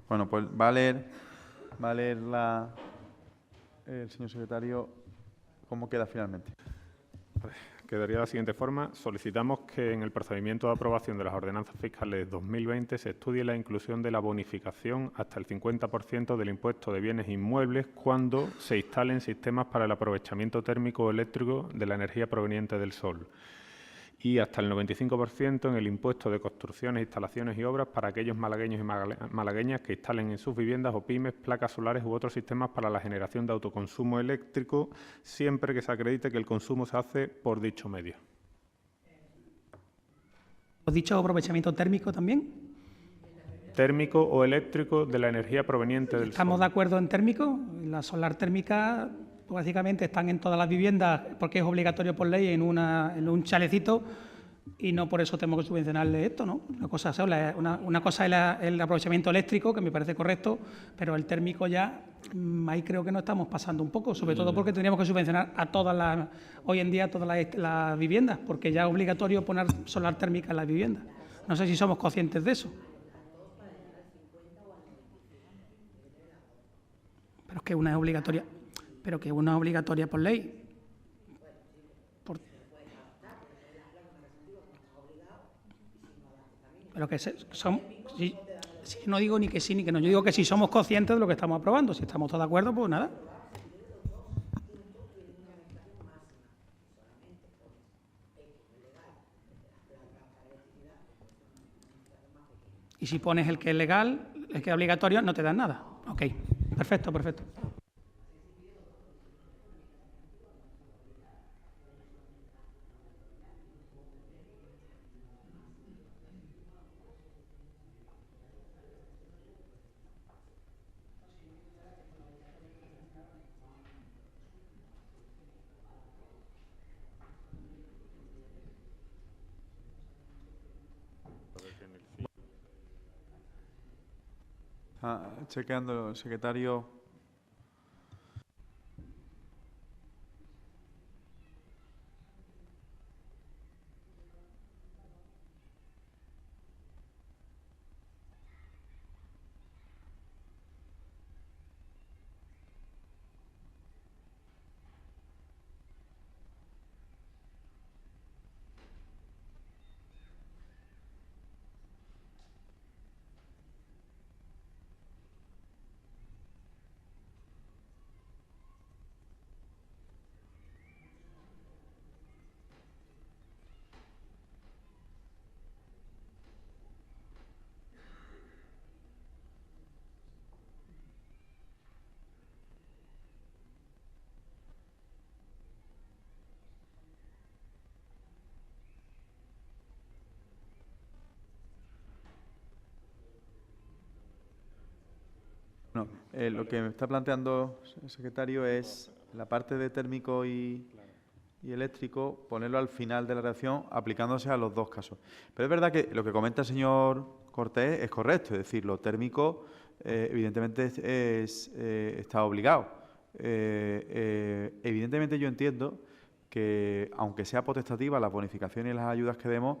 Bueno, pues va a leer el señor secretario cómo queda finalmente. Quedaría de la siguiente forma. Solicitamos que en el procedimiento de aprobación de las ordenanzas fiscales 2020 se estudie la inclusión de la bonificación hasta el 50% del impuesto de bienes inmuebles cuando se instalen sistemas para el aprovechamiento térmico o eléctrico de la energía proveniente del sol y hasta el 95% en el impuesto de construcciones, instalaciones y obras para aquellos malagueños y malagueñas que instalen en sus viviendas o pymes placas solares u otros sistemas para la generación de autoconsumo eléctrico, siempre que se acredite que el consumo se hace por dicho medio. ¿Has dicho aprovechamiento térmico también? térmico o eléctrico de la energía proveniente del sol. Estamos de acuerdo en térmico. La solar térmica, básicamente, están en todas las viviendas porque es obligatorio por ley en un chalecito y no por eso tenemos que subvencionarle esto, ¿no? Una cosa es el aprovechamiento eléctrico, que me parece correcto, pero el térmico ya, ahí creo que nos estamos pasando un poco, sobre todo porque tendríamos que subvencionar hoy en día todas las viviendas, porque ya es obligatorio poner solar térmica en las viviendas. No sé si somos conscientes de eso. Pero es que una es obligatoria por ley. Pero que son, si no digo ni que sí ni que no, yo digo que si somos conscientes de lo que estamos aprobando, si estamos todos de acuerdo, pues nada. Y si pones el que es legal, el que es obligatorio, no te dan nada. Ok, perfecto, perfecto. Chequeando el secretario. No, lo que me está planteando el secretario es la parte de térmico y eléctrico, ponerlo al final de la redacción aplicándose a los dos casos. Pero es verdad que lo que comenta el señor Cortés es correcto, es decir, lo térmico evidentemente está obligado. Evidentemente yo entiendo que, aunque sea potestativa la bonificación y las ayudas que demos,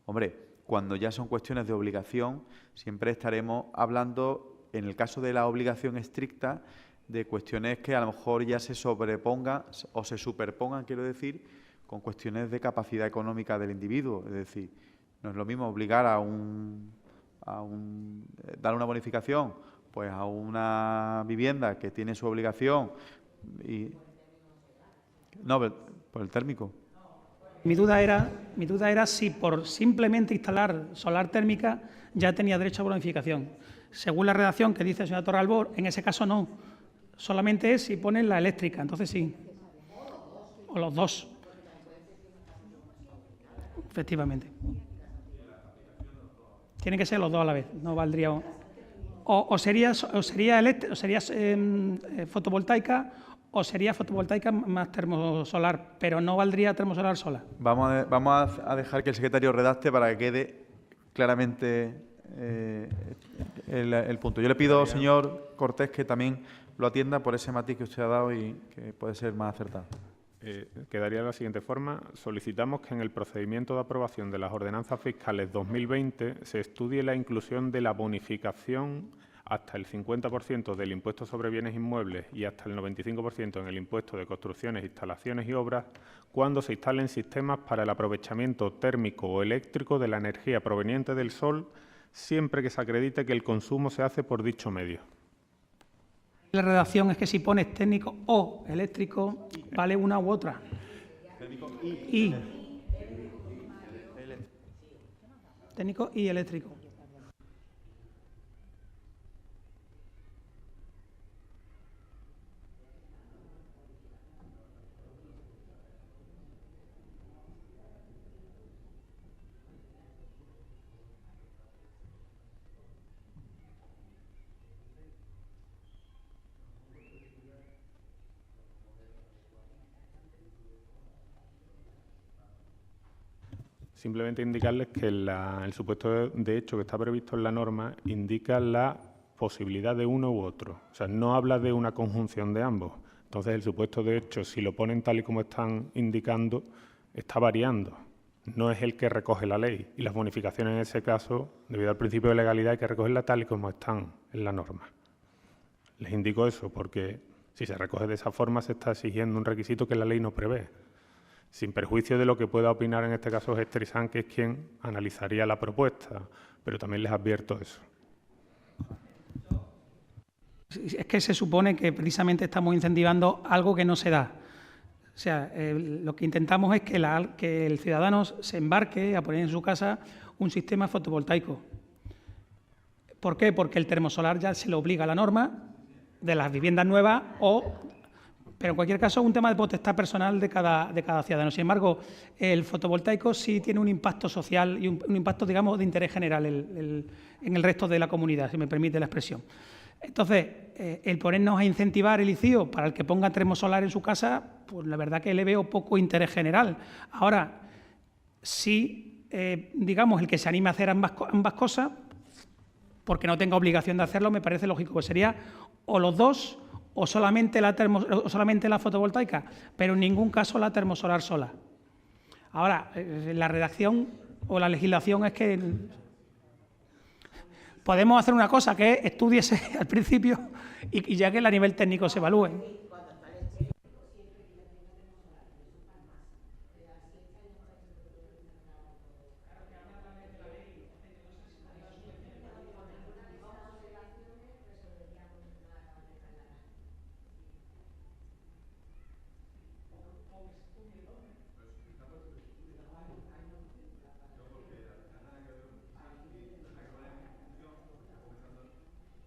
hombre, cuando ya son cuestiones de obligación, siempre estaremos hablando, en el caso de la obligación estricta, de cuestiones que a lo mejor ya se sobrepongan o se superpongan, quiero decir, con cuestiones de capacidad económica del individuo. Es decir, no es lo mismo obligar dar una bonificación pues a una vivienda que tiene su obligación y no, por el térmico. Mi duda era si por simplemente instalar solar térmica ya tenía derecho a bonificación. Según la redacción que dice el señor Torralbor, en ese caso no. Solamente es si ponen la eléctrica, entonces sí. O los dos. Efectivamente. Tienen que ser los dos a la vez, no valdría. O sería fotovoltaica o sería fotovoltaica más termosolar, pero no valdría termosolar sola. Vamos a dejar que el secretario redacte para que quede claramente el punto. Yo le pido, señor Cortés, que también lo atienda por ese matiz que usted ha dado y que puede ser más acertado. Quedaría de la siguiente forma. Solicitamos que en el procedimiento de aprobación de las ordenanzas fiscales 2020 se estudie la inclusión de la bonificación hasta el 50% del impuesto sobre bienes inmuebles y hasta el 95% en el impuesto de construcciones, instalaciones y obras cuando se instalen sistemas para el aprovechamiento térmico o eléctrico de la energía proveniente del sol, siempre que se acredite que el consumo se hace por dicho medio. La redacción es que si pones técnico o eléctrico, vale una u otra. Y técnico y eléctrico. Simplemente indicarles que el supuesto de hecho que está previsto en la norma indica la posibilidad de uno u otro. O sea, no habla de una conjunción de ambos. Entonces, el supuesto de hecho, si lo ponen tal y como están indicando, está variando. No es el que recoge la ley. Y las bonificaciones en ese caso, debido al principio de legalidad, hay que recogerlas tal y como están en la norma. Les indico eso porque si se recoge de esa forma se está exigiendo un requisito que la ley no prevé. Sin perjuicio de lo que pueda opinar en este caso Gestrisán, que es quien analizaría la propuesta, pero también les advierto eso. Es que se supone que precisamente estamos incentivando algo que no se da. O sea, lo que intentamos es que el ciudadano se embarque a poner en su casa un sistema fotovoltaico. ¿Por qué? Porque el termosolar ya se le obliga a la norma de las viviendas nuevas pero en cualquier caso es un tema de potestad personal de cada ciudadano. Sin embargo, el fotovoltaico sí tiene un impacto social y un impacto, digamos, de interés general en el resto de la comunidad, si me permite la expresión. Entonces, el ponernos a incentivar el ICIO para el que ponga termosolar en su casa, pues la verdad que le veo poco interés general. Ahora, sí, digamos, el que se anime a hacer ambas cosas, porque no tenga obligación de hacerlo, me parece lógico que sería o los dos o solamente la fotovoltaica, pero en ningún caso la termosolar sola. Ahora, la redacción o la legislación es que podemos hacer una cosa, que es estudiese al principio y ya que a nivel técnico se evalúe.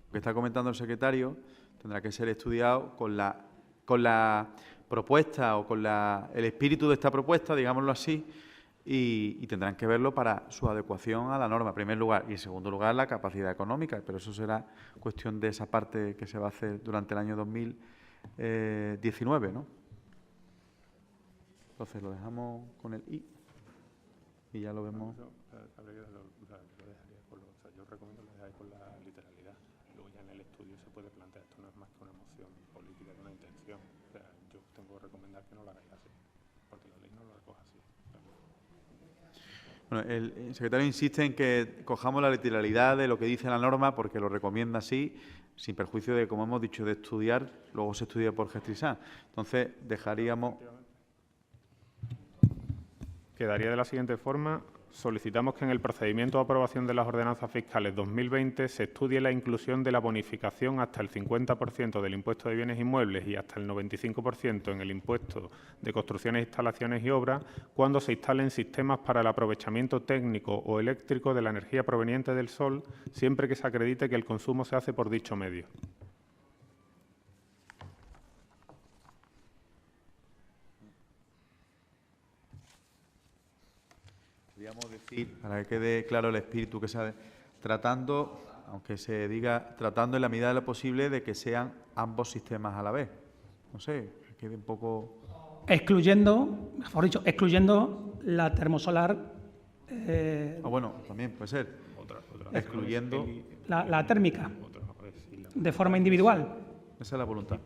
Lo que está comentando el secretario tendrá que ser estudiado con la propuesta o con el espíritu de esta propuesta, digámoslo así, y tendrán que verlo para su adecuación a la norma, en primer lugar, y en segundo lugar la capacidad económica, pero eso será cuestión de esa parte que se va a hacer durante el año 2019, ¿no? Entonces lo dejamos con el I y ya lo vemos. Yo recomiendo que lo dejáis con la literalidad. Luego ya en el estudio se puede plantear, esto no es más que una moción política de una intención. O sea, yo tengo que recomendar que no lo hagáis así, porque la ley no lo recoge así. Bueno, el secretario insiste en que cojamos la literalidad de lo que dice la norma porque lo recomienda así, sin perjuicio de, como hemos dicho, de estudiar, luego se estudia por Gestrisán. Entonces, dejaríamos... Quedaría de la siguiente forma. Solicitamos que en el procedimiento de aprobación de las ordenanzas fiscales 2020 se estudie la inclusión de la bonificación hasta el 50% del impuesto de bienes inmuebles y hasta el 95% en el impuesto de construcciones, instalaciones y obras cuando se instalen sistemas para el aprovechamiento técnico o eléctrico de la energía proveniente del sol, siempre que se acredite que el consumo se hace por dicho medio. Podríamos decir, para que quede claro el espíritu que se ha tratando, aunque se diga tratando en la medida de lo posible de que sean ambos sistemas a la vez. No sé, que quede un poco... Excluyendo, mejor dicho, excluyendo la termosolar... bueno, también puede ser. Excluyendo... La térmica, de forma individual. Esa es la voluntad.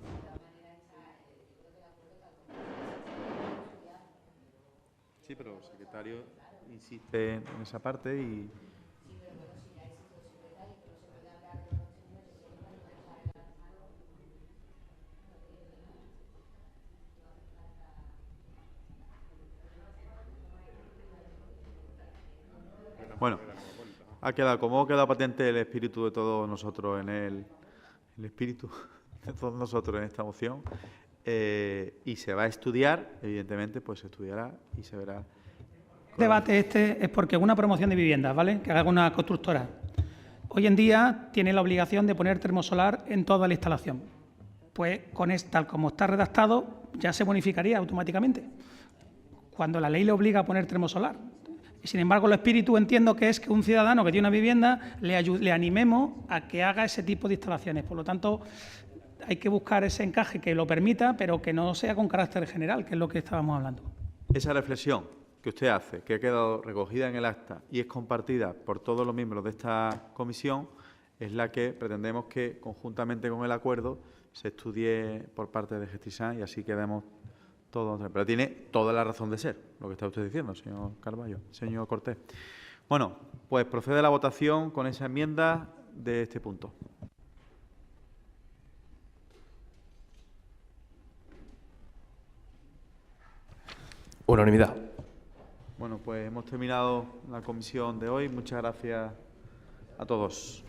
Sí, pero el secretario insiste en esa parte y... Bueno, ha quedado patente el espíritu de todos nosotros el espíritu de todos nosotros en esta moción y se va a estudiar, evidentemente, pues se estudiará y se verá. El debate este es porque una promoción de viviendas, ¿vale?, que haga una constructora, hoy en día tiene la obligación de poner termosolar en toda la instalación. Pues tal como está redactado, ya se bonificaría automáticamente, cuando la ley le obliga a poner termosolar. Sin embargo, el espíritu entiendo que es que un ciudadano que tiene una vivienda le animemos a que haga ese tipo de instalaciones. Por lo tanto, hay que buscar ese encaje que lo permita, pero que no sea con carácter general, que es lo que estábamos hablando. Esa reflexión que usted hace, que ha quedado recogida en el acta y es compartida por todos los miembros de esta comisión, es la que pretendemos que, conjuntamente con el acuerdo, se estudie por parte de Gestisán y así quedemos todos. Pero tiene toda la razón de ser, lo que está usted diciendo, señor Carballo, señor Cortés. Bueno, pues procede la votación con esa enmienda de este punto. Unanimidad. Bueno, pues hemos terminado la comisión de hoy. Muchas gracias a todos.